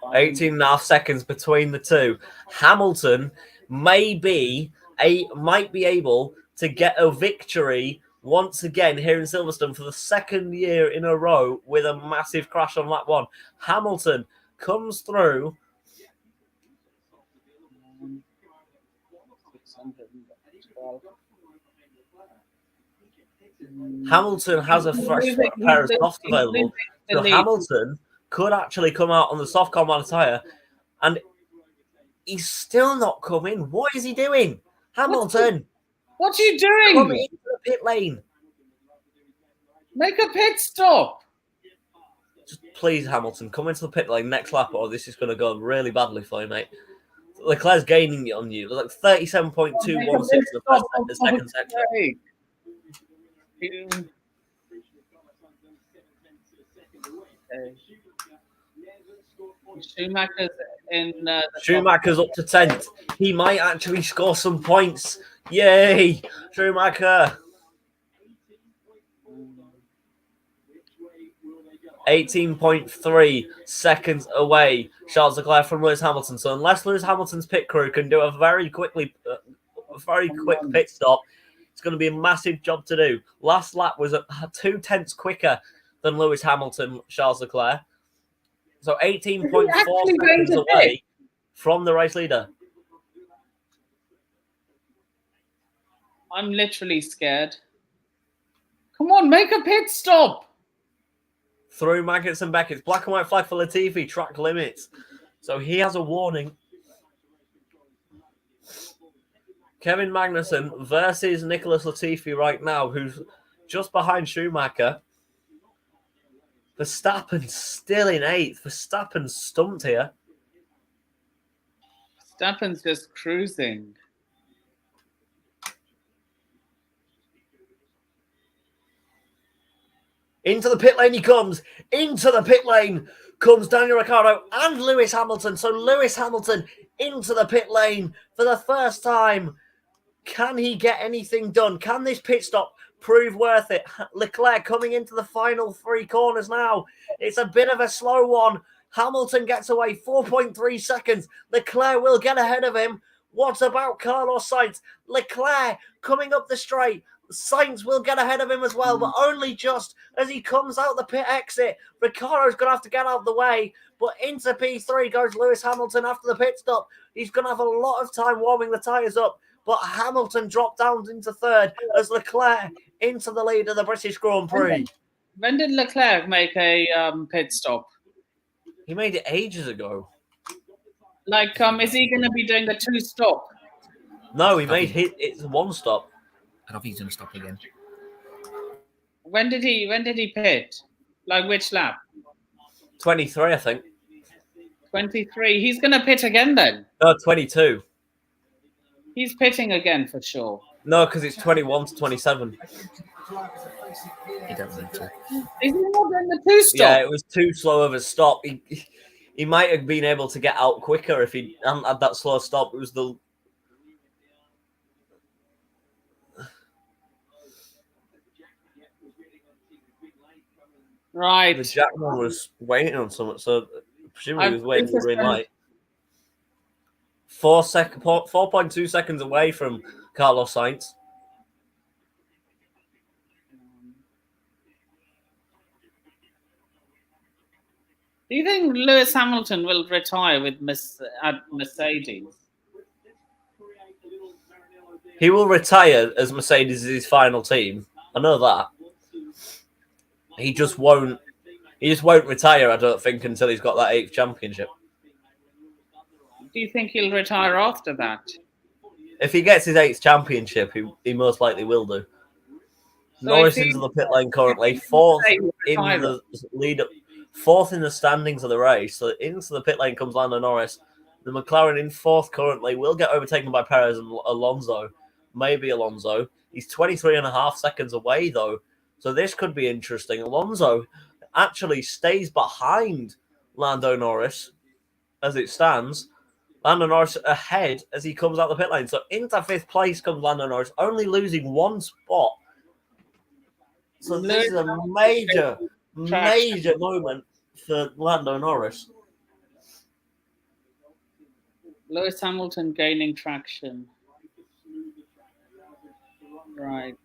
18.5 seconds between the two. Hamilton might be able to get a victory once again here in Silverstone for the second year in a row with a massive crash on lap one. Hamilton comes through. 612. Hamilton has a fresh pair of softs available. So Hamilton could actually come out on the soft compound tyre, and he's still not coming. What is he doing? Hamilton! What are you doing? Come into the pit lane. Make a pit stop. Just please, Hamilton, come into the pit lane next lap, or this is going to go really badly for you, mate. Leclerc's gaining it on you. Like 37.216 in the second sector. Schumacher's up to 10th. He might actually score some points. Yay, Schumacher. 18.3 seconds away, Charles Leclerc from Lewis Hamilton. So unless Lewis Hamilton's pit crew can do a very quick pit stop, it's going to be a massive job to do. Last lap was 2/10 quicker than Lewis Hamilton, Charles Leclerc. So 18.4 seconds away from the race leader. I'm literally scared. Come on, make a pit stop. Through Maggots and Beckett's. Black and white flag for Latifi, track limits. So he has a warning. Kevin Magnussen versus Nicholas Latifi right now, who's just behind Schumacher. Verstappen's still in 8th. Verstappen's stumped here. Verstappen's just cruising. Into the pit lane he comes. Into the pit lane comes Daniel Ricciardo and Lewis Hamilton. So Lewis Hamilton into the pit lane for the first time. Can he get anything done? Can this pit stop prove worth it? Leclerc coming into the final 3 corners now. It's a bit of a slow one. Hamilton gets away 4.3 seconds. Leclerc will get ahead of him. What about Carlos Sainz? Leclerc coming up the straight. Sainz will get ahead of him as well, but only just as he comes out the pit exit. Ricciardo's going to have to get out of the way, but into P3 goes Lewis Hamilton after the pit stop. He's going to have a lot of time warming the tyres up, but Hamilton dropped down into 3rd as Leclerc into the lead of the British Grand Prix. When did Leclerc make a pit stop? He made it ages ago. Like, is he going to be doing the 2 stop? No, he made it's 1 stop. I don't think he's going to stop again. When did he pit? Like which lap? 23, I think. 23. He's going to pit again then? No, 22. He's pitting again for sure. No, because it's 21 to 27. You don't need to. Is he not doing the two stop? Yeah, it was too slow of a stop. He might have been able to get out quicker if he hadn't had that slow stop. It was the Right. Jackman was waiting on something, so presumably he was waiting for the green light. 4.2 seconds away from Carlos Sainz. Do you think Lewis Hamilton will retire with Mercedes? He will retire as Mercedes is his final team. I know that. He just won't. He just won't retire, I don't think, until he's got that 8th championship. Do you think he'll retire after that? If he gets his 8th championship, he most likely will do. So Norris into the pit lane currently, fourth in the lead, fourth in the standings of the race. So into the pit lane comes Lando Norris. The McLaren in fourth currently will get overtaken by Perez and Alonso. Maybe Alonso. He's 23.5 seconds away though, so this could be interesting. Alonso actually stays behind Lando Norris as it stands. Lando Norris ahead as he comes out the pit lane. So into 5th place comes Lando Norris, only losing 1 spot. So this is a major moment for Lando Norris. Lewis Hamilton gaining traction. Right.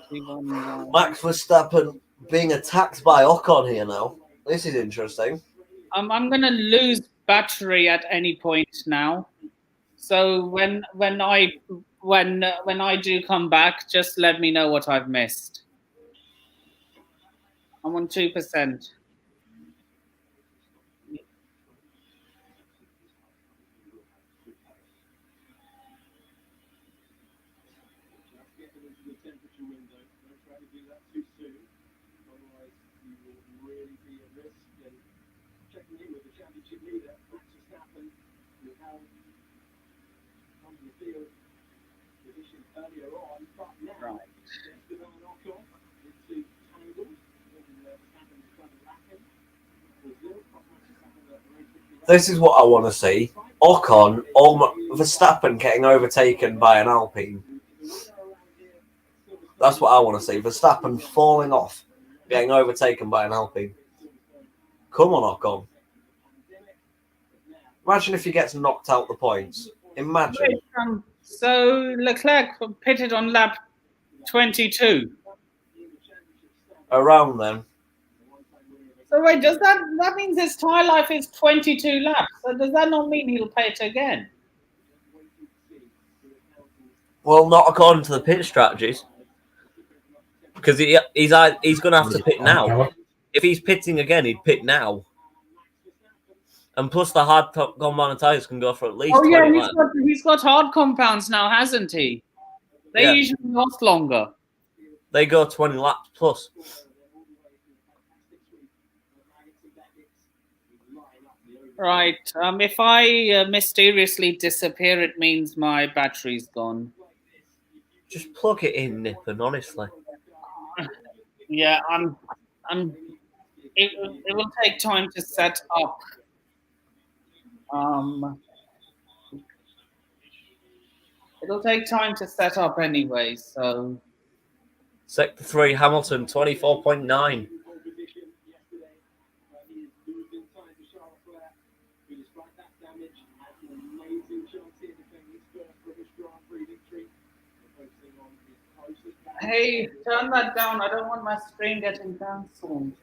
21. Max Verstappen being attacked by Ocon here now. This is interesting. I'm going to lose battery at any point now. So when I do come back, just let me know what I've missed. I'm on 2%. Right. This is what I want to see. Ocon or Verstappen getting overtaken by an Alpine. That's what I want to see. Verstappen falling off, getting overtaken by an Alpine. Come on, Ocon. Imagine if he gets knocked out the points. Imagine. So Leclerc pitted on lap 22. Around then. So wait, does that means his tyre life is 22 laps? So does that not mean he'll pit again? Well, not according to the pit strategies. Because he's going to have to pit now. If he's pitting again, he'd pit now. And plus, the hard compound tyres can go for at least 20 laps. He's got hard compounds now, hasn't he? They usually last longer. They go 20 laps plus. Right. If I mysteriously disappear, it means my battery's gone. Just plug it in, Nippon, honestly. Yeah, it will take time to set up. It'll take time to set up anyway, so. Sector 3, Hamilton, 24.9. Hey, turn that down. I don't want my screen getting cancelled.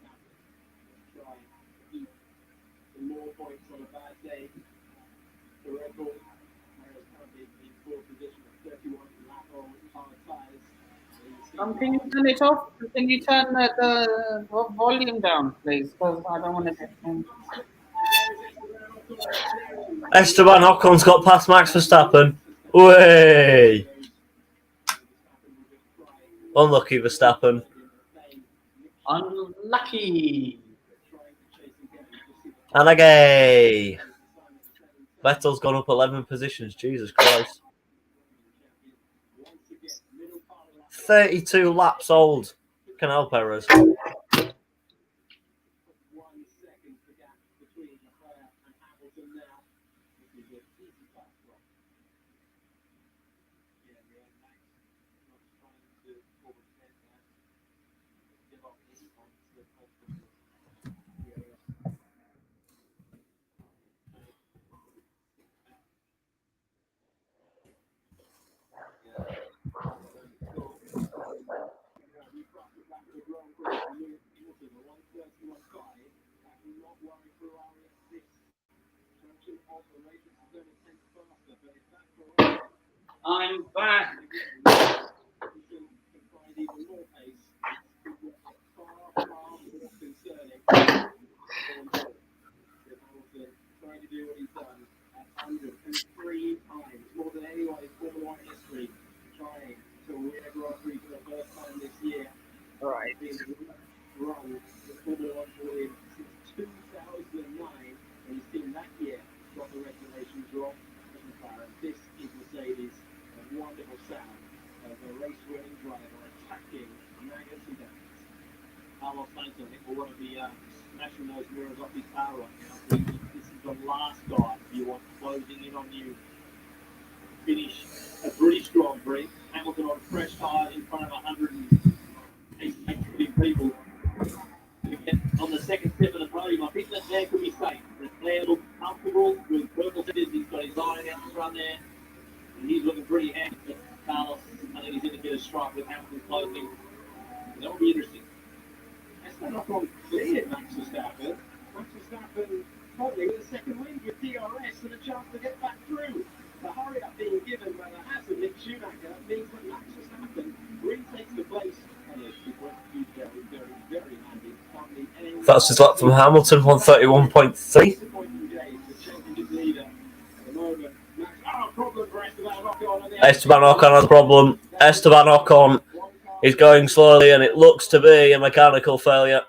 Can you turn it off? Can you turn the volume down, please? Because I don't want to get in. Esteban Ocon's got past Max Verstappen. Way! Unlucky Verstappen. Unlucky. And a gay. Vettel's gone up 11 positions. Jesus Christ. 32 laps old. Canal Perez. I'm back. Right. Finish a British Grand Prix. Hamilton on fresh tyre in front of 180 people. On the second step of the podium, I think that there could be safe. Leclerc looked comfortable with purple tickets. He's got his iron out the front there. And he's looking pretty handy. Carlos, I think he's in a bit of strife with Hamilton closing. That will be interesting. That's not knock on clear, Max Verstappen. Max Verstappen probably with a second win with DRS and a chance to get back through. The hurry up being given by the Haas and Mick Schumacher means that Max Verstappen retakes the place. And it's very, very, very handy. That's his lap from Hamilton, 131.3. Esteban Ocon has a problem. Esteban Ocon is going slowly, and it looks to be a mechanical failure.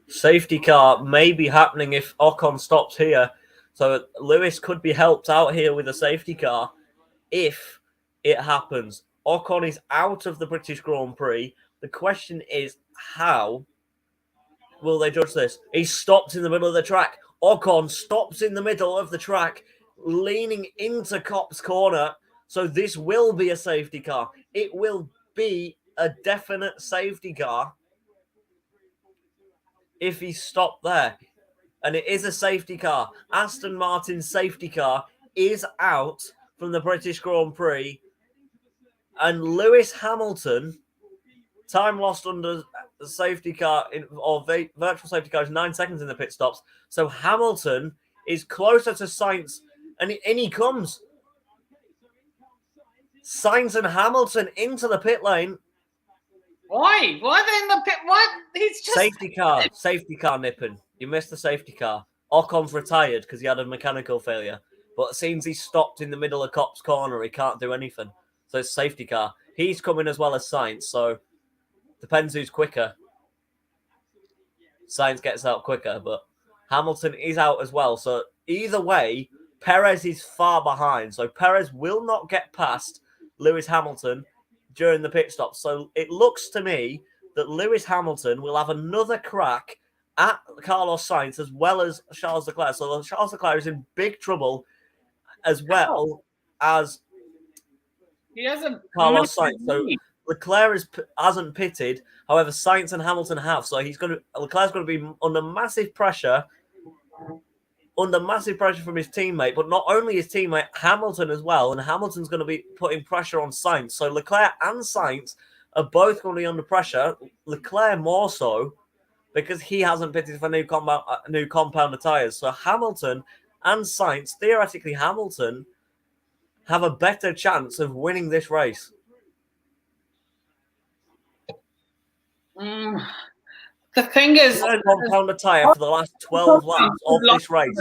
Safety car may be happening if Ocon stops here. So Lewis could be helped out here with a safety car if it happens. Ocon is out of the British Grand Prix. The question is, how will they judge this? He stopped in the middle of the track. Ocon stops in the middle of the track, leaning into Cop's corner. So this will be a safety car. It will be a definite safety car if he stopped there. And it is a safety car. Aston Martin's safety car is out from the British Grand Prix. And Lewis Hamilton, time lost under the safety car, or virtual safety car, is 9 seconds in the pit stops. So Hamilton is closer to Sainz, and in he comes. Sainz and Hamilton into the pit lane. Why? Why are they in the pit? What? He's just Safety car nipping. You missed the safety car. Ocon's retired because he had a mechanical failure. But it seems he stopped in the middle of Cop's corner. He can't do anything. So it's safety car. He's coming as well as Sainz. So depends who's quicker. Sainz gets out quicker, but Hamilton is out as well. So either way, Perez is far behind. So Perez will not get past Lewis Hamilton during the pit stop. So it looks to me that Lewis Hamilton will have another crack at Carlos Sainz as well as Charles Leclerc. So Charles Leclerc is in big trouble as well as he hasn't Carlos Sainz. So Leclerc hasn't pitted. However, Sainz and Hamilton have. So Leclerc's going to be under massive pressure from his teammate, but not only his teammate, Hamilton as well. And Hamilton's going to be putting pressure on Sainz. So Leclerc and Sainz are both going to be under pressure. Leclerc more so because he hasn't pitted for new compounder tyres. So Hamilton and Sainz, theoretically Hamilton, have a better chance of winning this race. The thing is, Compounder tyre for the last 12 laps of this race.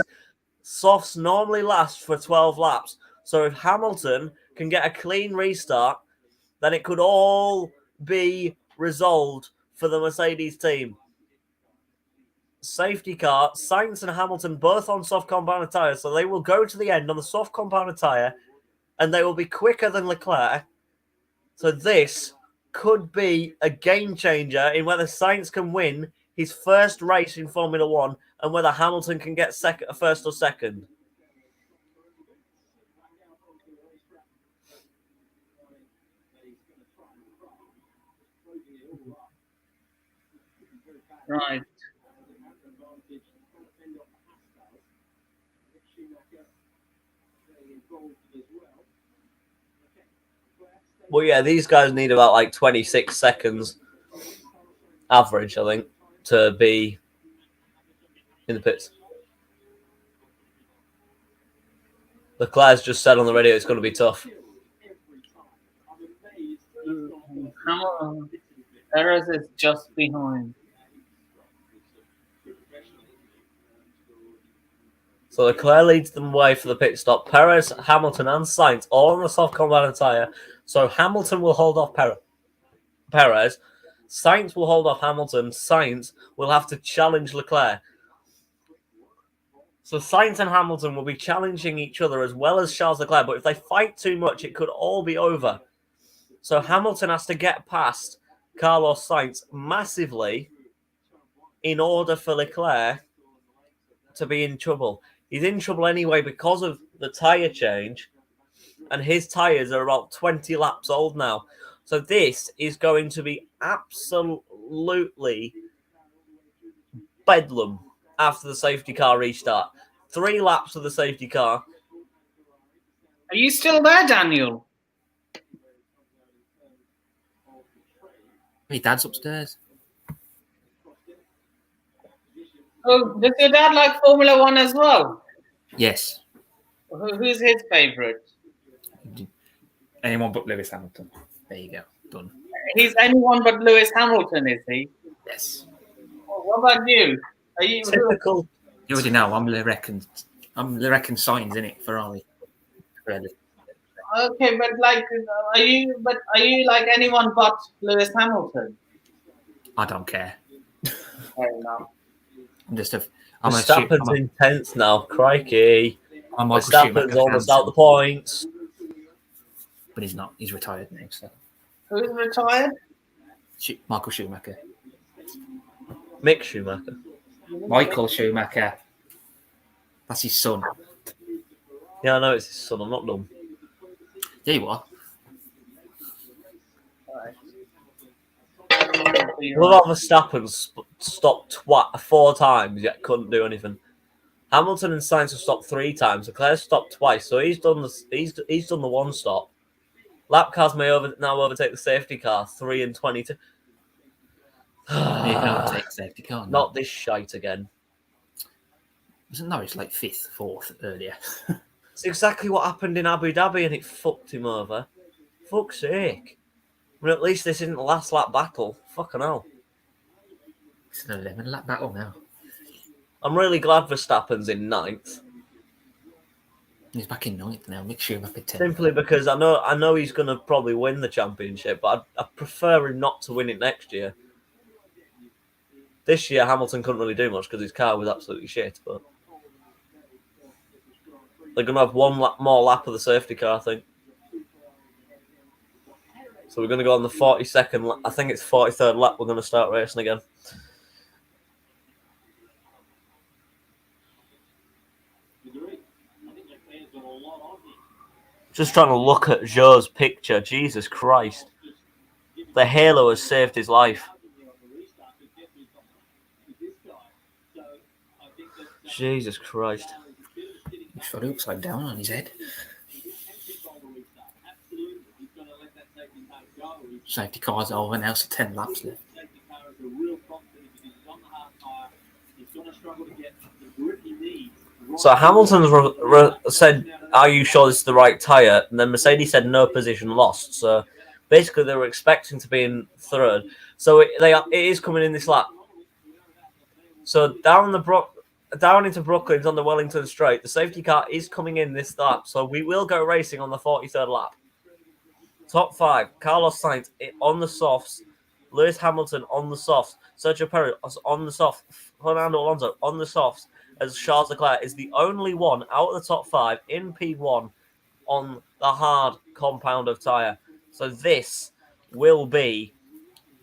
Softs normally last for 12 laps. So if Hamilton can get a clean restart then it could all be resolved for the Mercedes team. Safety car, Sainz and Hamilton both on soft compound tyres, so they will go to the end on the soft compound tyre, and they will be quicker than Leclerc. So this could be a game changer in whether Sainz can win his first race in Formula One and whether Hamilton can get first or second. Right. Well, yeah, these guys need about like 26 seconds average, I think, to be in the pits. Leclerc's just said on the radio it's going to be tough. Perez is just behind. So Leclerc leads them away for the pit stop. Perez, Hamilton, and Sainz all on the soft compound tyre. So Hamilton will hold off Perez. Sainz will hold off Hamilton. Sainz will have to challenge Leclerc. So Sainz and Hamilton will be challenging each other as well as Charles Leclerc. But if they fight too much, it could all be over. So Hamilton has to get past Carlos Sainz massively in order for Leclerc to be in trouble. He's in trouble anyway because of the tyre change, and his tyres are about 20 laps old now. So this is going to be absolutely bedlam after the safety car restart. 3 laps of the safety car. Are you still there, Daniel? My dad's upstairs. Oh, does your dad like Formula One as well? Yes. Who's his favourite? Anyone but Lewis Hamilton. There you go. Done. He's anyone but Lewis Hamilton, is he? Yes. What about you? Are you Typical. You already know I'm Leclerc signs in it, Ferrari. Really. okay? But like, are you like anyone but Lewis Hamilton? I don't care. Fair enough. I'm Verstappen's intense now. Crikey. I'm Michael Verstappen's Schumacher almost fan, out the points. but he's not. He's retired now. So Who's retired? Michael Schumacher. Mick Schumacher. Michael Schumacher. That's his son. Yeah, I know it's his son. I'm not dumb. Yeah, you are. What about Verstappen stopped 4 times yet couldn't do anything? Hamilton and Sainz have stopped 3 times. Leclerc stopped twice, so he's done the 1 stop. Lap cars may now overtake the safety car. 3 and 22. You can overtake safety car. Not this shite again. Wasn't Norris like 5th, 4th earlier? It's exactly what happened in Abu Dhabi, and it fucked him over. Fuck's sake. I mean, at least this isn't the last lap battle. Fucking hell. It's an 11-lap battle now. I'm really glad Verstappen's in 9th. He's back in 9th now. Mick Schumacher 10th. Simply because I know he's going to probably win the championship, but I prefer him not to win it next year. This year, Hamilton couldn't really do much because his car was absolutely shit, but they're going to have 1 more lap of the safety car, I think. So we're going to go on the 42nd, I think it's 43rd lap, we're going to start racing again. Just trying to look at Joe's picture. Jesus Christ. The halo has saved his life. Jesus Christ. He's got it upside down on his head. Safety car's over now, so 10 laps left. So Hamilton said, "Are you sure this is the right tyre?" And then Mercedes said, "No position lost." So basically, they were expecting to be in 3rd. So it is coming in this lap. So down into Brooklands on the Wellington Straight, the safety car is coming in this lap. So we will go racing on the 43rd lap. Top 5, Carlos Sainz on the softs, Lewis Hamilton on the softs, Sergio Perez on the softs, Fernando Alonso on the softs, as Charles Leclerc is the only one out of the top 5 in P1 on the hard compound of tyre. So this will be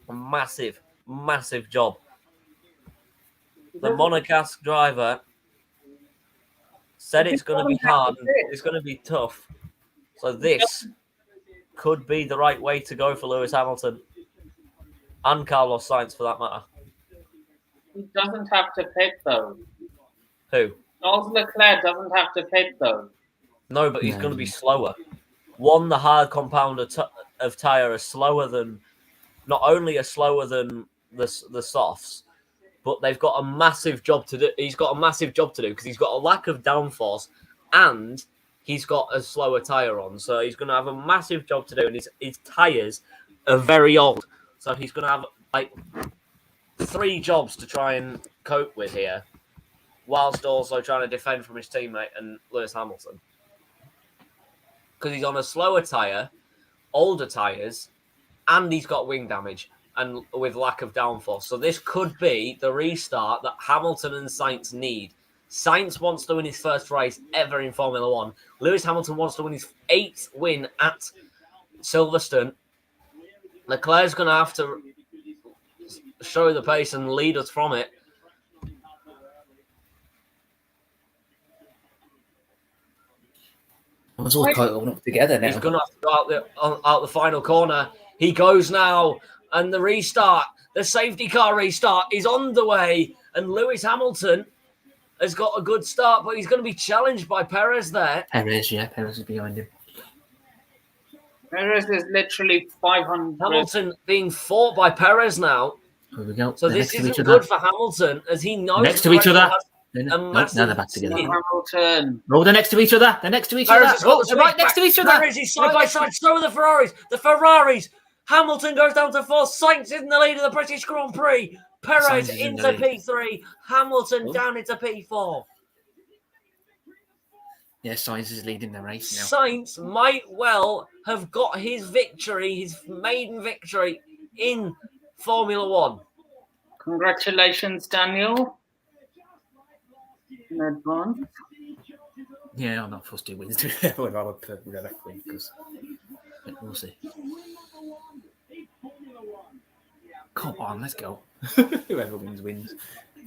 a massive, massive job. The Monegasque driver said it's going to be hard and it's going to be tough. So this could be the right way to go for Lewis Hamilton and Carlos Sainz, for that matter. He doesn't have to pit, though. Who? Charles Leclerc doesn't have to pit, though. No, but he's going to be slower. One, the hard compound of tyre is slower than, not only are slower than the softs, but they've got a massive job to do. He's got a massive job to do because he's got a lack of downforce and he's got a slower tyre on. So he's going to have a massive job to do, and his tyres are very old. So he's going to have like 3 jobs to try and cope with here, whilst also trying to defend from his teammate and Lewis Hamilton. Because he's on a slower tyre, older tyres, and he's got wing damage and with lack of downforce. So this could be the restart that Hamilton and Sainz need. Sainz wants to win his first race ever in Formula 1. Lewis Hamilton wants to win his 8th win at Silverstone. Leclerc's going to have to show the pace and lead us from it. It's all quite all up together now. He's going to have to go out the final corner. He goes now, and the restart, the safety car restart is on the way, and Lewis Hamilton has got a good start, but he's going to be challenged by Perez there. Perez is behind him. Perez is literally 500. Hamilton being fought by Perez now. Here we go. So They're this next to isn't each good other. for Hamilton, as he knows Next to each other. Now Now they're back together. Hamilton. Oh, they're next to each other. They're next to each Perez other. has got Oh, the they're right switch next to back. each other. Perez is side by side. So are the Ferraris. The Ferraris. Hamilton goes down to 4th. Sainz in the lead of the British Grand Prix. Perez Sainz is in into the lead. P3. Hamilton Oh. down into P4. Yeah, Sainz is leading the race now. Sainz might well have got his victory, his maiden victory in Formula 1. Congratulations, Daniel. In advance. Yeah, I'm not supposed to win with our Rebecca win because we'll see. Come on, let's go. Whoever wins.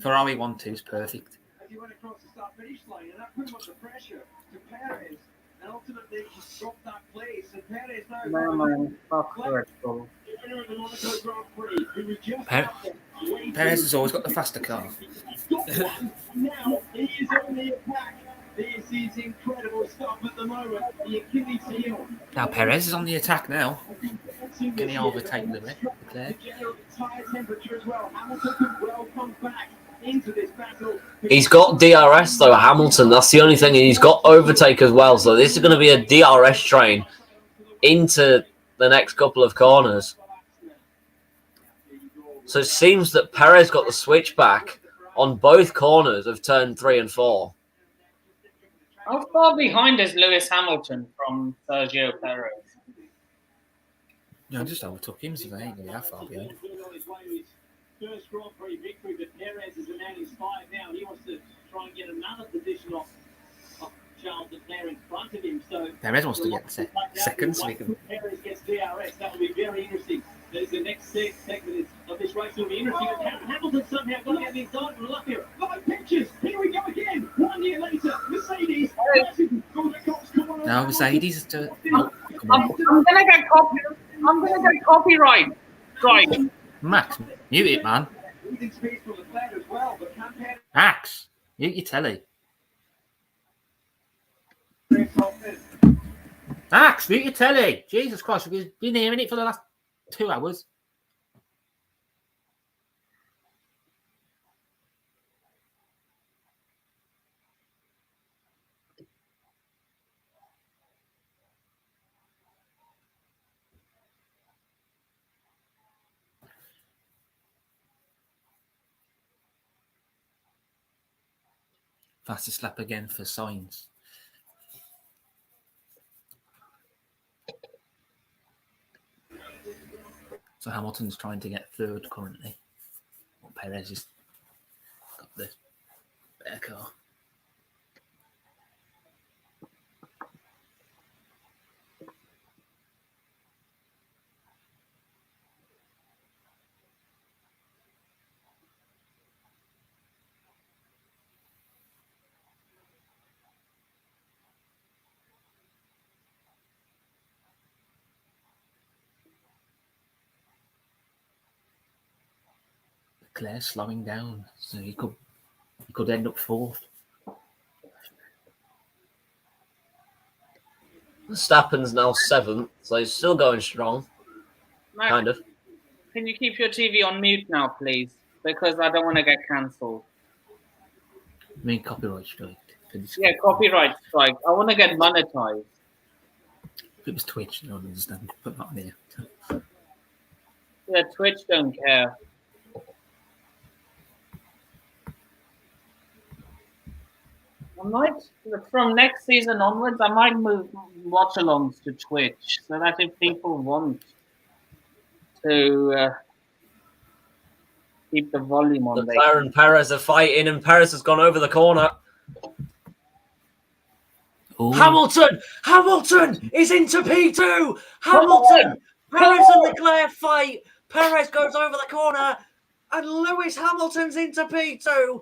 Ferrari 1-2 is perfect. As he went across the start-finish line, and that put much pressure to Perez, and ultimately he dropped that place. And Perez now. No, man. Fuck Red Bull. Winner of the Monaco Grand Prix, who was just Perez has always got the faster car. got one. Now he is on the attack. This is incredible stuff at the moment. The Achilles heel. Now Perez is on the attack now. Can he overtake the Leclerc? The general tire temperature as well. Hamilton could well come back into this battle. He's got DRS though, Hamilton. That's the only thing. And he's got overtake as well. So this is going to be a DRS train into the next couple of corners. So it seems that Perez got the switch back on both corners of turn 3 and 4. How far behind is Lewis Hamilton from Sergio Perez? Yeah, I just overtook him, so they ain't really that far behind. First Grand Prix victory, but Perez is the man inspired now. He wants to try and get another position off Charles Leclerc in front of him. So Perez wants to get second, so he can. Perez gets DRS. That will be very interesting. There's the next segment of this race will be interesting. Hamilton somehow got to get the inside from luck here. 5 pictures. Here we go again. 1 year later, Mercedes. Now Mercedes is to. I'm gonna get copy. I'm gonna get copyright. Right. Max, mute it, man. Max, mute your telly. Max, mute your telly. Jesus Christ, we've been hearing it for the last 2 hours. Fastest lap again for Sainz. So Hamilton's trying to get third currently. Well, Perez has got the better car. Leclerc slowing down, so he could end up fourth. Verstappen's now 7th, so he's still going strong. Mac, Kind of. can you keep your TV on mute now, please? Because I don't want to get cancelled. I mean, copyright strike. Yeah, copyright strike. I want to get monetized. If it was Twitch, I don't understand. Put that on here. Yeah, Twitch don't care. I might, from next season onwards, I might move watch-alongs to Twitch so that if people want to keep the volume on, Leclerc and Perez are fighting, and Perez has gone over the corner. Ooh. Hamilton is into P2. Hamilton, Perez and Leclerc fight. Perez goes over the corner, and Lewis Hamilton's into P2.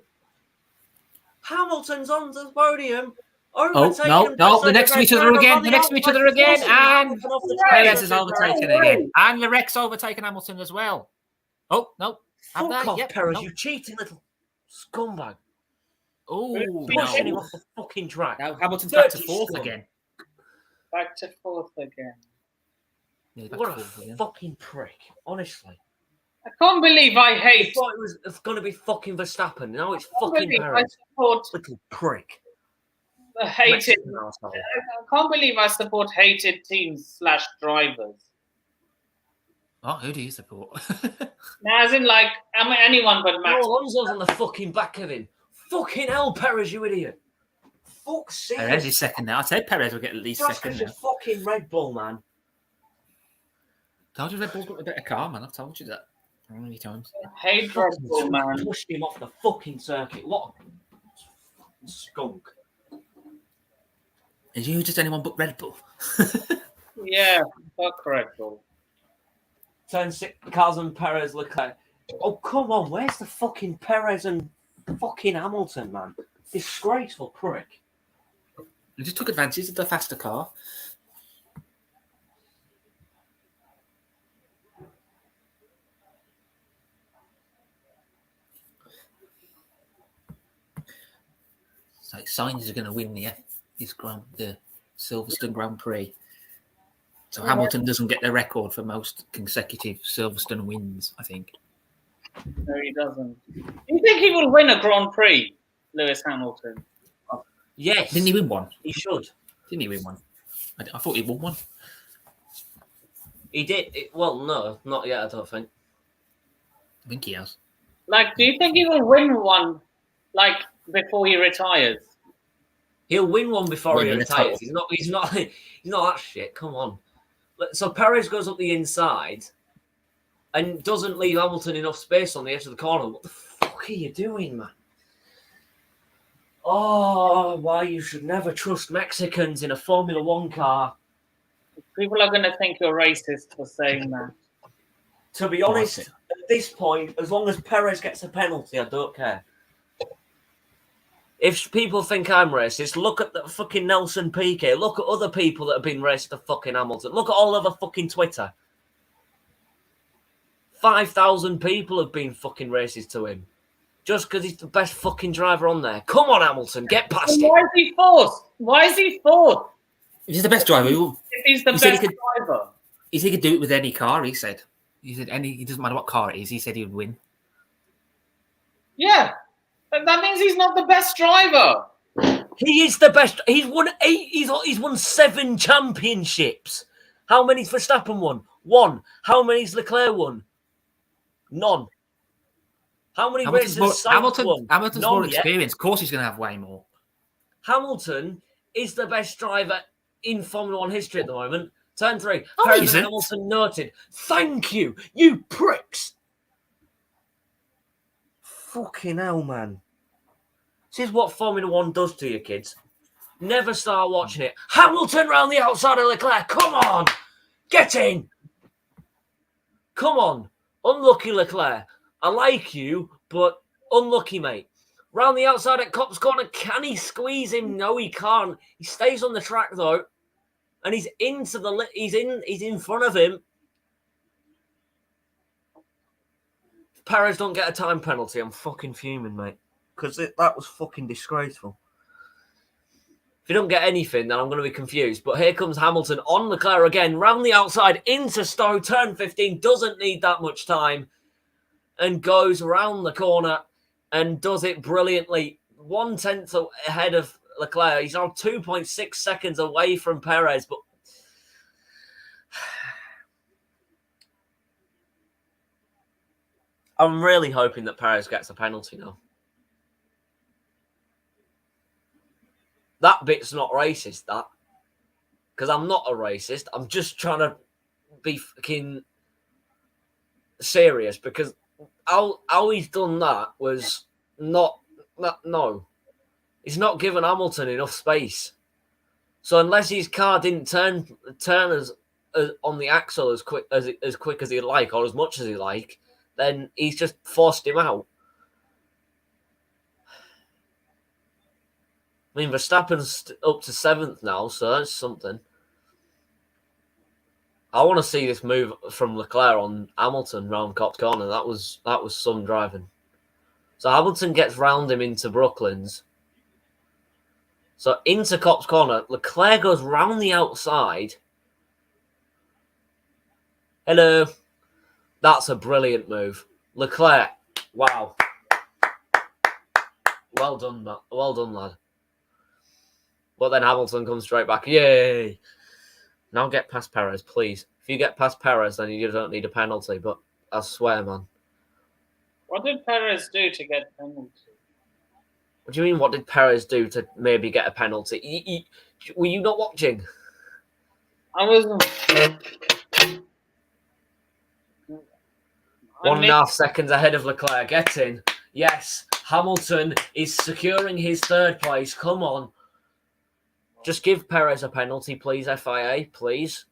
Hamilton's on the podium. No, they're next to each other again. They're next to each other again, and Perez is overtaken again, and Leclerc's overtaken Hamilton as well. Oh no! Fuck off, Yep, Perez! no. You cheating little scumbag! Oh, Pushing him no. off the fucking track. Now Hamilton's back to Dirty fourth scum. again. back to fourth again. Yeah, back What to a fourth again. fucking prick! Honestly, I can't believe I I hate. thought it was going to be fucking Verstappen. Now it's I can't fucking believe I Perez. support Little prick. the hated. Mexican arsehole. I can't believe I support hated teams / drivers. Oh, who do you support? Now, as in, like, I mean, anyone but Max. Oh, Alonso's on the fucking back of him. Fucking hell, Perez, you idiot. Fuck's sake. Perez is second now. I said Perez will get at least Just second because now. you're fucking Red Bull, man. Told you Red Bull's got a better car, man. I've told you that how many times. Hate Red Bull, man. Pushed him off the fucking circuit. What a fucking skunk. Is you just anyone but Red Bull? Yeah, fuck Red Bull. Turn 6, Carlos and Perez, Leclerc. Oh, come on. Where's the fucking Perez and fucking Hamilton, man? Disgraceful prick. They just took advantage of the faster car. It's like Sainz is going to win the Silverstone Grand Prix. So Hamilton doesn't get the record for most consecutive Silverstone wins, I think. No, he doesn't. Do you think he will win a Grand Prix, Lewis Hamilton? Yes. Didn't he win one? He should. Didn't he win one? I thought he won one. He did. Well, no, not yet, I don't think. I think he has. Like, do you think he will win one, like, before he retires? He'll win one before Well, he in the retires. title. He's not that shit. Come on. So Perez goes up the inside and doesn't leave Hamilton enough space on the edge of the corner. What the fuck are you doing, man? Oh, why you should never trust Mexicans in a Formula One car. People are going to think you're racist for saying that. To be honest, at this point, as long as Perez gets a penalty, I don't care. If people think I'm racist, look at the fucking Nelson Piquet. Look at other people that have been racist to fucking Hamilton. Look at all over fucking Twitter. 5,000 people have been fucking racist to him. Just because he's the best fucking driver on there. Come on, Hamilton, get past him. Why is he fourth? Why is he fourth? If he's the best driver, If he's the He said best he could- driver. he could do it with any car, he said. He said it doesn't matter what car it is, he said he would win. Yeah. But that means he's not the best driver. He is the best. He's won 8. He's won 7 championships. How many's Verstappen won? 1. How many's Leclerc won? None. How many races has Sainz won? Hamilton's None more yet. experienced. Of course he's going to have way more. Hamilton is the best driver in Formula One history at the moment. Turn 3. Oh, Perez he and isn't. Hamilton noted. Thank you, you pricks. Fucking hell, man. This is what Formula 1 does to you, kids. Never start watching it. Hamilton round the outside of Leclerc. Come on. Get in. Come on. Unlucky Leclerc. I like you, but unlucky, mate. Round the outside at Copse Corner. Can he squeeze him? No, he can't. He stays on the track, though. And he's into the... He's in front of him. If Perez don't get a time penalty, I'm fucking fuming, mate. Because that was fucking disgraceful. If you don't get anything, then I'm going to be confused. But here comes Hamilton on Leclerc again. Round the outside into Stowe. Turn 15. Doesn't need that much time. And goes round the corner and does it brilliantly. 1/10 ahead of Leclerc. He's now 2.6 seconds away from Perez. But I'm really hoping that Perez gets a penalty now. That bit's not racist, that. Because I'm not a racist. I'm just trying to be fucking serious. Because how he's done that was no. He's not given Hamilton enough space. So unless his car didn't turn as on the axle as quick as he'd like, or as much as he'd like, then he's just forced him out. I mean, Verstappen's up to 7th now, so that's something. I want to see this move from Leclerc on Hamilton round Copse Corner. That was some driving. So Hamilton gets round him into Brooklands. So into Copse Corner, Leclerc goes round the outside. Hello. That's a brilliant move. Leclerc, wow. Well done, Matt. Well done, lad. But then Hamilton comes straight back. Yay! Now get past Perez, please. If you get past Perez, then you don't need a penalty. But I swear, man. What did Perez do to get penalty? What do you mean, what did Perez do to maybe get a penalty? Were you not watching? I wasn't. 1.5 seconds ahead of Leclerc. Get in. Yes, Hamilton is securing his 3rd place. Come on. Just give Perez a penalty, please, FIA, please.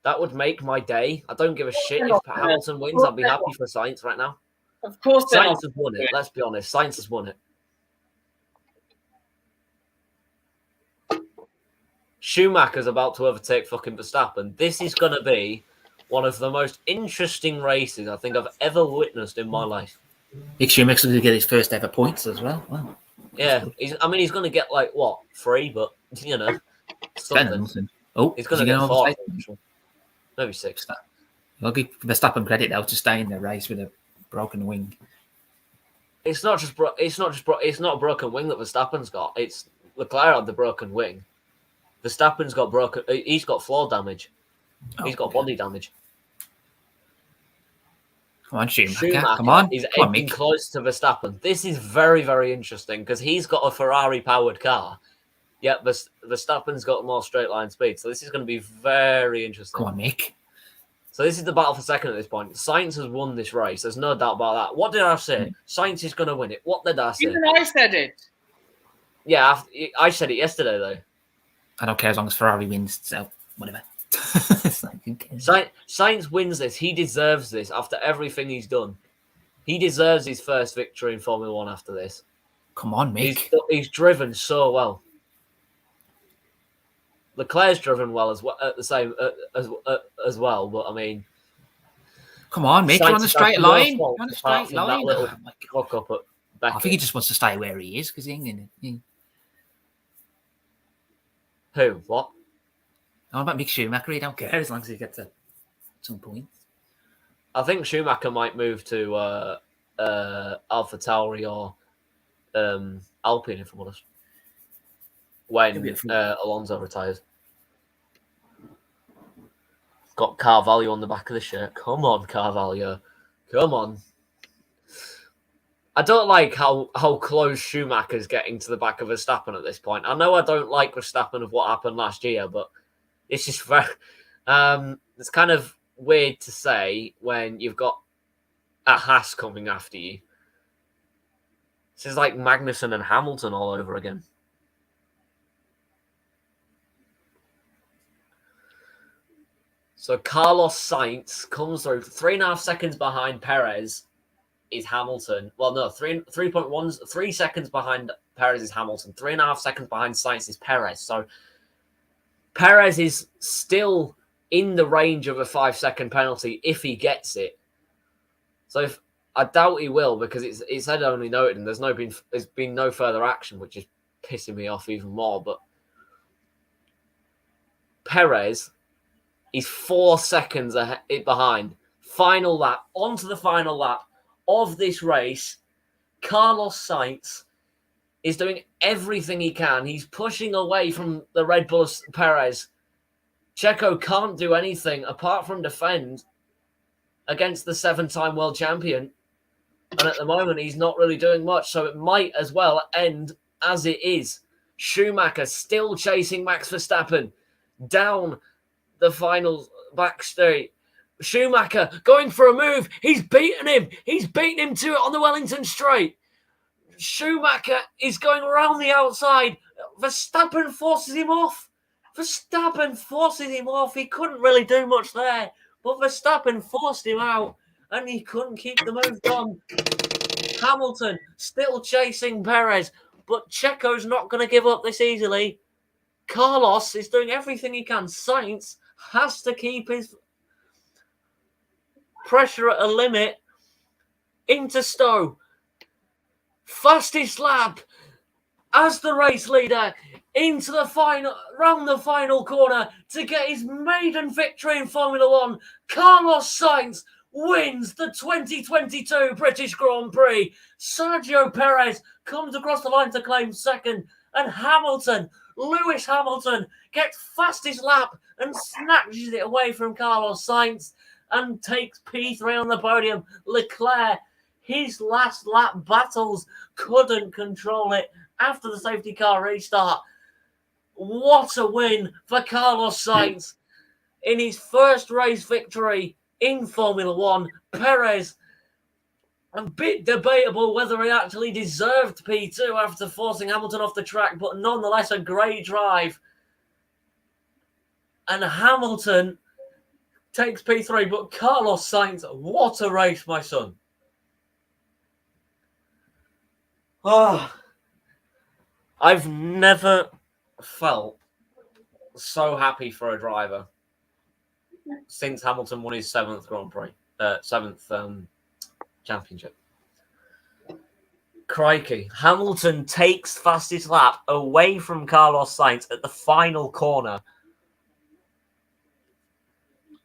That would make my day. I don't give a shit if Hamilton wins. I'd be happy for Sainz right now. Of course, Sainz has won it. Let's be honest. Sainz has won it. Schumacher's about to overtake fucking Verstappen. This is going to be one of the most interesting races I think I've ever witnessed in my life. Mick Schumacher's going to get his first ever points as well. Wow. Yeah, he's going to get 3, but something. Oh, he's going to get 4, maybe 6. I'll give Verstappen credit though to stay in the race with a broken wing. It's not a broken wing that Verstappen's got. It's Leclerc had the broken wing. Verstappen's got broken. He's got floor damage. He's got body damage. Come on, Schumacher. Come on. He's edging close to Verstappen. This is very, very interesting because he's got a Ferrari-powered car, yet Verstappen's got more straight-line speed. So this is going to be very interesting. Come on, Mick. So this is the battle for second at this point. Sainz has won this race. There's no doubt about that. What did I say? Sainz is going to win it. What did I say? Even I said it. Yeah, I said it yesterday, though. I don't care as long as Ferrari wins, so whatever. Sainz wins this. He deserves this after everything he's done. He deserves his first victory in Formula 1 after this. Come on, Mick. He's driven so well. Leclerc's driven well as well, as well. But I mean, come on, Mick. You're on the straight line. You're on the straight line. Fuck up at Beckett. I think he just wants to stay where he is because he ain't going to. Who? What? How about Mick Schumacher? He don't care as long as he gets some points. I think Schumacher might move to AlphaTauri or Alpine, if I'm honest. When Alonso retires. Got Carvalho on the back of the shirt. Come on, Carvalho. Come on. I don't like how close Schumacher's getting to the back of Verstappen at this point. I know I don't like Verstappen of what happened last year, but it's just very... It's kind of weird to say when you've got a Haas coming after you. This is like Magnussen and Hamilton all over again. So Carlos Sainz comes through 3.5 seconds behind Perez is Hamilton. Well, no, 3 seconds behind Perez is Hamilton. 3.5 seconds behind Sainz is Perez. So Perez is still in the range of a 5-second penalty if he gets it. So I doubt he will because it's head only noted and there's been no further action, which is pissing me off even more. But Perez is 4 seconds behind. Final lap, onto the final lap of this race. Carlos Sainz is doing everything he can. He's pushing away from the Red Bull Perez. Checo can't do anything apart from defend against the 7-time world champion. And at the moment, he's not really doing much. So it might as well end as it is. Schumacher still chasing Max Verstappen down the final back straight. Schumacher going for a move. He's beaten him. He's beaten him to it on the Wellington straight. Schumacher is going around the outside. Verstappen forces him off. He couldn't really do much there. But Verstappen forced him out. And he couldn't keep the move on. Hamilton still chasing Perez. But Checo's not going to give up this easily. Carlos is doing everything he can. Sainz has to keep his pressure at a limit. Into Stowe. Fastest lap as the race leader into the final, round the final corner to get his maiden victory in Formula One. Carlos Sainz wins the 2022 British Grand Prix. Sergio Perez comes across the line to claim second, and Lewis Hamilton gets fastest lap and snatches it away from Carlos Sainz and takes P3 on the podium. Leclerc, his last lap battles, couldn't control it after the safety car restart. What a win for Carlos Sainz in his first race victory in Formula One. Perez, a bit debatable whether he actually deserved P2 after forcing Hamilton off the track, but nonetheless a great drive. And Hamilton takes P3, but Carlos Sainz, what a race, my son. Oh, I've never felt so happy for a driver since Hamilton won his seventh championship. Crikey. Hamilton takes fastest lap away from Carlos Sainz at the final corner.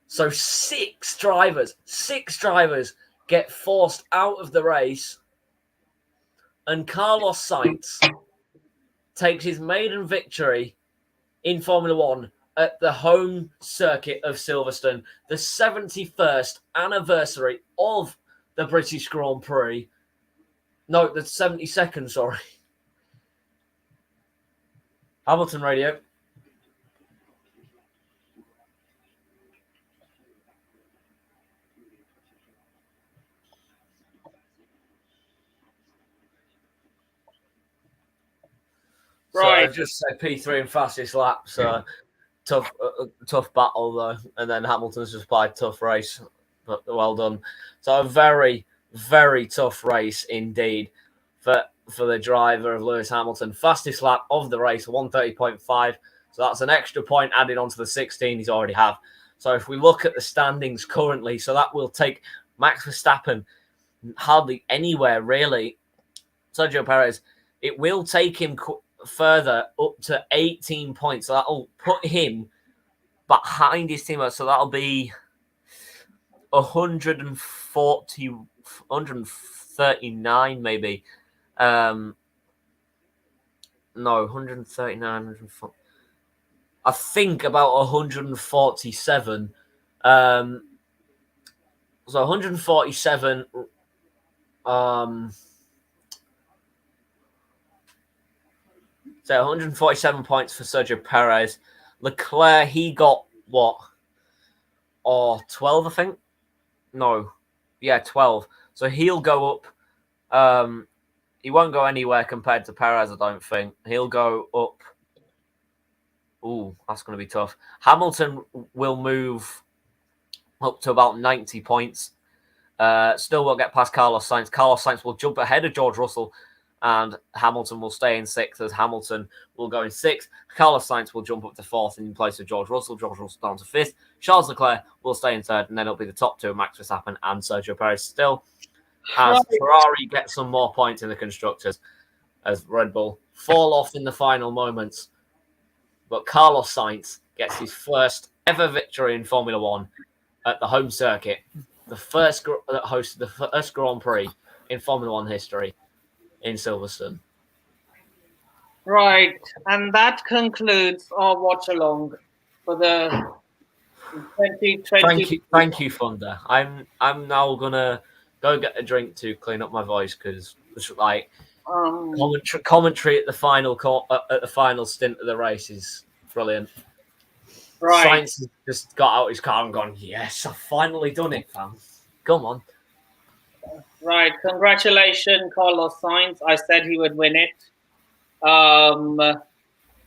So six drivers get forced out of the race. And Carlos Sainz takes his maiden victory in Formula One at the home circuit of Silverstone, the 71st anniversary of the British Grand Prix. No, the 72nd, sorry. Hamilton Radio. Right. So I just said P3 and fastest lap. So tough battle though. And then Hamilton's just played tough race. But well done. So a very, very tough race indeed for the driver of Lewis Hamilton. Fastest lap of the race, 1:30.5. So that's an extra point added onto the 16 he's already have. So if we look at the standings currently, so that will take Max Verstappen hardly anywhere really. Sergio Perez, it will take him further up to 18 points. So that'll put him behind his teammate. So that'll be 139 maybe. No, 139, 140. I think about 147. So 147. So 147 points for Sergio Perez. Leclerc, he got what? or 12, I think. No, yeah, 12. So he'll go up. He won't go anywhere compared to Perez, I don't think. He'll go up. Ooh, that's going to be tough. Hamilton will move up to about 90 points. Still won't get past Carlos Sainz. Carlos Sainz will jump ahead of George Russell, and Hamilton will stay in 6th as Hamilton will go in 6th. Carlos Sainz will jump up to 4th in place of George Russell. George Russell down to 5th. Charles Leclerc will stay in 3rd, and then it'll be the top 2, Max Verstappen and Sergio Perez still. As Ferrari gets some more points in the Constructors, as Red Bull fall off in the final moments. But Carlos Sainz gets his first ever victory in Formula One at the home circuit, the first that hosted the first Grand Prix in Formula One history in Silverstone. Right, and that concludes our watch along for the 2020. Thank you, Thunder. I'm now gonna go get a drink to clean up my voice because it's like commentary at the final stint of the race is brilliant. Right. Sainz just got out his car and gone, yes, I've finally done it, fam. Come on. Right, congratulations, Carlos Sainz. I said he would win it.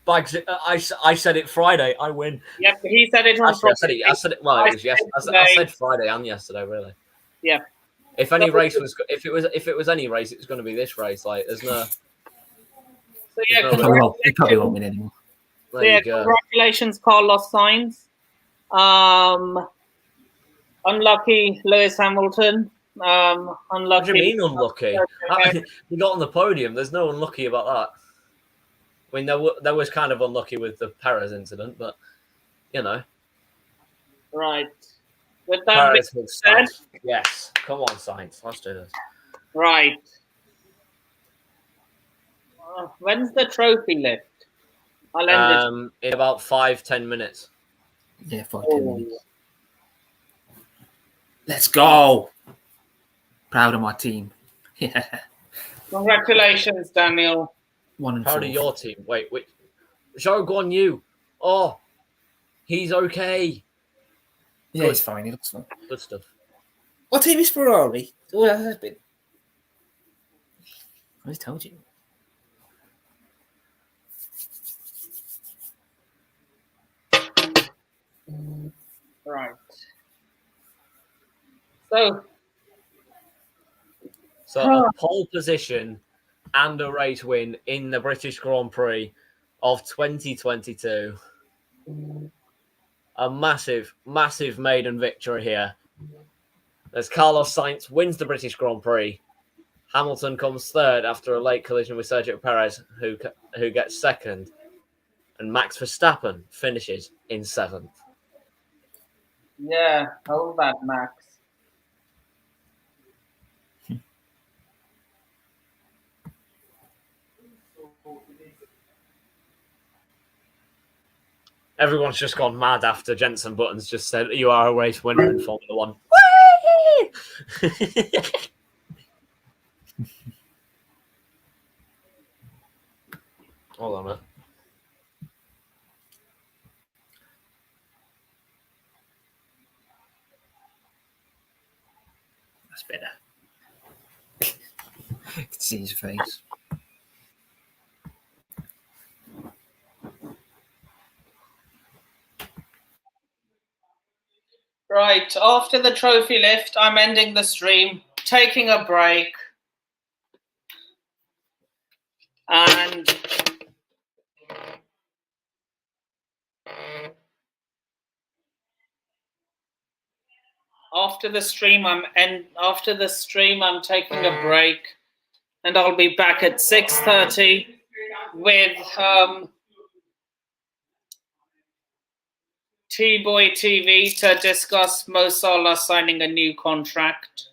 Bags, I said it Friday. I win. Yep, he said it on Friday. I said it. Well, it was yesterday. I said Friday and yesterday, really. Yeah. If any race was, if it was any race, it was going to be this race. Like, there's no. So yeah, he probably won't win anymore. So yeah, congratulations, Carlos Sainz. Unlucky Lewis Hamilton. Unlucky. What do you mean unlucky? He got on the podium. There's no unlucky about that. I mean, there was kind of unlucky with the Perez incident, but you know. Right. With that being said, yes. Come on, Sainz. Let's do this. Right. When's the trophy lift? I'll end it in about 5-10 minutes. Yeah, 5-10 minutes. Let's go. Proud of my team. Yeah. Congratulations, Daniel. 1 and 4. Proud of your team. Wait. Zhou Guan Yu. Oh, he's okay. Yeah, he's fine. He looks fine. Good stuff. What team is Ferrari? Oh, that has been. I just told you. Right. So a pole position and a race win in the British Grand Prix of 2022. A massive, massive maiden victory here. As Carlos Sainz wins the British Grand Prix, Hamilton comes 3rd after a late collision with Sergio Perez, who gets 2nd, and Max Verstappen finishes in 7th. Yeah, hold that, Max. Everyone's just gone mad after Jensen Button's just said, you are a race winner in Formula One. Hold on a minute. That's better. I can see his face. Right, after the trophy lift, I'm ending the stream, taking a break. And after the stream, I'm taking a break, and I'll be back at 6:30 with T-Boy TV to discuss Mo Salah signing a new contract.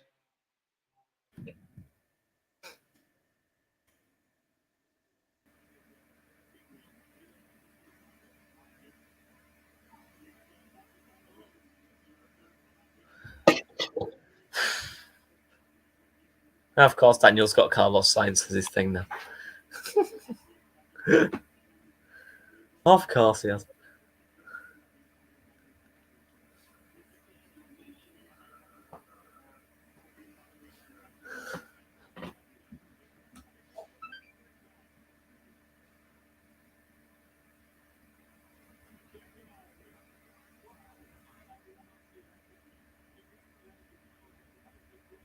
Of course, Daniel's got Carlos Sainz as his thing now. Of course he has.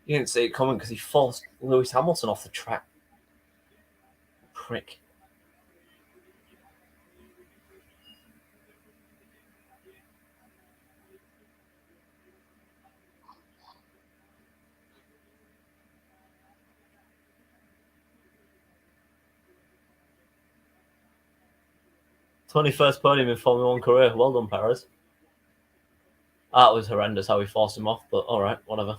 You didn't see it coming because he forced Lewis Hamilton off the track. Prick. '21st podium in Formula One career. Well done, Perez. That was horrendous how he forced him off, but all right, whatever.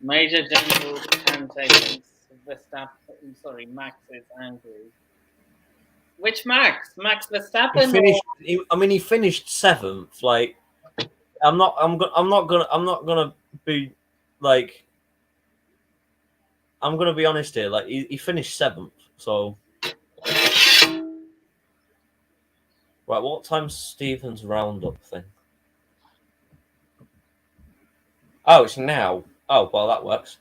Major general cantations. Verstappen. Sorry, Max is angry. Which Max? Max Verstappen? He finished 7th. Like, I'm not gonna be like. I'm gonna be honest here. Like, he finished 7th. So, right, what time's Stephen's roundup thing? Oh, it's now. Oh, well, that works.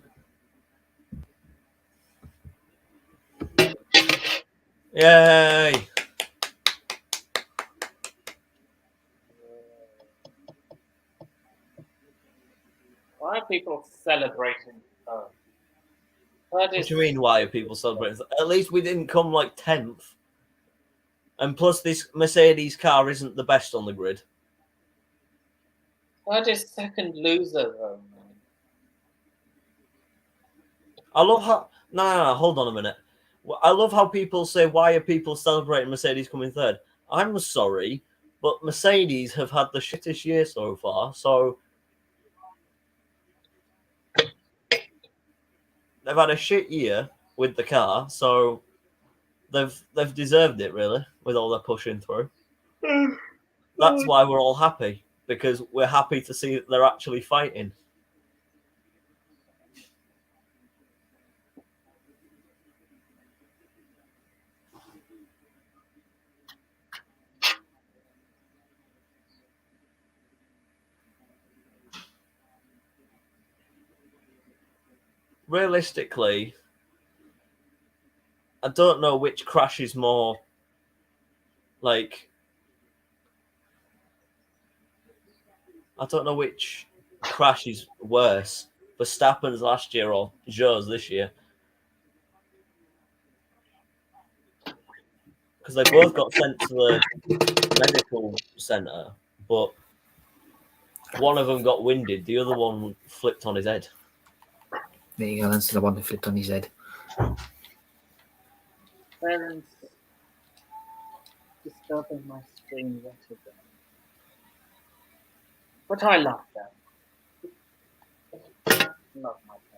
Yay! Why are people celebrating? What do you mean? Why are people celebrating? At least we didn't come like 10th. And plus, this Mercedes car isn't the best on the grid. Third is second loser, though. I love how. No, hold on a minute. I love how people say, why are people celebrating Mercedes coming 3rd? I'm sorry, but Mercedes have had the shittest year so far, so they've had a shit year with the car, so they've deserved it, really, with all their pushing through. That's why we're all happy, because we're happy to see that they're actually fighting. Realistically, I don't know which crash is more like. I don't know which crash is worse, Verstappen's last year or Zhou's this year, because they both got sent to the medical centre, but one of them got winded, the other one flipped on his head. There you go. That's the one that flipped on his head. Parents disturbing my screen yet again. But I love them. Love my parents.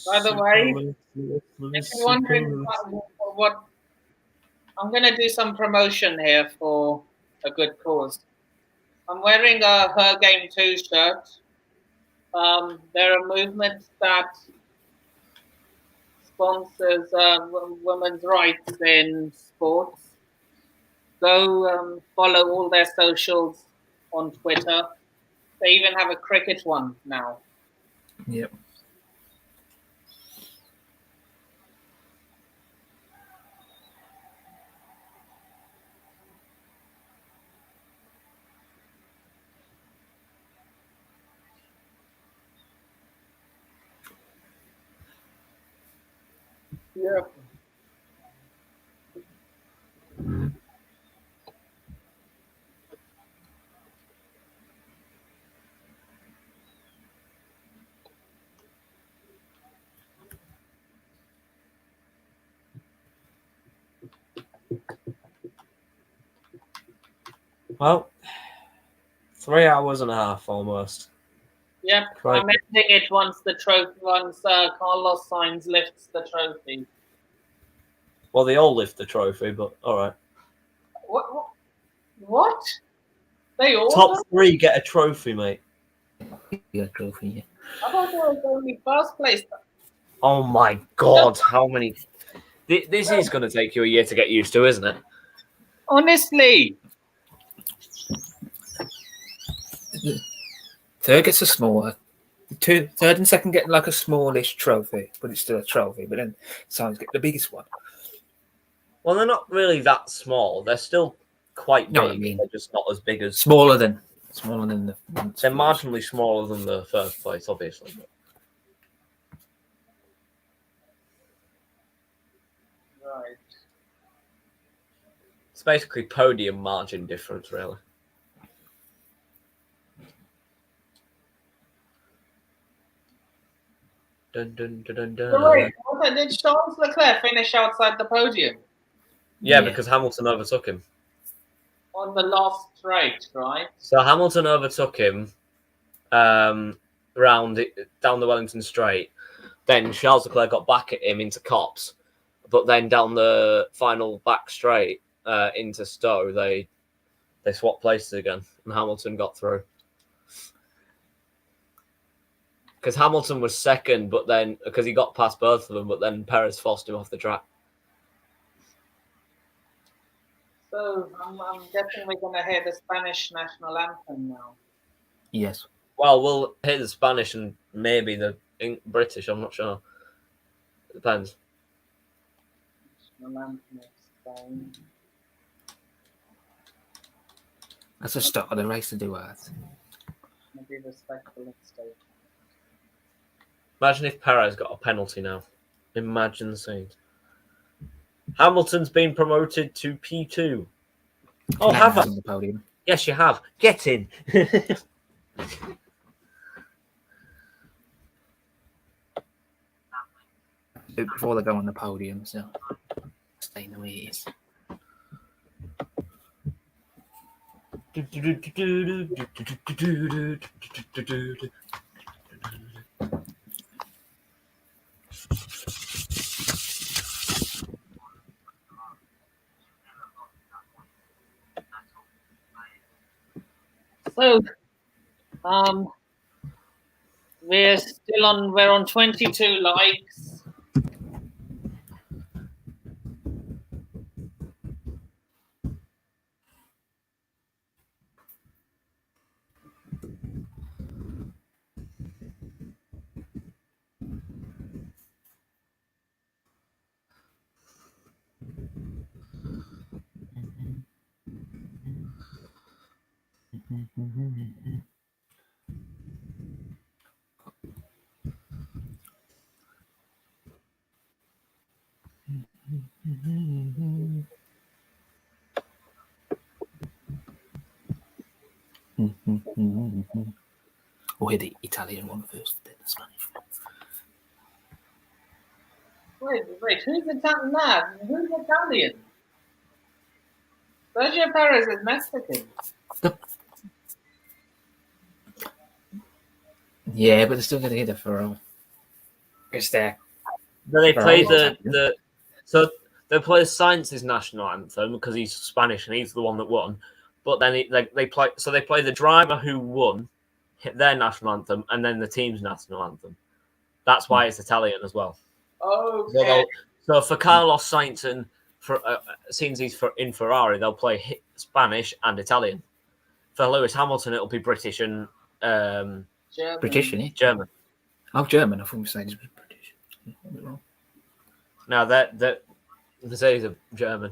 By the way, if you're wondering what I'm going to do some promotion here for a good cause. I'm wearing a Her Game 2 shirt. There are movements that sponsors women's rights in sports. Go follow all their socials on Twitter. They even have a cricket one now. Yep. Yeah. Well, 3 hours and a half almost. Yep, Right. I'm ending it once Carlos Sainz lifts the trophy. Well, they all lift the trophy, but all right. What? They all Top do? 3 get a trophy, mate. Yeah, trophy. Yeah. I thought it was only first place. Oh my God! How many? This is going to take you a year to get used to, isn't it? Honestly. Third gets a smaller. Third and second get like a smallish trophy, but it's still a trophy. But then Sainz get the biggest one. Well, they're not really that small. They're still quite No, big. I mean- They're just not as big as. Smaller than the. They're marginally smaller than the first place, obviously. Right. It's basically podium margin difference, really. Dun, dun, dun, dun, dun. So wait, did Charles Leclerc finish outside the podium Yeah, Yeah. because Hamilton overtook him. on the last straight, right? So Hamilton overtook him down the Wellington Straight. Then Charles Leclerc got back at him into Copse, but then down the final back straight into Stowe, they swapped places again, and Hamilton got through. Because Hamilton was second, but then because he got past both of them, but then Perez forced him off the track. So I'm guessing we're going to hear the Spanish national anthem now. Yes. Well, we'll hear the Spanish and maybe the British. I'm not sure. It depends. National anthem of Spain. That's the start of the race to do Earth. Be respectful and state. Imagine if Perez got a penalty now. Imagine the scenes. Hamilton's been promoted to P2. Oh, have I? On the podium. Yes, you have. Get in. Before they go on the podium, so staying the way it is. So, we're on 22 likes. We'll hear the Italian one first, then the Spanish one. Wait, who's Italian? Who's Italian? Sergio Perez is Mexican. Yeah, but they're still going to hear the Ferrari. Because they're... They play Ferrari. so they play Sainz's national anthem because he's Spanish and he's the one that won. But then they play the driver who won their national anthem and then the team's national anthem. That's why it's Italian as well. Okay. So for Carlos Sainz and since he's in Ferrari, they'll play Spanish and Italian. For Lewis Hamilton, it'll be British and German. British, isn't it? German. Oh, German. I thought you were saying it was British. A bit wrong. Now they say he's a German.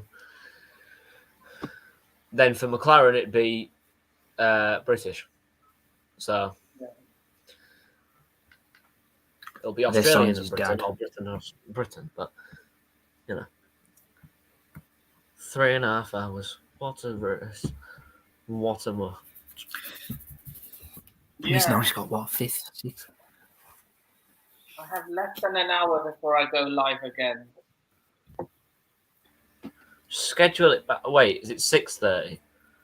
Then for McLaren, it'd be British. So it'll be Their Australian Sainz and is Britain, dad. or Britain. But, 3.5 hours. What a race. What a month. He's now he's got what, fifth, sixth? I have less than an hour before I go live again. Schedule it back. Wait, is it 6:30?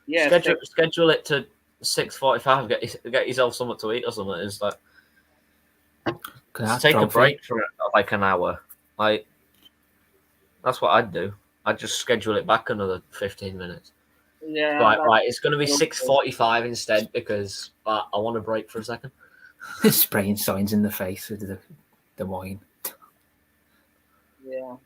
Yeah, schedule it to 6:45. Get yourself something to eat or something. It's like just take a break for like an hour. Like that's what I'd do. I'd just schedule it back another 15 minutes. Yeah. Right. It's going to be 6:45 instead because I want to break for a second. Spraying signs in the face with the wine. Yeah.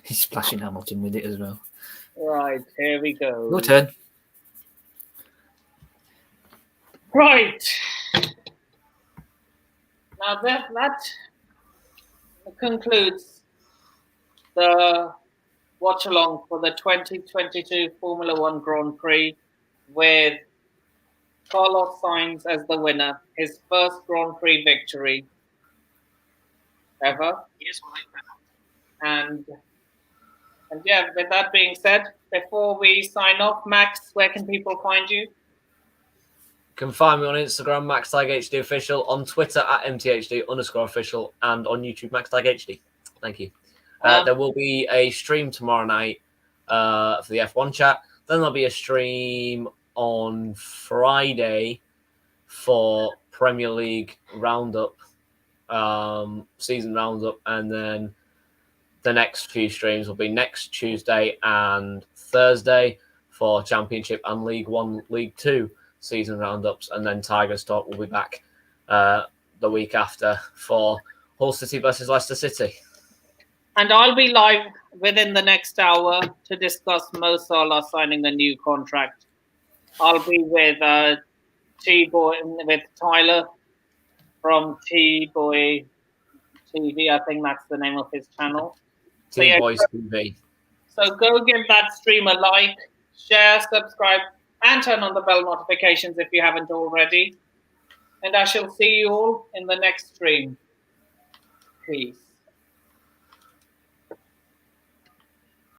He's splashing Hamilton with it as well. Right, here we go. Your turn. Right. Now that concludes the watch along for the 2022 Formula One Grand Prix with Carlos Sainz as the winner, his first Grand Prix victory ever. And yeah, with that being said, before we sign off, Max, where can people find you? You can find me on Instagram, MaxTagHD Official, on Twitter at MTHD_official, and on YouTube, MaxTagHD. Thank you. There will be a stream tomorrow night for the F1 chat. Then there'll be a stream on Friday for Premier League Roundup, season Roundup, and then the next few streams will be next Tuesday and Thursday for Championship and League 1, League 2 season roundups, and then Tigers Talk will be back the week after for Hull City versus Leicester City. And I'll be live within the next hour to discuss Mo Salah signing a new contract. I'll be with with Tyler from T-Boy TV. I think that's the name of his channel. T-Boys TV. So go give that stream a like, share, subscribe, and turn on the bell notifications if you haven't already. And I shall see you all in the next stream. Peace.